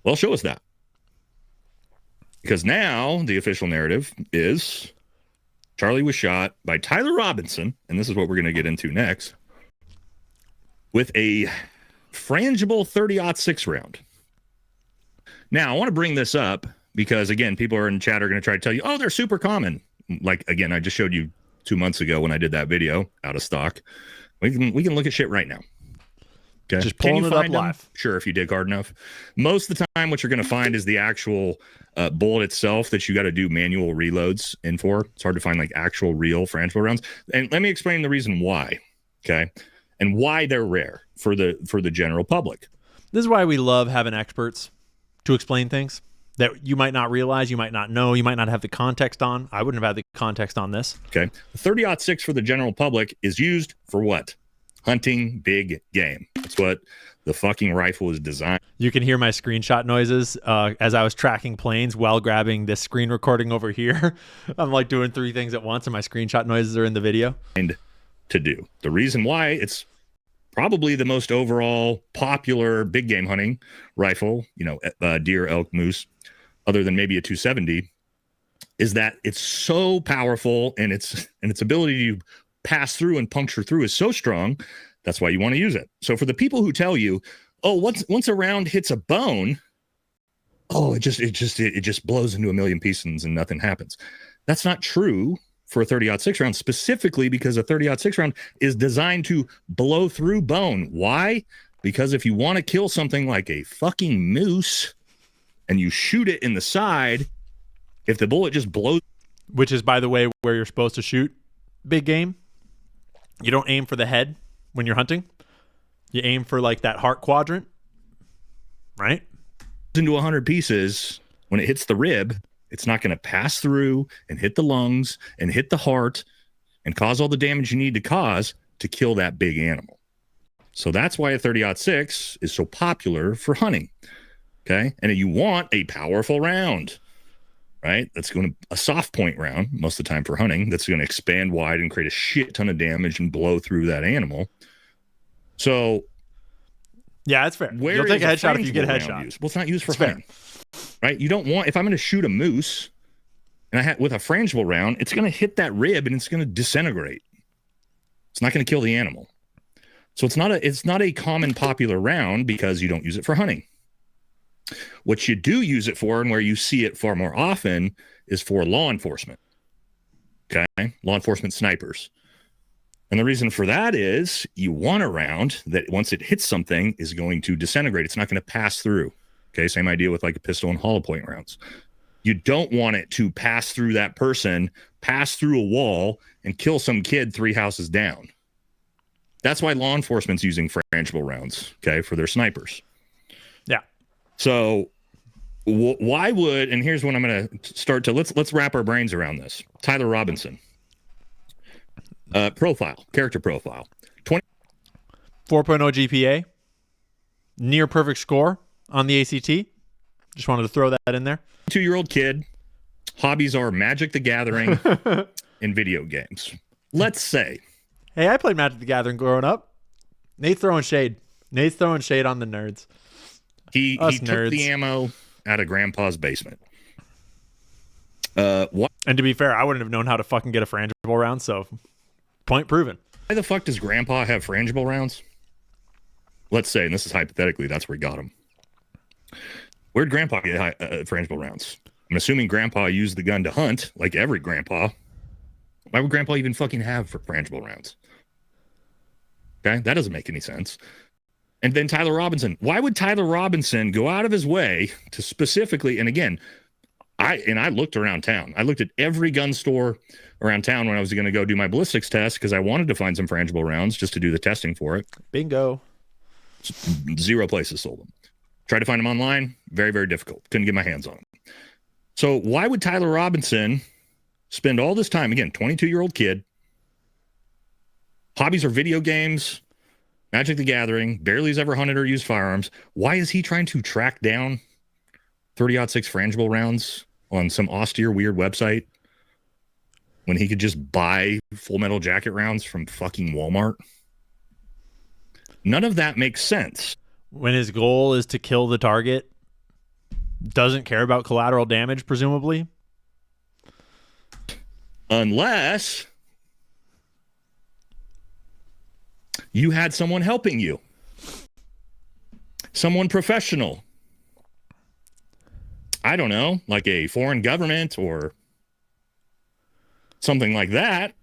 Well, show us that. Because now the official narrative is Charlie was shot by Tyler Robinson, and this is what we're going to get into next, with a frangible 30-06 round. Now, I want to bring this up because, again, people are in chat are going to try to tell you, oh, they're super common. Like, again, I just showed you 2 months ago when I did that video, out of stock. We can look at shit right now. Okay. Just pulling it up them? live. Sure, if you dig hard enough. Most of the time, what you're going to find is the actual bullet itself that you got to do manual reloads in for. It's hard to find like actual real frangible rounds. And let me explain the reason why. Okay, and why they're rare for the general public. This is why we love having experts to explain things that you might not realize, you might not know, you might not have the context on. I wouldn't have had the context on this. Okay, the 30-06 for the general public is used for what? Hunting big game. That's what the fucking rifle is designed. You can hear my screenshot noises as I was tracking planes while grabbing this screen recording over here. I'm like doing 3 things at once, and my screenshot noises are in the video. And to do. The reason why it's probably the most overall popular big game hunting rifle, deer, elk, moose, other than maybe a 270, is that it's so powerful, and its ability to pass through and puncture through is so strong. That's why you want to use it. So for the people who tell you, oh, once a round hits a bone, oh, it just blows into a million pieces and nothing happens. That's not true for a 30-06 round, specifically because a 30-06 round is designed to blow through bone. Why? Because if you want to kill something like a fucking moose and you shoot it in the side, if the bullet just blows, which is, by the way, where you're supposed to shoot big game. You don't aim for the head when you're hunting. You aim for like that heart quadrant, right? Into 100 pieces, when it hits the rib, it's not going to pass through and hit the lungs and hit the heart and cause all the damage you need to cause to kill that big animal. So that's why a 30-06 is so popular for hunting. Okay. And you want a powerful round, right? That's going to a soft point round most of the time for hunting. That's going to expand wide and create a shit ton of damage and blow through that animal. So yeah, that's fair. You'll take a headshot if you get a headshot. Well, it's not used for hunting, right? You don't want, if I'm going to shoot a moose and with a frangible round, it's going to hit that rib and it's going to disintegrate. It's not going to kill the animal. So it's not a common popular round because you don't use it for hunting. What you do use it for, and where you see it far more often, is for law enforcement. Okay? Law enforcement snipers. And the reason for that is you want a round that once it hits something is going to disintegrate. It's not going to pass through. Okay? Same idea with like a pistol and hollow point rounds. You don't want it to pass through that person, pass through a wall, and kill some kid 3 houses down. That's why law enforcement's using frangible rounds, okay, for their snipers. Yeah. So why would, and here's when I'm going to start to, let's wrap our brains around this. Tyler Robinson. Character profile. 4.0 GPA. Near perfect score on the ACT. Just wanted to throw that in there. 2-year-old kid. Hobbies are Magic the Gathering and video games. Let's say. Hey, I played Magic the Gathering growing up. Nate's throwing shade. Nate's throwing shade on the nerds. He took the ammo out of Grandpa's basement. What? And to be fair, I wouldn't have known how to fucking get a frangible round, so point proven. Why the fuck does Grandpa have frangible rounds? Let's say, and this is hypothetically, that's where he got them. Where'd Grandpa get frangible rounds? I'm assuming Grandpa used the gun to hunt, like every grandpa. Why would Grandpa even fucking have frangible rounds? Okay, that doesn't make any sense. And then Tyler Robinson. Why would Tyler Robinson go out of his way to specifically, and again, I looked around town. I looked at every gun store around town when I was going to go do my ballistics test because I wanted to find some frangible rounds just to do the testing for it. Bingo. 0 places sold them. Tried to find them online. Very, very difficult. Couldn't get my hands on them. So why would Tyler Robinson spend all this time, again, 22-year-old kid, hobbies are video games, Magic the Gathering, barely has ever hunted or used firearms. Why is he trying to track down 30-06 frangible rounds on some austere, weird website when he could just buy Full Metal Jacket rounds from fucking Walmart? None of that makes sense. When his goal is to kill the target, doesn't care about collateral damage, presumably. Unless you had someone helping you. Someone professional. I don't know, like a foreign government or something like that.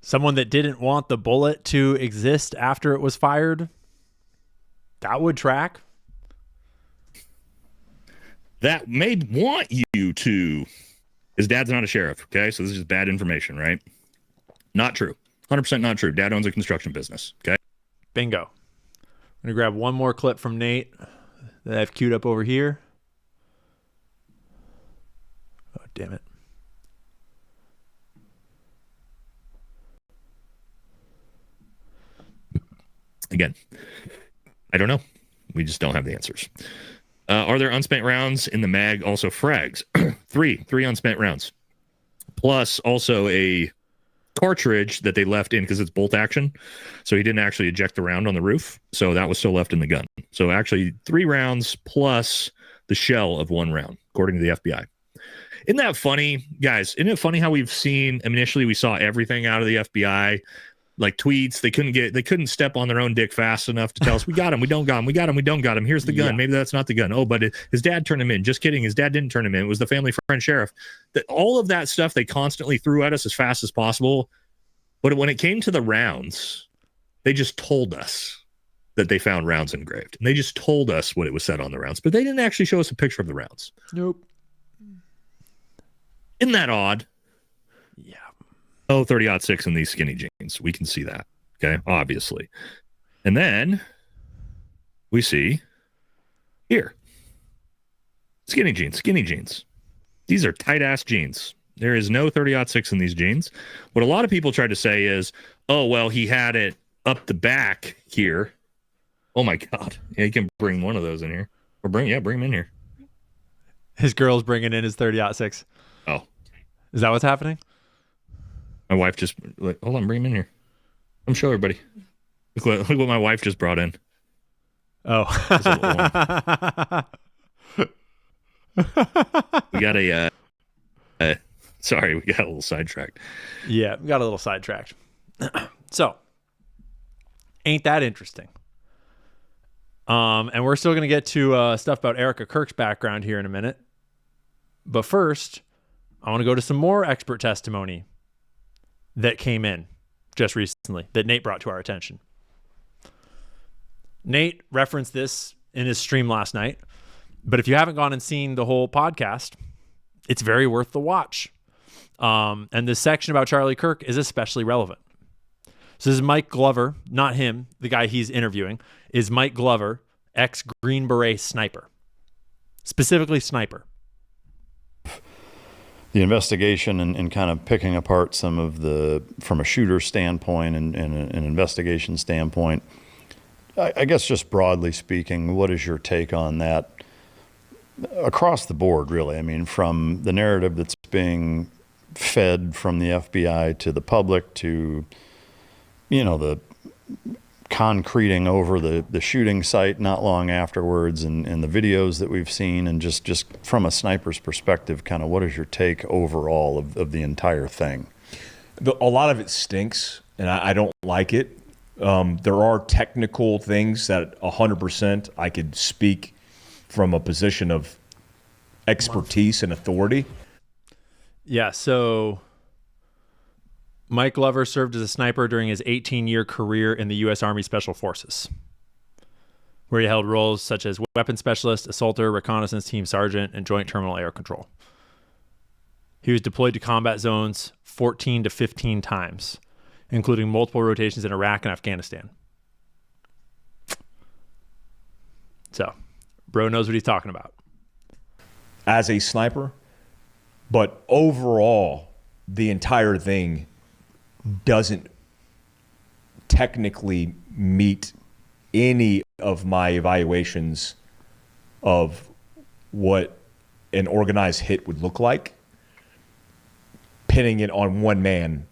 Someone that didn't want the bullet to exist after it was fired. That would track. That may want you to. His dad's not a sheriff, okay? So this is just bad information, right? Not true. 100% not true. Dad owns a construction business, okay? Bingo. I'm going to grab one more clip from Nate that I've queued up over here. Oh, damn it. Again, I don't know. We just don't have the answers. Are there unspent rounds in the mag? Also frags. three unspent rounds. Plus also a cartridge that they left in because it's bolt action. So he didn't actually eject the round on the roof. So that was still left in the gun. So actually 3 rounds plus the shell of 1 round, according to the FBI. Isn't that funny, guys? Isn't it funny how we've seen, initially we saw everything out of the FBI, like tweets. They couldn't step on their own dick fast enough to tell us, we got him, we don't got him, we got him, we don't got him. Here's the gun. Yeah. Maybe that's not the gun. Oh, but his dad turned him in. Just kidding. His dad didn't turn him in. It was the family friend sheriff. All of that stuff they constantly threw at us as fast as possible. But when it came to the rounds, they just told us that they found rounds engraved. And they just told us what it was said on the rounds. But they didn't actually show us a picture of the rounds. Nope. Isn't that odd? Yeah. Oh, 30-06 in these skinny jeans. We can see that. Okay, obviously. And then we see here. Skinny jeans. These are tight-ass jeans. There is no 30-06 in these jeans. What a lot of people try to say is, oh, well, he had it up the back here. Oh, my God. Yeah, you can bring one of those in here. Or bring him in here. His girl's bringing in his 30-06. Oh. Is that what's happening? My wife just, like, hold on, bring him in here. Let me show everybody. Look what my wife just brought in. Oh. We got sorry, we got a little sidetracked. Yeah, we got a little sidetracked. So, ain't that interesting? And we're still going to get to stuff about Erica Kirk's background here in a minute. But first, I want to go to some more expert testimony that came in just recently that Nate brought to our attention. Nate referenced this in his stream last night, but if you haven't gone and seen the whole podcast, it's very worth the watch. And this section about Charlie Kirk is especially relevant. So this is Mike Glover, not him, the guy he's interviewing, is Mike Glover, ex-Green Beret sniper. Specifically sniper. The investigation and kind of picking apart some of from a shooter standpoint and an investigation standpoint, I guess just broadly speaking, what is your take on that across the board, really? I mean, from the narrative that's being fed from the FBI to the public to, the concreting over the shooting site not long afterwards and the videos that we've seen, and just from a sniper's perspective, kind of what is your take overall of the entire thing? A lot of it stinks, and I don't like it. There are technical things that 100% I could speak from a position of expertise and authority. Yeah, so Mike Glover served as a sniper during his 18-year career in the U.S. Army Special Forces, where he held roles such as weapons specialist, assaulter, reconnaissance team sergeant, and joint terminal air control. He was deployed to combat zones 14 to 15 times, including multiple rotations in Iraq and Afghanistan. So, bro knows what he's talking about. As a sniper, but overall, the entire thing doesn't technically meet any of my evaluations of what an organized hit would look like, pinning it on one man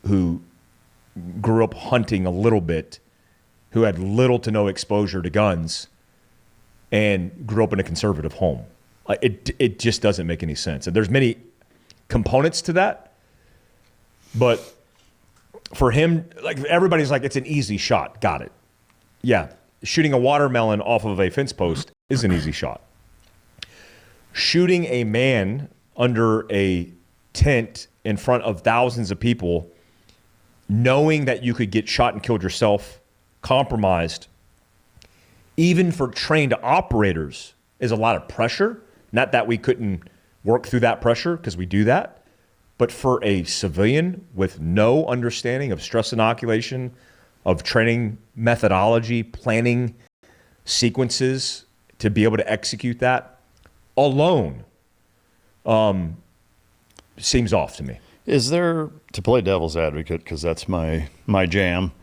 who grew up hunting a little bit, who had little to no exposure to guns, and grew up in a conservative home. It just doesn't make any sense. And there's many components to that, but for him, like, everybody's like, it's an easy shot. Got it. Yeah, shooting a watermelon off of a fence post is an easy shot. Shooting a man under a tent in front of thousands of people, knowing that you could get shot and killed yourself, compromised, even for trained operators, is a lot of pressure. Not that we couldn't work through that pressure, because we do that, but for a civilian with no understanding of stress inoculation, of training methodology, planning sequences to be able to execute that alone, seems off to me. Is there, to play devil's advocate, because that's my jam,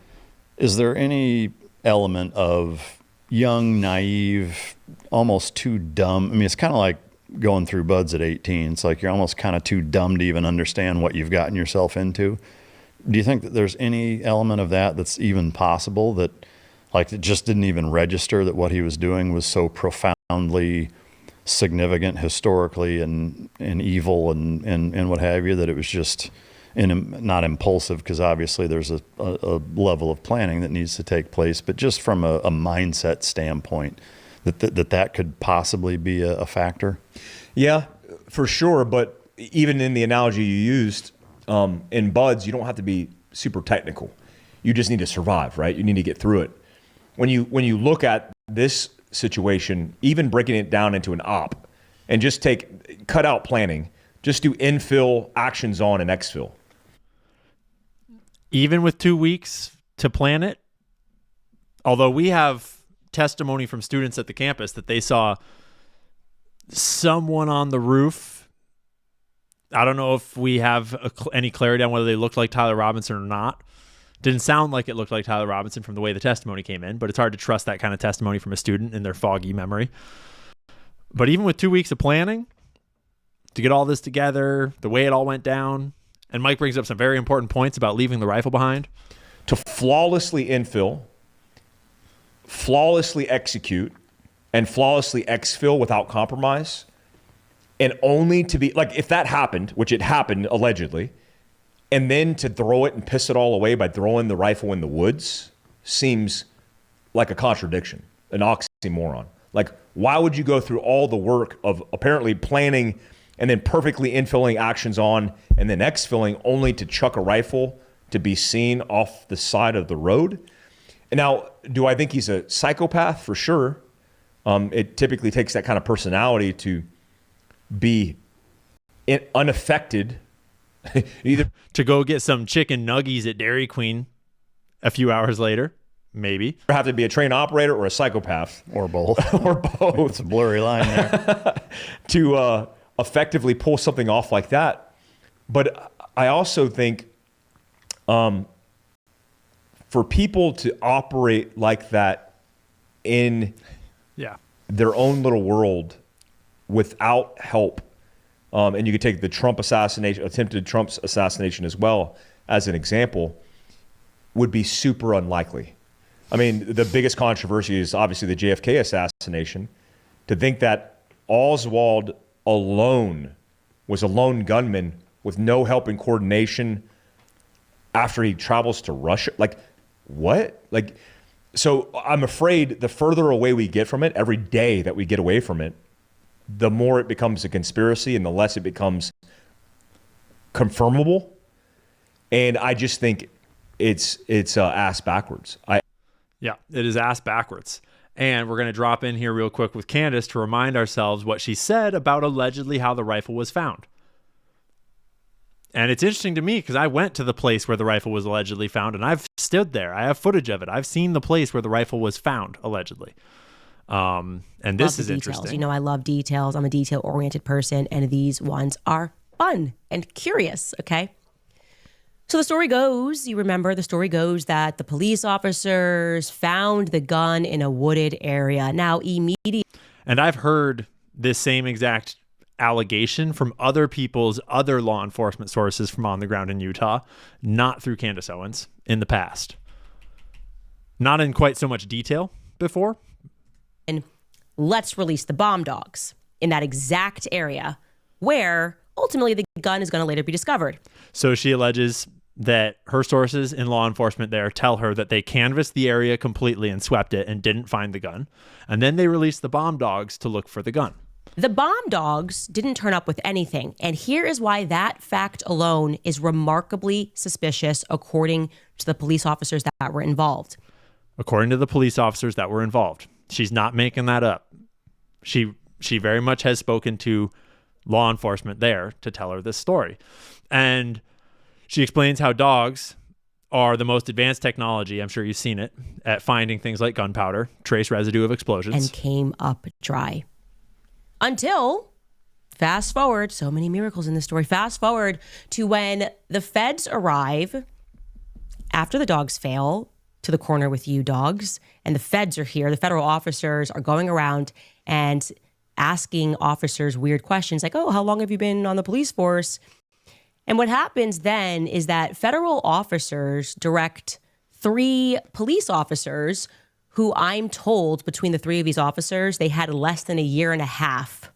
is there any element of young, naive, almost too dumb? I mean, it's kind of like going through buds at 18. It's like you're almost kind of too dumb to even understand what you've gotten yourself into. Do you think that there's any element of that that's even possible, that like it just didn't even register that what he was doing was so profoundly significant historically and evil and what have you, that it was just not impulsive, because obviously there's a level of planning that needs to take place, but just from a mindset standpoint, that could possibly be a factor? Yeah, for sure. But even in the analogy you used, in buds, you don't have to be super technical. You just need to survive, right? You need to get through it. When you look at this situation, even breaking it down into an op, and just cut out planning, just do infill, actions on, and exfil. Even with 2 weeks to plan it, although we have testimony from students at the campus that they saw someone on the roof. I don't know if we have any clarity on whether they looked like Tyler Robinson or not. Didn't sound like it looked like Tyler Robinson from the way the testimony came in, but it's hard to trust that kind of testimony from a student in their foggy memory. But even with 2 weeks of planning to get all this together, the way it all went down, and Mike brings up some very important points about leaving the rifle behind. To flawlessly infill, flawlessly execute, and flawlessly exfil without compromise, and only to be, like, if that happened, which it happened allegedly, and then to throw it and piss it all away by throwing the rifle in the woods seems like a contradiction, an oxymoron. Like, why would you go through all the work of apparently planning and then perfectly infilling actions on and then exfilling only to chuck a rifle to be seen off the side of the road? And now, do I think he's a psychopath? For sure. It typically takes that kind of personality to be unaffected. Either to go get some chicken nuggies at Dairy Queen a few hours later, maybe. Have to be a trained operator or a psychopath. Or both. Or both. It's a blurry line there. To effectively pull something off like that. But I also think for people to operate like that in their own little world without help, and you could take the Trump assassination, attempted Trump's assassination as well as an example, would be super unlikely. I mean, the biggest controversy is obviously the JFK assassination. To think that Oswald alone was a lone gunman with no help and coordination after he travels to Russia. Like, what? Like, so I'm afraid the further away we get from it, every day that we get away from it, the more it becomes a conspiracy and the less it becomes confirmable. And I just think it's ass backwards. Yeah, it is ass backwards. And we're going to drop in here real quick with Candace to remind ourselves what she said about allegedly how the rifle was found. And it's interesting to me because I went to the place where the rifle was allegedly found, and I've stood there. I have footage of it. I've seen the place where the rifle was found, allegedly. And this is interesting. You know, I love details. I'm a detail-oriented person, and these ones are fun and curious, okay? So the story goes, you remember the story goes that the police officers found the gun in a wooded area. Now, immediately. And I've heard this same exact allegation from other people's other law enforcement sources from on the ground in Utah, not through Candace Owens in the past. Not in quite so much detail before. And let's release the bomb dogs in that exact area where ultimately the gun is going to later be discovered. So she alleges that her sources in law enforcement there tell her that they canvassed the area completely and swept it and didn't find the gun. And then they released the bomb dogs to look for the gun. The bomb dogs didn't turn up with anything. And here is why that fact alone is remarkably suspicious, according to the police officers that were involved. According to the police officers that were involved. She's not making that up. She very much has spoken to law enforcement there to tell her this story. And she explains how dogs are the most advanced technology, I'm sure you've seen it, at finding things like gunpowder, trace residue of explosions. And came up dry. Until, fast forward, so many miracles in this story, fast forward to when the feds arrive after the dogs fail to the corner with you dogs, and the feds are here. The federal officers are going around and asking officers weird questions like, oh, how long have you been on the police force? And what happens then is that federal officers direct 3 police officers who I'm told between the 3 of these officers, they had less than a year and a half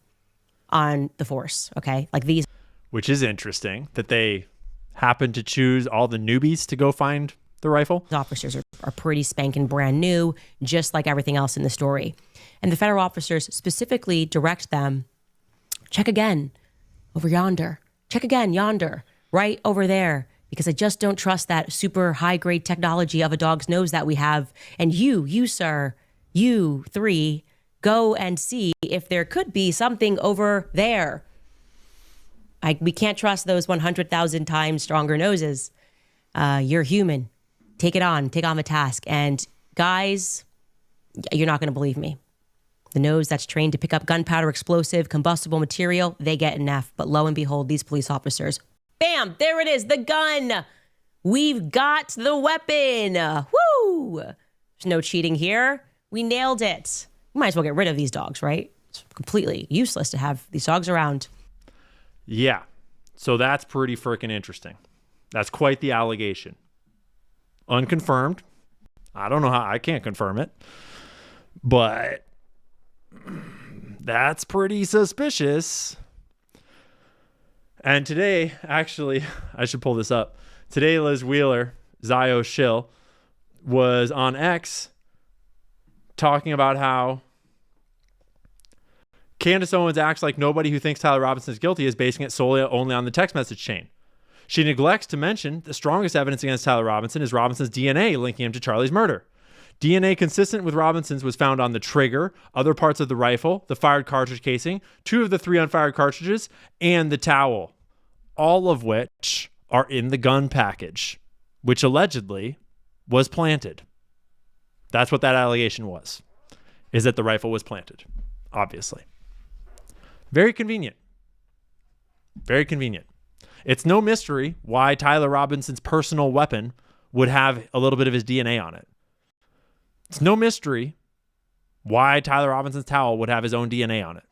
on the force, okay? Like these. Which is interesting that they happen to choose all the newbies to go find the rifle. Officers are pretty spanking brand new, just like everything else in the story. And the federal officers specifically direct them, check again over yonder. Check again yonder, right over there, because I just don't trust that super high-grade technology of a dog's nose that we have. And you, sir, you 3, go and see if there could be something over there. We can't trust those 100,000 times stronger noses. You're human. Take on the task. And guys, you're not going to believe me. The nose that's trained to pick up gunpowder, explosive, combustible material, they get an F. But lo and behold, these police officers, bam, there it is, the gun. We've got the weapon. Woo! There's no cheating here. We nailed it. We might as well get rid of these dogs, right? It's completely useless to have these dogs around. Yeah. So that's pretty freaking interesting. That's quite the allegation. Unconfirmed. I don't know how, I can't confirm it. But that's pretty suspicious. And today, actually, I should pull this up. Today, Liz Wheeler, Zio Shill, was on X talking about how Candace Owens acts like nobody who thinks Tyler Robinson is guilty is basing it solely only on the text message chain. She neglects to mention the strongest evidence against Tyler Robinson is Robinson's DNA linking him to Charlie's murder. DNA consistent with Robinson's was found on the trigger, other parts of the rifle, the fired cartridge casing, 2 of the 3 unfired cartridges, and the towel, all of which are in the gun package, which allegedly was planted. That's what that allegation was, is that the rifle was planted, obviously. Very convenient. Very convenient. It's no mystery why Tyler Robinson's personal weapon would have a little bit of his DNA on it. It's no mystery why Tyler Robinson's towel would have his own DNA on it.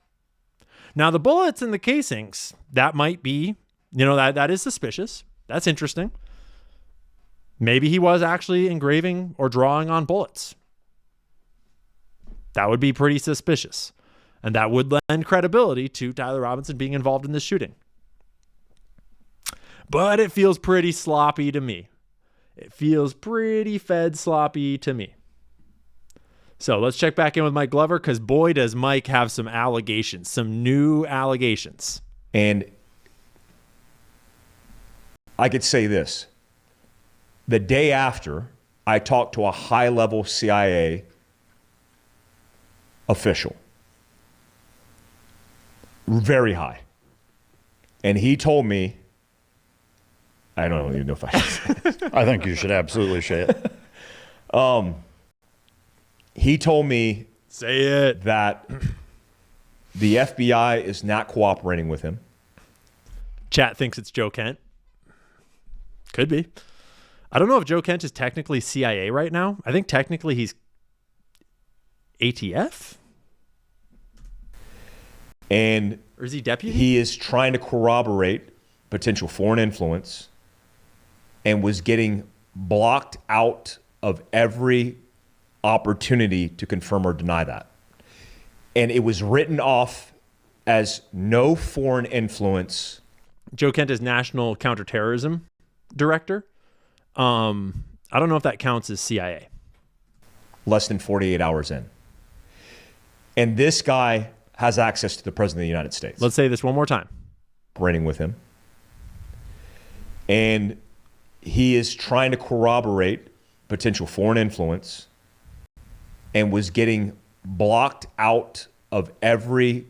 Now, the bullets and the casings, that might be, that is suspicious. That's interesting. Maybe he was actually engraving or drawing on bullets. That would be pretty suspicious. And that would lend credibility to Tyler Robinson being involved in this shooting. But it feels pretty sloppy to me. It feels pretty Fed sloppy to me. So let's check back in with Mike Glover, because boy, does Mike have some allegations, some new allegations. And I could say this. The day after, I talked to a high-level CIA official. Very high. And he told me, I don't even know if I should say it. I think you should absolutely say it. He told me say it that the FBI is not cooperating with him. Chat thinks it's Joe Kent. Could be. I don't know if Joe Kent is technically CIA right now. I think technically he's ATF. And or is he deputy? He is trying to corroborate potential foreign influence and was getting blocked out of every opportunity to confirm or deny that. And it was written off as no foreign influence. Joe Kent is National Counterterrorism Director. I don't know if that counts as CIA. Less than 48 hours in. And this guy has access to the President of the United States. Let's say this one more time. Operating with him. And he is trying to corroborate potential foreign influence and was getting blocked out of every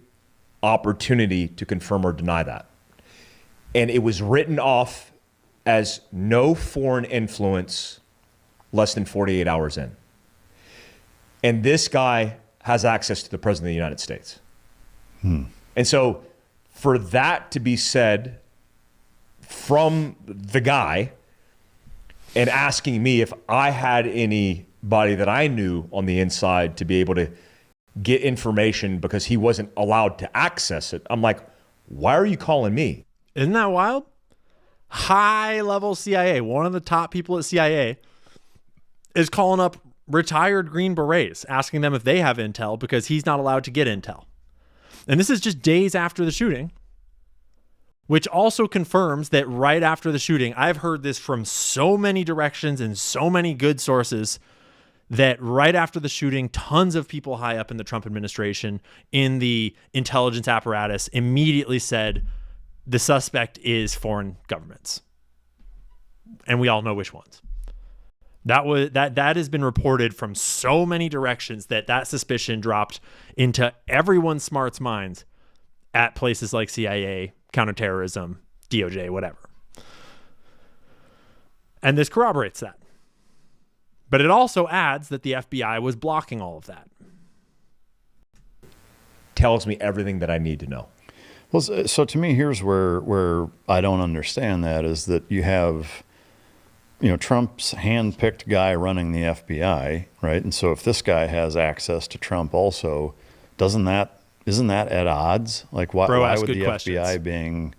opportunity to confirm or deny that. And it was written off as no foreign influence less than 48 hours in. And this guy has access to the President of the United States. And so for that to be said from the guy and asking me if I had anybody that I knew on the inside to be able to get information because he wasn't allowed to access it, I'm like, why are you calling me? Isn't that wild? High-level CIA, one of the top people at CIA, is calling up retired Green Berets, asking them if they have intel because he's not allowed to get intel. And this is just days after the shooting, which also confirms that right after the shooting, I've heard this from so many directions and so many good sources, that right after the shooting, tons of people high up in the Trump administration, in the intelligence apparatus, immediately said the suspect is foreign governments. And we all know which ones. That has been reported from so many directions that suspicion dropped into everyone's smart's minds at places like CIA, counterterrorism, DOJ, whatever. And this corroborates that. But it also adds that the FBI was blocking all of that. Tells me everything that I need to know. Well, so to me, here's where I don't understand that is that you have, Trump's hand-picked guy running the FBI, right? And so if this guy has access to Trump also, isn't that at odds? Like why would the FBI being,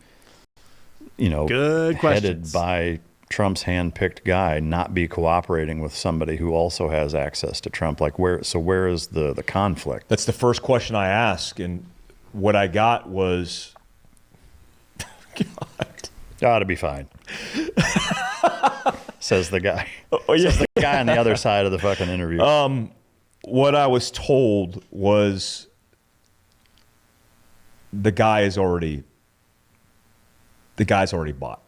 headed by Trump's hand-picked guy not be cooperating with somebody who also has access to Trump? Like where is the conflict? That's the first question I ask, and what I got was, God, ought to be fine. Says the guy. Oh, yeah. Says the guy on the other side of the fucking interview. What I was told was the guy's already bought.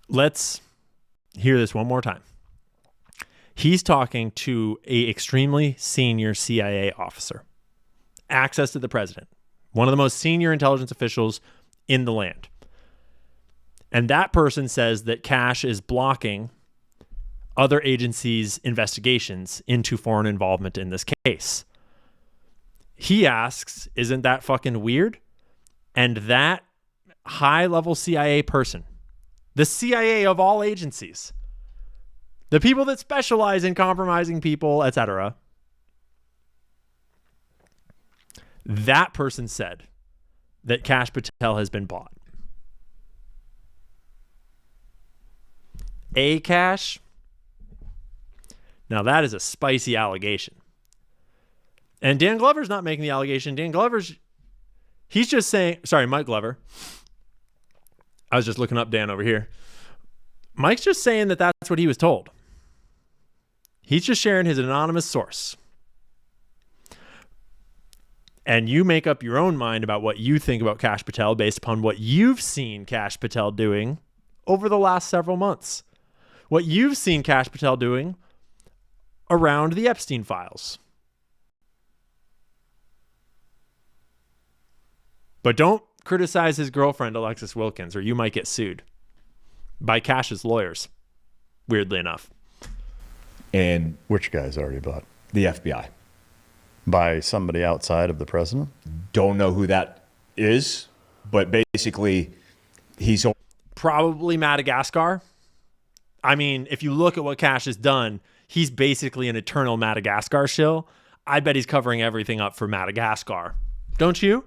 Let's hear this one more time. He's talking to an extremely senior CIA officer. Access to the president. One of the most senior intelligence officials in the land. And that person says that Cash is blocking other agencies' investigations into foreign involvement in this case. He asks, isn't that fucking weird? And that high-level CIA person, the CIA of all agencies, the people that specialize in compromising people, etc., that person said that Cash Patel has been bought. Cash? Now that is a spicy allegation. And Dan Glover's not making the allegation. He's just saying, sorry, Mike Glover. I was just looking up Dan over here. Mike's just saying that that's what he was told. He's just sharing his anonymous source. And you make up your own mind about what you think about Cash Patel based upon what you've seen Cash Patel doing over the last several months. What you've seen Cash Patel doing around the Epstein files. But don't criticize his girlfriend, Alexis Wilkins, or you might get sued by Cash's lawyers, weirdly enough. And which guy's already bought? The FBI. by somebody outside of the president? Don't know who that is, but basically he's Probably Madagascar. I mean, if you look at what Cash has done, he's basically an eternal Madagascar shill. I bet he's covering everything up for Madagascar. Don't you?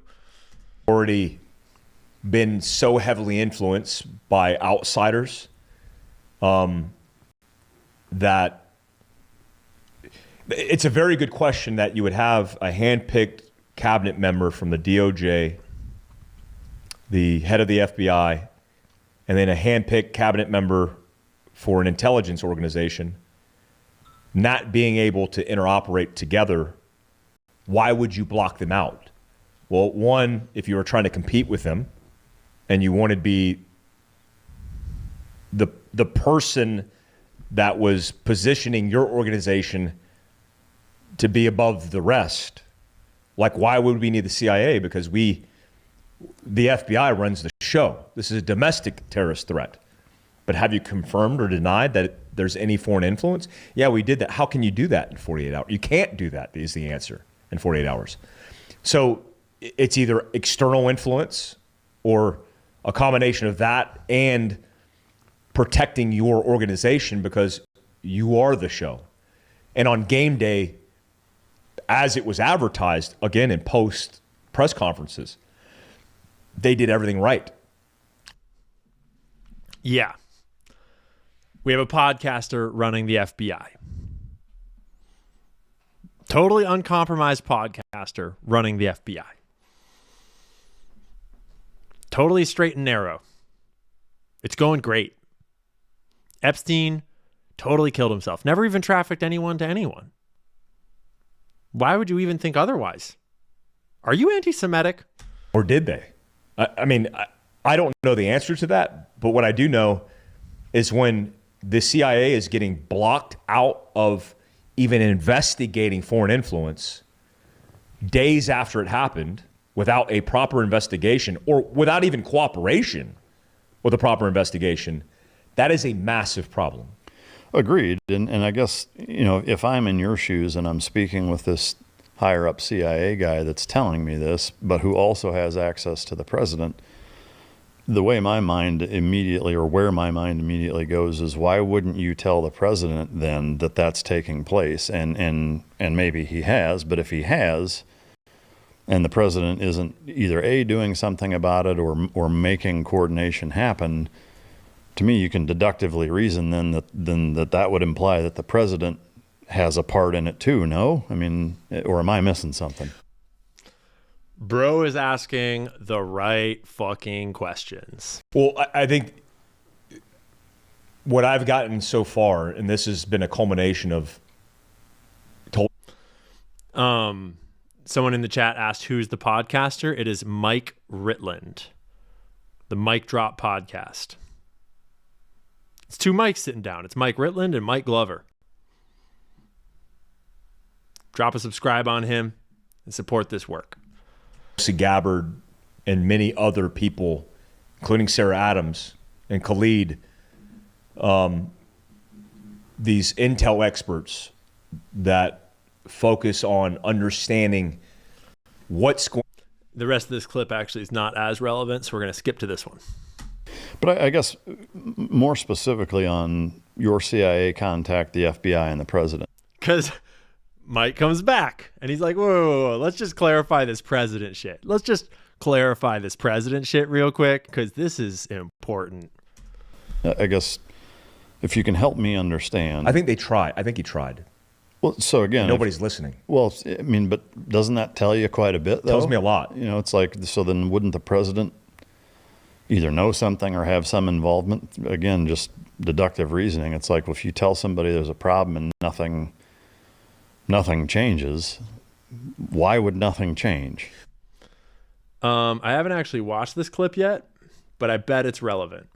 already been so heavily influenced by outsiders that it's a very good question that you would have a hand-picked cabinet member from the DOJ, the head of the FBI, and then a hand-picked cabinet member for an intelligence organization not being able to interoperate together. Why would you block them out? Well, one, if you were trying to compete with them and you wanted to be the person that was positioning your organization to be above the rest, like why would we need the CIA? Because the FBI runs the show. This is a domestic terrorist threat. But have you confirmed or denied that there's any foreign influence? Yeah, we did that. How can you do that in 48 hours? You can't do that, is the answer, in 48 hours. So it's either external influence or a combination of that and protecting your organization because you are the show. And on game day, as it was advertised, again, in post press conferences, they did everything right. Yeah. We have a podcaster running the FBI. Totally uncompromised podcaster running the FBI. Totally straight and narrow. It's going great. Epstein totally killed himself. Never even trafficked anyone to anyone. Why would you even think otherwise? Are you anti-Semitic? Or did they? I mean, I don't know the answer to that, but what I do know is when the CIA is getting blocked out of even investigating foreign influence days after it happened without a proper investigation or without even cooperation with a proper investigation, that is a massive problem. Agreed. And I guess, you know, if I'm in your shoes and I'm speaking with this higher up CIA guy that's telling me this, but who also has access to the president, the way my mind immediately, or where my mind immediately goes, is why wouldn't you tell the president then that that's taking place? And maybe he has, but if he has, and the president isn't either A, doing something about it or making coordination happen, to me, you can deductively reason then that would imply that the president has a part in it too, no? I mean, or am I missing something? Bro is asking the right fucking questions. Well, I think what I've gotten so far, and this has been a culmination of... Someone in the chat asked, who's the podcaster? It is Mike Ritland, the Mic Drop podcast. It's two mics sitting down. It's Mike Ritland and Mike Glover. Drop a subscribe on him and support this work. Gabbard and many other people, including Sarah Adams and Khalid, these intel experts that focus on understanding what's going on. The rest of this clip actually is not as relevant, so we're going to skip to this one. But I guess more specifically on your CIA contact, the FBI, and the president. Because Mike comes back and he's like, whoa, let's just clarify this president shit. Let's just clarify this president shit real quick because this is important. I guess if you can help me understand. I think they tried. I think he tried. Well, so again, nobody's listening. Well, I mean, but doesn't that tell you quite a bit, though? Tells me a lot. You know, it's like, so then wouldn't the president either know something or have some involvement? Again, just deductive reasoning. It's like, well, if you tell somebody there's a problem and nothing changes, why would nothing change? I haven't actually watched this clip yet, but I bet it's relevant.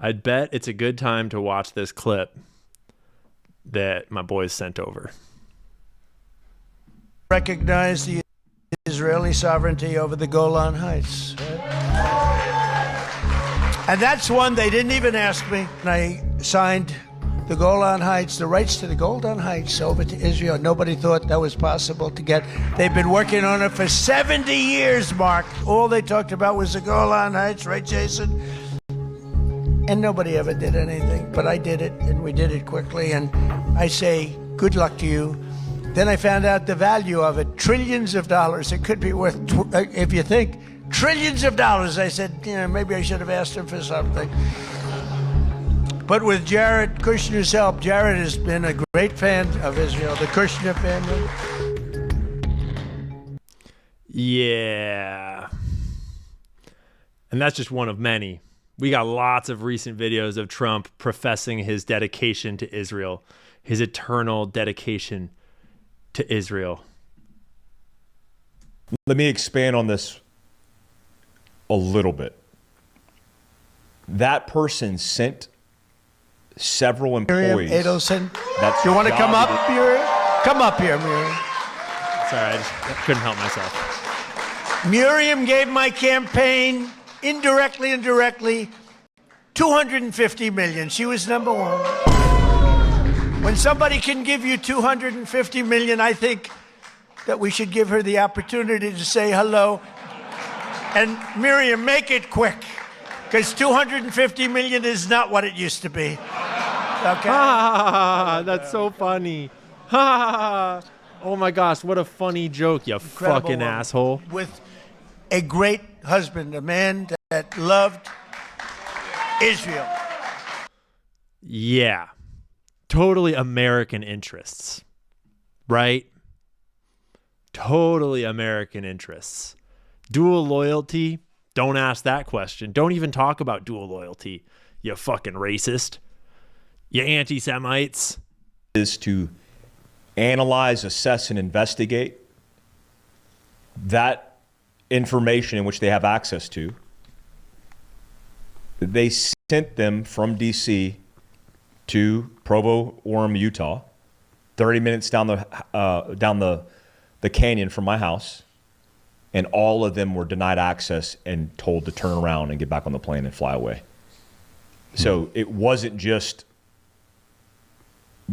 I'd bet it's a good time to watch this clip that my boys sent over. Recognize the Israeli sovereignty over the Golan Heights. And that's one they didn't even ask me. And I signed the Golan Heights, the rights to the Golan Heights over to Israel. Nobody thought that was possible to get. They've been working on it for 70 years, Mark. All they talked about was the Golan Heights, right, Jason? And nobody ever did anything, but I did it, and we did it quickly, and I say, good luck to you. Then I found out the value of it, trillions of dollars. It could be worth, if you think, trillions of dollars. I said, maybe I should have asked him for something. But with Jared Kushner's help, Jared has been a great fan of Israel, the Kushner family. Yeah. And that's just one of many. We got lots of recent videos of Trump professing his dedication to Israel, his eternal dedication to Israel. Let me expand on this a little bit. That person sent several employees. Miriam Adelson. You want to come up, Miriam? Come up here, Miriam. Sorry, I just couldn't help myself. Miriam gave my campaign, indirectly and directly, $250 million. She was number one. When somebody can give you $250 million, I think that we should give her the opportunity to say hello. And Miriam, make it quick, because $250 million is not what it used to be. Okay? That's so funny. Oh my gosh, what a funny joke, you Incredible fucking woman. asshole. With a great husband, a man that loved Israel. Yeah. Totally American interests, right? Totally American interests. Dual loyalty? Don't ask that question. Don't even talk about dual loyalty, you fucking racist. You anti-Semites. Is to analyze, assess, and investigate that information in which they have access to. They sent them from D.C. to Provo, Orem, Utah, 30 minutes down the canyon from my house, and all of them were denied access and told to turn around and get back on the plane and fly away. So it wasn't just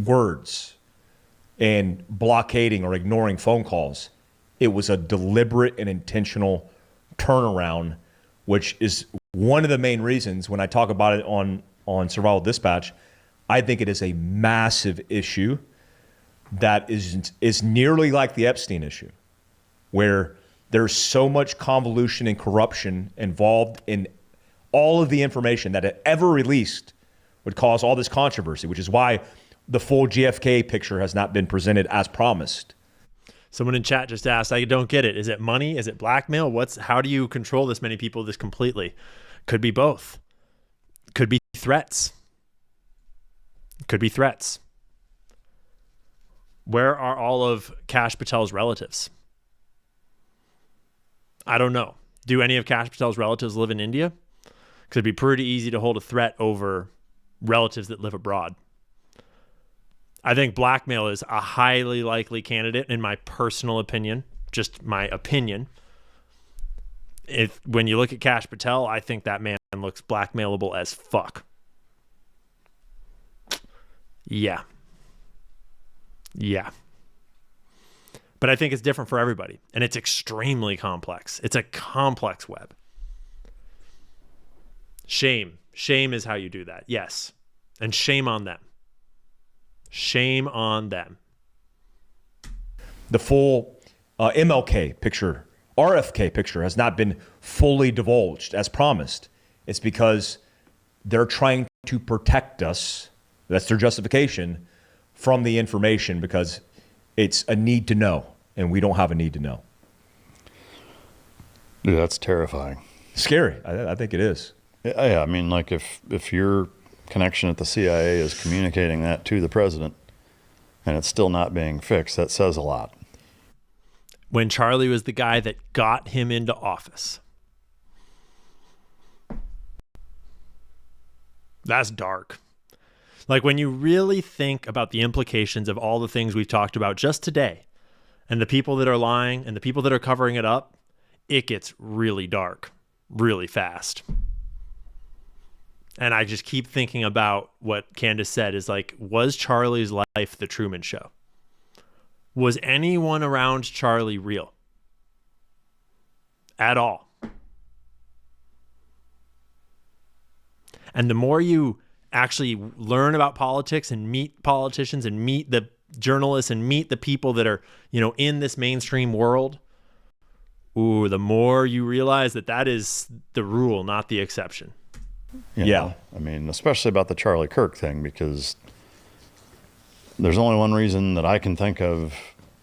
words and blockading or ignoring phone calls. It was a deliberate and intentional turnaround, which is one of the main reasons when I talk about it on Survival Dispatch, I think it is a massive issue that is nearly like the Epstein issue, where there's so much convolution and corruption involved in all of the information that it ever released would cause all this controversy, which is why the full JFK picture has not been presented as promised. Someone in chat just asked, I don't get it. Is it money? Is it blackmail? How do you control this many people this completely? Could be both. Could be threats. Could be threats. Where are all of Kash Patel's relatives? I don't know. Do any of Kash Patel's relatives live in India? Because it'd be pretty easy to hold a threat over relatives that live abroad. I think blackmail is a highly likely candidate, in my personal opinion, just my opinion. When you look at Kash Patel, I think that man looks blackmailable as fuck. Yeah. But I think it's different for everybody, and it's extremely complex. It's a complex web. Shame is how you do that. Yes. And shame on them. Shame on them. The full MLK picture, RFK picture has not been fully divulged as promised. It's because they're trying to protect us. That's their justification from the information, because it's a need to know, and we don't have a need to know. Dude, that's terrifying. Scary. I think it is. Yeah, I mean, like if your connection at the CIA is communicating that to the president and it's still not being fixed, that says a lot. When Charlie was the guy that got him into office. That's dark. Like, when you really think about the implications of all the things we've talked about just today, and the people that are lying and the people that are covering it up, it gets really dark really fast. And I just keep thinking about what Candace said is like, was Charlie's life the Truman Show? Was anyone around Charlie real? At all? And the more you actually learn about politics and meet politicians and meet the journalists and meet the people that are, in this mainstream world, the more you realize that is the rule, not the exception. Yeah. I mean, especially about the Charlie Kirk thing, because there's only one reason that I can think of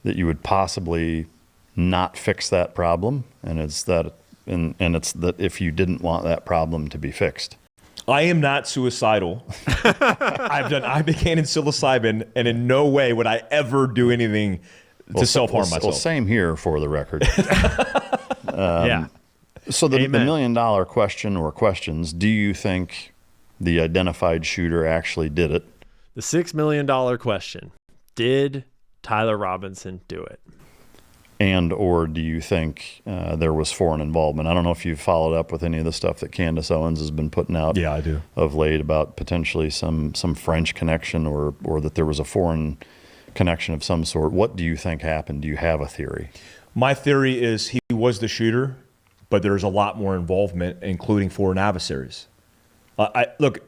that you would possibly not fix that problem, and it's that if you didn't want that problem to be fixed. I am not suicidal. I've done ibogaine and psilocybin, and in no way would I ever do anything to self-harm myself. Well, same here, for the record. Yeah. So the $1 million question or questions, do you think the identified shooter actually did it? The $6 million question, did Tyler Robinson do it? And or do you think there was foreign involvement? I don't know if you've followed up with any of the stuff that Candace Owens has been putting out. Yeah, I do. Of late about potentially some French connection or that there was a foreign connection of some sort. What do you think happened? Do you have a theory? My theory is he was the shooter, but there's a lot more involvement, including foreign adversaries. Look,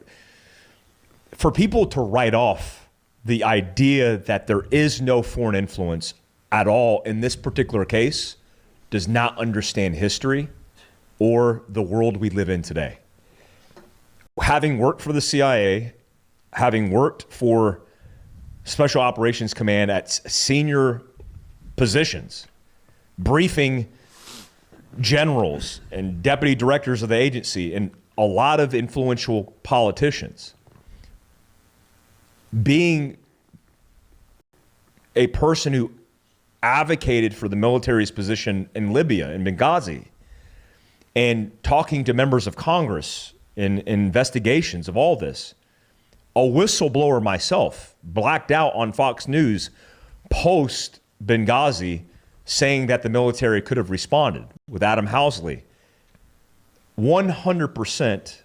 for people to write off the idea that there is no foreign influence at all in this particular case does not understand history or the world we live in today. Having worked for the CIA, having worked for Special Operations Command at senior positions, briefing generals and deputy directors of the agency and a lot of influential politicians, being a person who advocated for the military's position in Libya, in Benghazi, and talking to members of Congress in investigations of all this, a whistleblower myself, blacked out on Fox News post Benghazi, saying that the military could have responded with Adam Housley. 100%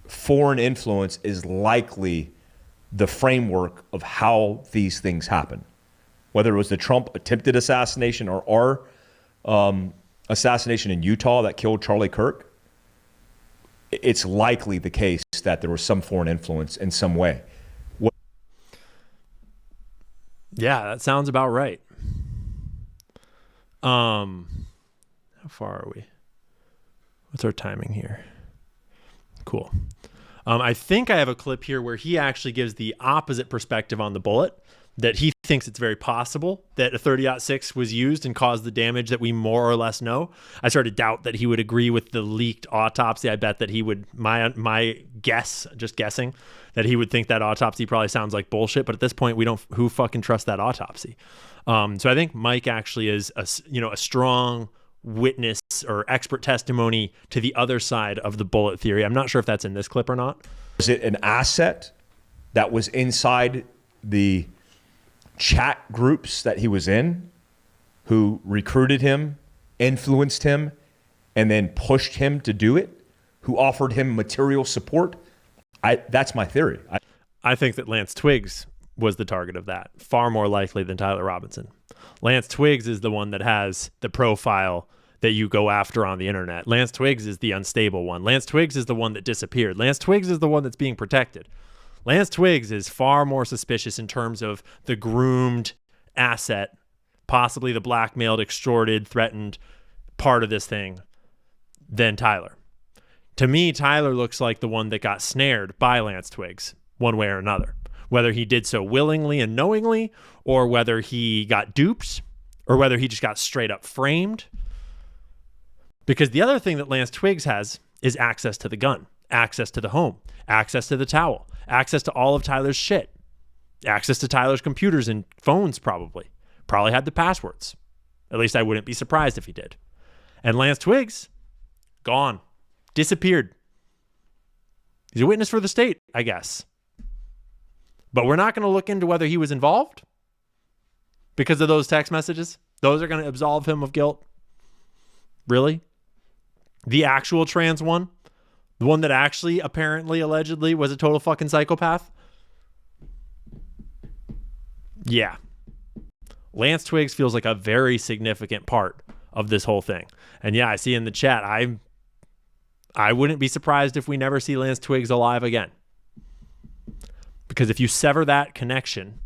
foreign influence is likely the framework of how these things happen. Whether it was the Trump attempted assassination or our assassination in Utah that killed Charlie Kirk, it's likely the case that there was some foreign influence in some way. Yeah, that sounds about right. How far are we? What's our timing here? Cool. I think I have a clip here where he actually gives the opposite perspective on the bullet, that he thinks it's very possible that a 30-06 was used and caused the damage that we more or less know. I started to doubt that he would agree with the leaked autopsy. I bet that he would, my guess, just guessing, that he would think that autopsy probably sounds like bullshit. But at this point, who fucking trusts that autopsy? So I think Mike actually is a strong witness or expert testimony to the other side of the bullet theory. I'm not sure if that's in this clip or not. Was it an asset that was inside the chat groups that he was in, who recruited him, influenced him, and then pushed him to do it, who offered him material support? That's my theory. I think that Lance Twiggs was the target of that, far more likely than Tyler Robinson. Lance Twiggs is the one that has the profile that you go after on the internet. Lance Twiggs is the unstable one. Lance Twiggs is the one that disappeared. Lance Twiggs is the one that's being protected. Lance Twiggs is far more suspicious in terms of the groomed asset, possibly the blackmailed, extorted, threatened part of this thing, than Tyler. To me, Tyler looks like the one that got snared by Lance Twiggs, one way or another. Whether he did so willingly and knowingly, or whether he got duped, or whether he just got straight up framed. Because the other thing that Lance Twiggs has is access to the gun, access to the home, access to the towel, access to all of Tyler's shit, access to Tyler's computers and phones probably had the passwords. At least I wouldn't be surprised if he did. And Lance Twiggs, gone, disappeared. He's a witness for the state, I guess. But we're not going to look into whether he was involved because of those text messages. Those are going to absolve him of guilt. Really? The actual trans one The one that actually apparently allegedly was a total fucking psychopath? Yeah. Lance Twiggs feels like a very significant part of this whole thing. And yeah, I see in the chat, I wouldn't be surprised if we never see Lance Twiggs alive again. Because if you sever that connection,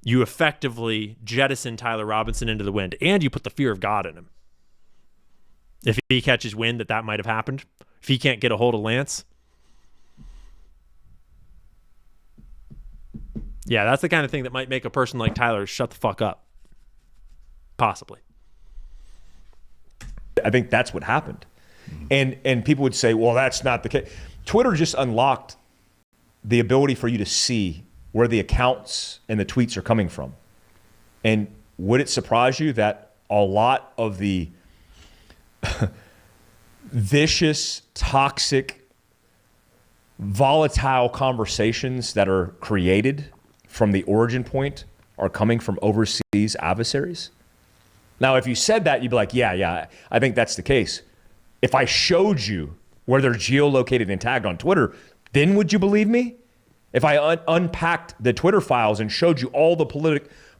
you effectively jettison Tyler Robinson into the wind, and you put the fear of God in him. If he catches wind that might have happened, if he can't get a hold of Lance, yeah, that's the kind of thing that might make a person like Tyler shut the fuck up. Possibly. I think that's what happened. And people would say, well, that's not the case. Twitter just unlocked the ability for you to see where the accounts and the tweets are coming from. And would it surprise you that a lot of the vicious, toxic, volatile conversations that are created from the origin point are coming from overseas adversaries? Now, if you said that, you'd be like, yeah, I think that's the case. If I showed you where they're geolocated and tagged on Twitter, then would you believe me? If I unpacked the Twitter files and showed you all the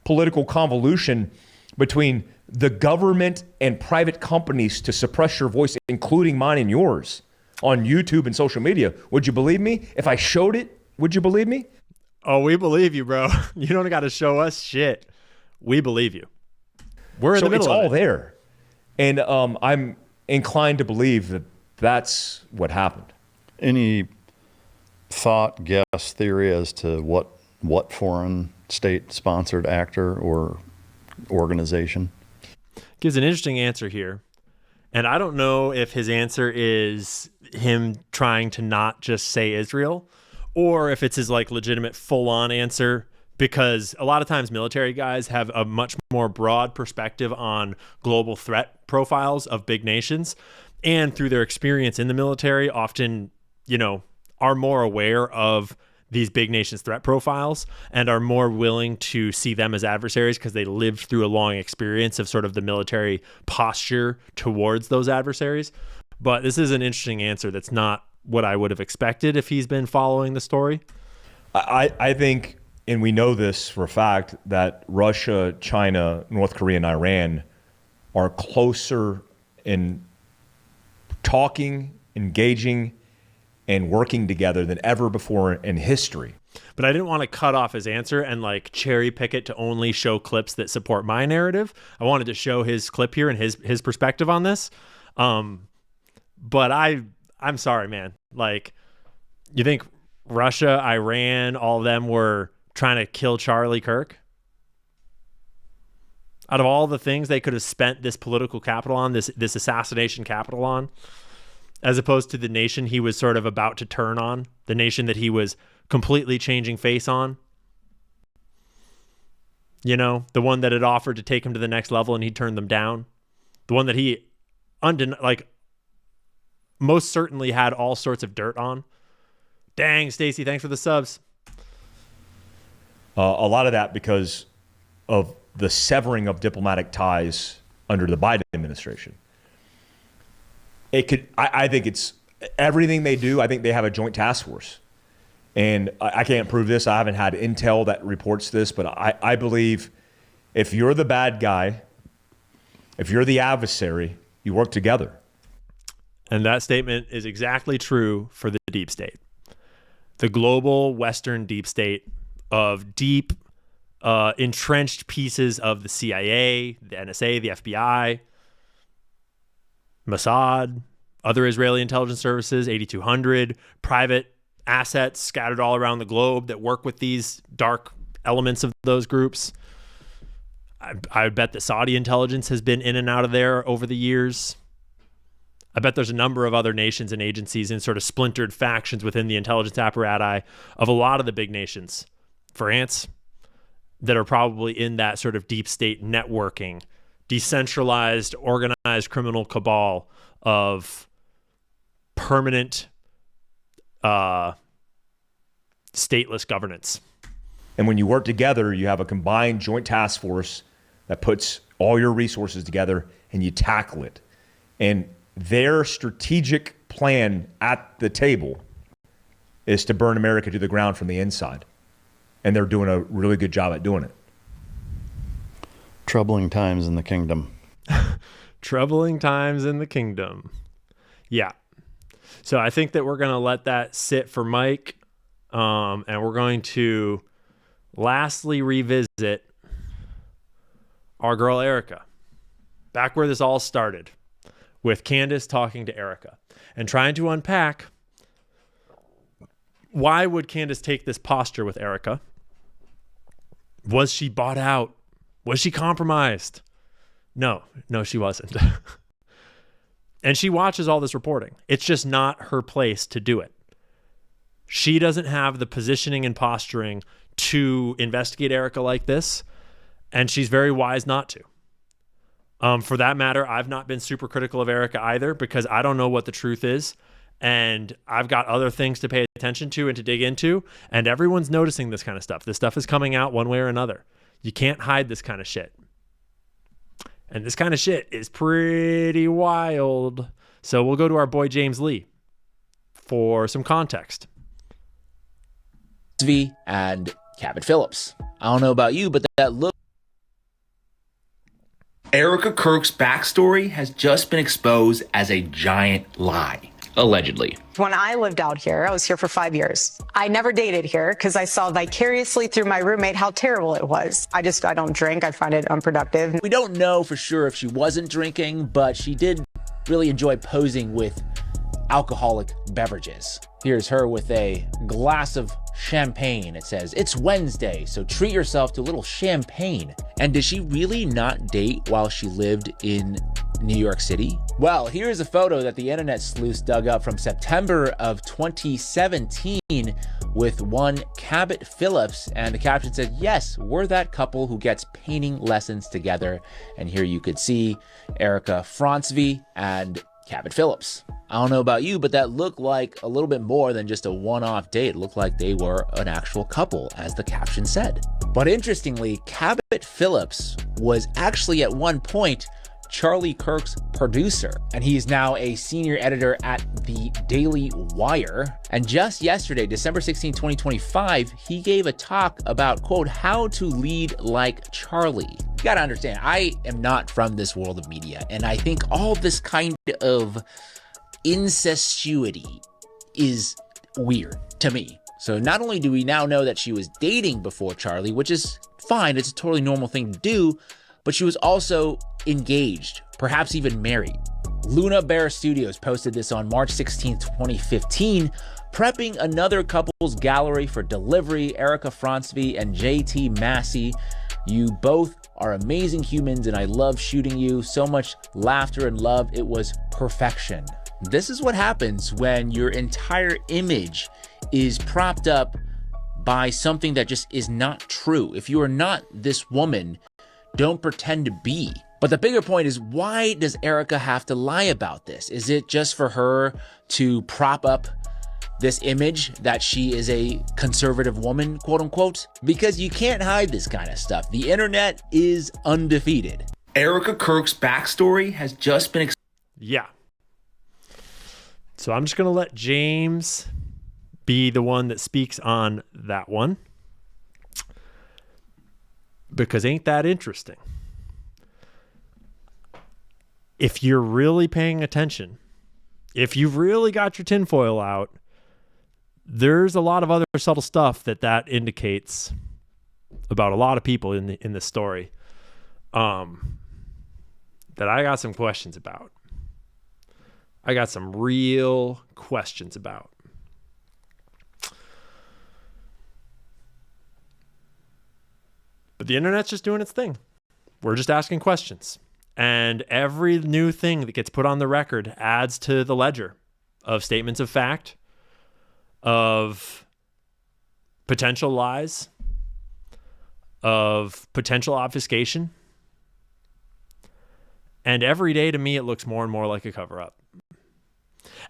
political convolution between the government and private companies to suppress your voice, including mine and yours, on YouTube and social media, would you believe me? If I showed it, would you believe me? Oh, we believe you, bro. You don't got to show us shit. We believe you. We're in the middle of it. It's all there. And I'm inclined to believe that that's what happened. Any thought, guess, theory as to what foreign state-sponsored actor or organization? Gives an interesting answer here. And I don't know if his answer is him trying to not just say Israel, or if it's his like legitimate full-on answer, because a lot of times military guys have a much more broad perspective on global threat profiles of big nations, and through their experience in the military often, are more aware of these big nations' threat profiles and are more willing to see them as adversaries because they lived through a long experience of sort of the military posture towards those adversaries. But this is an interesting answer that's not what I would have expected if he's been following the story. I think, and we know this for a fact, that Russia, China, North Korea, and Iran are closer in talking, engaging, and working together than ever before in history. But I didn't want to cut off his answer and like cherry pick it to only show clips that support my narrative. I wanted to show his clip here and his perspective on this. But I'm sorry, man. Like, you think Russia, Iran, all of them were trying to kill Charlie Kirk? Out of all the things they could have spent this political capital on, this assassination capital on, as opposed to the nation he was sort of about to turn on, the nation that he was completely changing face on. The one that had offered to take him to the next level and he turned them down. The one that he most certainly had all sorts of dirt on. Dang, Stacy, thanks for the subs. A lot of that because of the severing of diplomatic ties under the Biden administration. I think it's everything they do. I think they have a joint task force. And I can't prove this. I haven't had intel that reports this, but I believe if you're the bad guy, if you're the adversary, you work together. And that statement is exactly true for the deep state. The global Western deep state of deep, entrenched pieces of the CIA, the NSA, the FBI, Mossad, other Israeli intelligence services, 8200, private assets scattered all around the globe that work with these dark elements of those groups. I bet that Saudi intelligence has been in and out of there over the years. I bet there's a number of other nations and agencies in sort of splintered factions within the intelligence apparatus of a lot of the big nations, France, that are probably in that sort of deep state networking, decentralized, organized criminal cabal of permanent stateless governance. And when you work together, you have a combined joint task force that puts all your resources together and you tackle it. And their strategic plan at the table is to burn America to the ground from the inside. And they're doing a really good job at doing it. Troubling times in the kingdom. Troubling times in the kingdom. Yeah. So I think that we're going to let that sit for Mike. And we're going to lastly revisit our girl Erica. Back where this all started, with Candace talking to Erica and trying to unpack why would Candace take this posture with Erica? Was she bought out? Was she compromised? No, she wasn't. And she watches all this reporting. It's just not her place to do it. She doesn't have the positioning and posturing to investigate Erica like this, and she's very wise not to. For that matter, I've not been super critical of Erica either, because I don't know what the truth is, and I've got other things to pay attention to and to dig into, and everyone's noticing this kind of stuff. This stuff is coming out one way or another. You can't hide this kind of shit. And this kind of shit is pretty wild. So we'll go to our boy James Lee for some context. And Cabot Phillips. I don't know about you, but that look. Erica Kirk's backstory has just been exposed as a giant lie. Allegedly. When I lived out here, I was here for 5 years. I never dated here because I saw vicariously through my roommate how terrible it was. I don't drink. I find it unproductive. We don't know for sure if she wasn't drinking, but she did really enjoy posing with alcoholic beverages. Here's her with a glass of champagne. It says, "It's Wednesday, so treat yourself to a little champagne." And did she really not date while she lived in New York City? Well, here's a photo that the internet sleuths dug up from September of 2017 with one Cabot Phillips, and the caption said, "Yes, we're that couple who gets painting lessons together." And here you could see Erica Francvi and Cabot Phillips. I don't know about you, but that looked like a little bit more than just a one-off date. It looked like they were an actual couple, as the caption said. But interestingly, Cabot Phillips was actually at one point Charlie Kirk's producer, and he's now a senior editor at the Daily Wire. And just yesterday, December 16, 2025, he gave a talk about, quote, how to lead like Charlie. You gotta understand, I am not from this world of media, and I think all this kind of incestuity is weird to me. So not only do we now know that she was dating before Charlie, which is fine, it's a totally normal thing to do, but she was also engaged, perhaps even married. Luna Bear Studios posted this on March 16, 2015, prepping another couple's gallery for delivery. Erica Francvi and JT Massey, you both are amazing humans and I love shooting you. So much laughter and love. It was perfection. This is what happens when your entire image is propped up by something that just is not true. If you are not this woman, don't pretend to be. But the bigger point is, why does Erica have to lie about this? Is it just for her to prop up this image that she is a conservative woman, quote unquote? Because you can't hide this kind of stuff. The internet is undefeated. Erica Kirk's backstory has just been... Yeah. So I'm just going to let James be the one that speaks on that one, because ain't that interesting? If you're really paying attention, if you've really got your tinfoil out, there's a lot of other subtle stuff that indicates about a lot of people in this story that I got some questions about. I got some real questions about. But the internet's just doing its thing. We're just asking questions. And every new thing that gets put on the record adds to the ledger of statements of fact, of potential lies, of potential obfuscation. And every day to me, it looks more and more like a cover-up.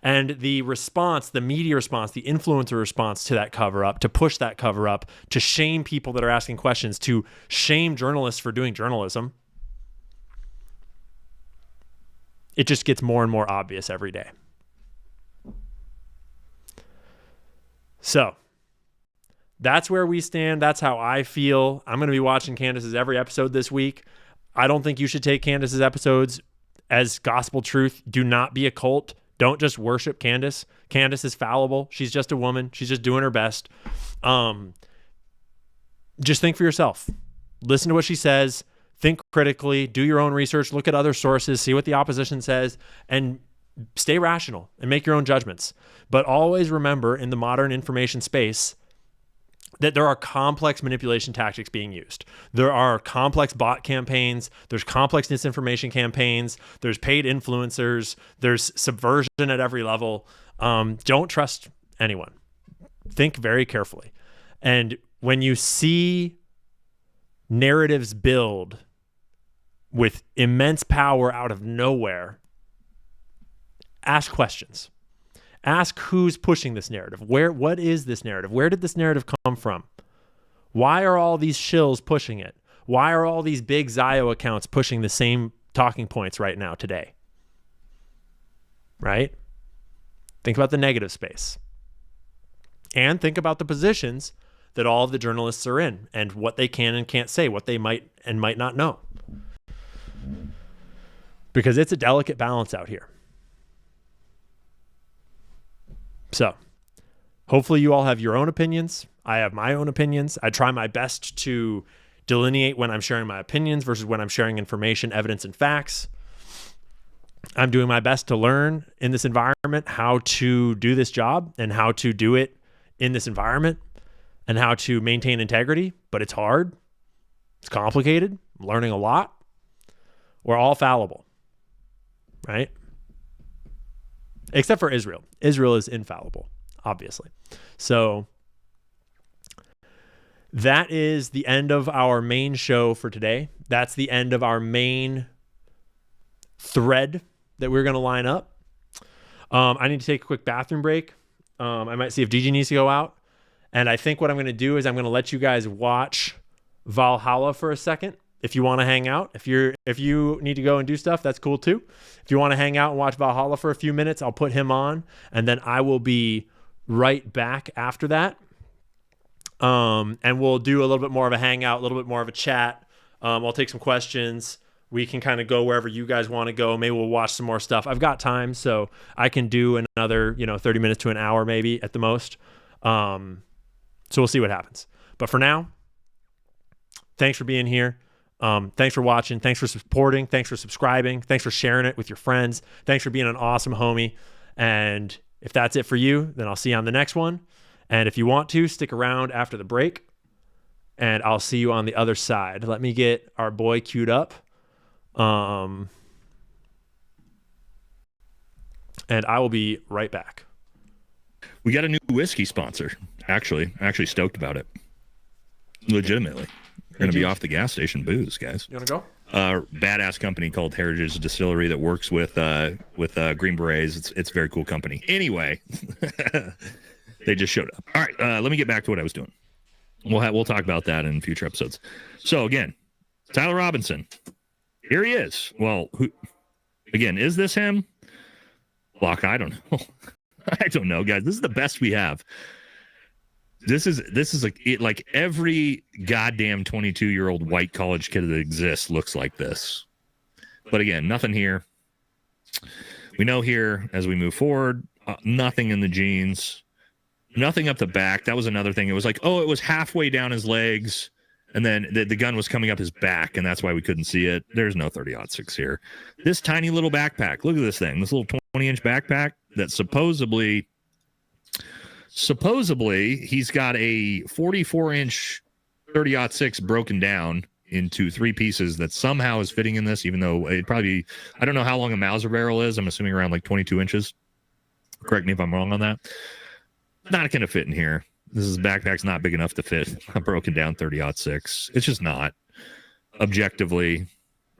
And the response, the media response, the influencer response to that cover-up, to push that cover-up, to shame people that are asking questions, to shame journalists for doing journalism, it just gets more and more obvious every day. So that's where we stand. That's how I feel. I'm going to be watching Candace's every episode this week. I don't think you should take Candace's episodes as gospel truth. Do not be a cult. Don't just worship Candace. Candace is fallible. She's just a woman. She's just doing her best. Just think for yourself. Listen to what she says. Think critically. Do your own research. Look at other sources. See what the opposition says. And stay rational and make your own judgments. But always remember, in the modern information space, that there are complex manipulation tactics being used. There are complex bot campaigns. There's complex disinformation campaigns. There's paid influencers. There's subversion at every level. Don't trust anyone. Think very carefully. And when you see narratives build with immense power out of nowhere, ask questions. Ask who's pushing this narrative. What is this narrative? Where did this narrative come from? Why are all these shills pushing it? Why are all these big Zio accounts pushing the same talking points right now today? Right? Think about the negative space. And think about the positions that all of the journalists are in and what they can and can't say, what they might and might not know. Because it's a delicate balance out here. So, hopefully you all have your own opinions. I have my own opinions. I try my best to delineate when I'm sharing my opinions versus when I'm sharing information, evidence, and facts. I'm doing my best to learn in this environment how to do this job and how to do it in this environment and how to maintain integrity, but it's hard. It's complicated. I'm learning a lot. We're all fallible, right? Except for Israel. Israel is infallible, obviously. So that is the end of our main show for today. That's the end of our main thread that we're going to line up. I need to take a quick bathroom break. I might see if Gigi needs to go out. And I think what I'm going to do is I'm going to let you guys watch Valhalla for a second. If you want to hang out, if you need to go and do stuff, that's cool too. If you want to hang out and watch Valhalla for a few minutes, I'll put him on, and then I will be right back after that. And we'll do a little bit more of a hangout, a little bit more of a chat. I'll take some questions. We can kind of go wherever you guys want to go. Maybe we'll watch some more stuff. I've got time, so I can do another, 30 minutes to an hour maybe at the most. So we'll see what happens. But for now, thanks for being here. Thanks for watching. Thanks for supporting. Thanks for subscribing. Thanks for sharing it with your friends. Thanks for being an awesome homie. And if that's it for you, then I'll see you on the next one. And if you want to, stick around after the break, and I'll see you on the other side. Let me get our boy queued up. And I will be right back. We got a new whiskey sponsor. Actually stoked about it. Legitimately. We're going to be off the gas station booze, guys. You want to go? Badass company called Heritage Distillery that works with Green Berets. It's a very cool company. Anyway, they just showed up. All right, let me get back to what I was doing. We'll talk about that in future episodes. So again, Tyler Robinson. Here he is. Well, is this him? Lock, I don't know. I don't know, guys. This is the best we have. This is like every goddamn 22-year-old white college kid that exists looks like this. But again, nothing here. We know here as we move forward, nothing in the jeans, nothing up the back. That was another thing. It was like, it was halfway down his legs, and then the gun was coming up his back, and that's why we couldn't see it. There's no 30-06 here. This tiny little backpack. Look at this thing. This little 20-inch backpack that supposedly he's got a 44-inch 30-06 broken down into 3 pieces that somehow is fitting in this, even though it probably, I don't know how long a Mauser barrel is. I'm assuming around like 22 inches. Correct me if I'm wrong on that. Not going to fit in here. Backpack's not big enough to fit a broken down 30-06. It's just not objectively,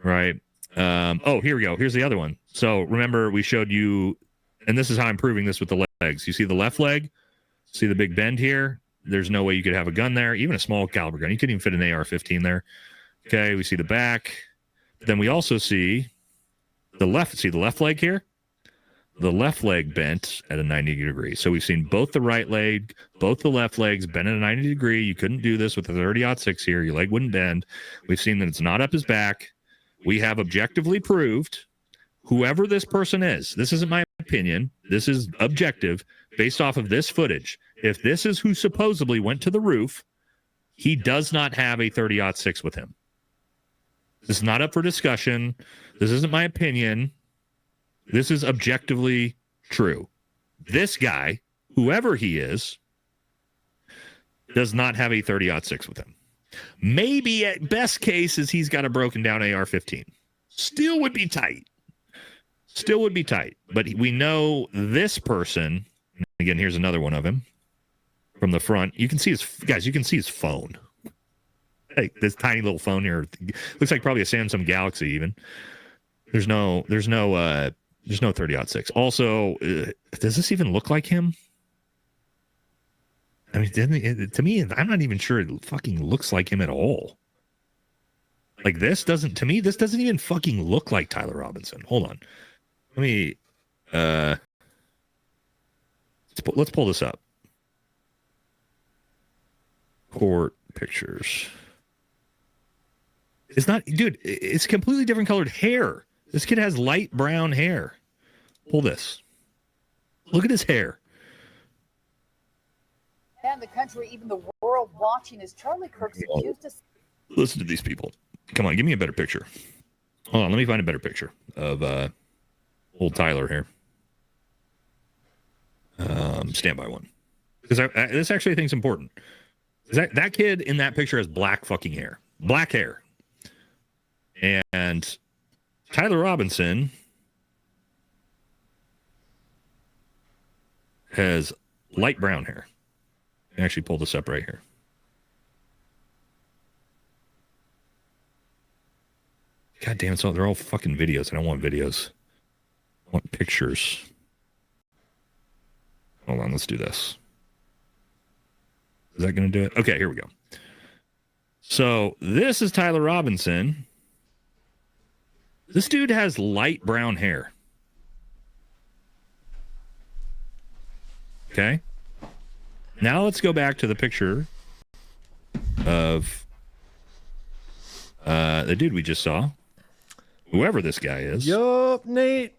right? Here we go. Here's the other one. So remember we showed you, and this is how I'm proving this with the legs. You see the left leg? See the big bend here? There's no way you could have a gun there, even a small caliber gun. You couldn't even fit an AR-15 there. Okay, we see the back. Then we also see the left. See the left leg here? the left leg bent at a 90 degree. So we've seen both the right leg, both the left legs bent at a 90 degree. You couldn't do this with the 30-06 here. Your leg wouldn't bend. We've seen that it's not up his back. We have objectively proved whoever this person is, this isn't my opinion, this is objective based off of this footage. If this is who supposedly went to the roof, he does not have a 30-06 with him. This is not up for discussion. This isn't my opinion. This is objectively true. This guy, whoever he is, does not have a 30-06 with him. Maybe at best case is he's got a broken down AR-15. Still would be tight. Still would be tight. But we know this person, again, here's another one of him from the front. You can see his, guys, you can see his phone. Hey, this tiny little phone here looks like probably a Samsung Galaxy even. There's no 30-06. Also, does this even look like him? I mean, to me, I'm not even sure it fucking looks like him at all. Like this doesn't even fucking look like Tyler Robinson. Hold on. Let me, let's pull this up. Court pictures. It's not, dude, it's completely different colored hair. This kid has light brown hair. Pull this. Look at his hair. And the country, even the world watching as Charlie Kirk's accused us. Listen to these people. Come on, give me a better picture. Hold on, let me find a better picture of old Tyler here. Stand by one. Because this actually I think is important. That kid in that picture has black fucking hair. Black hair. And Tyler Robinson has light brown hair. I can actually pull this up right here. God damn it, they're all fucking videos. I don't want videos. I want pictures. Hold on, let's do this. Is that going to do it? Okay, here we go. So this is Tyler Robinson. This dude has light brown hair. Okay. Now let's go back to the picture of the dude we just saw. Whoever this guy is. Yup, Nate.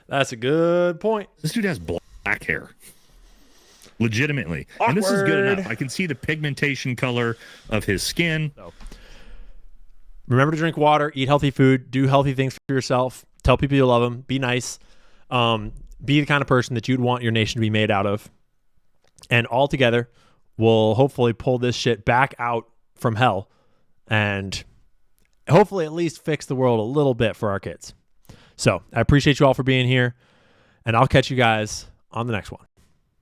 That's a good point. This dude has black hair. Legitimately. Awkward. And this is good enough. I can see the pigmentation color of his skin. So, remember to drink water, eat healthy food, do healthy things for yourself, tell people you love them, be nice, be the kind of person that you'd want your nation to be made out of. And all together, we'll hopefully pull this shit back out from hell and hopefully at least fix the world a little bit for our kids. So I appreciate you all for being here, and I'll catch you guys on the next one.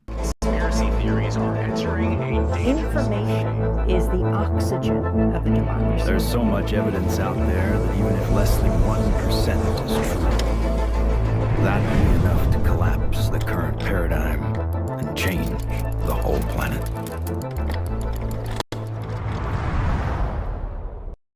Conspiracy theories are entering a dangerous Information is the oxygen of a democracy. There's so much evidence out there that even if less than 1% is true, that would be enough to collapse the current paradigm and change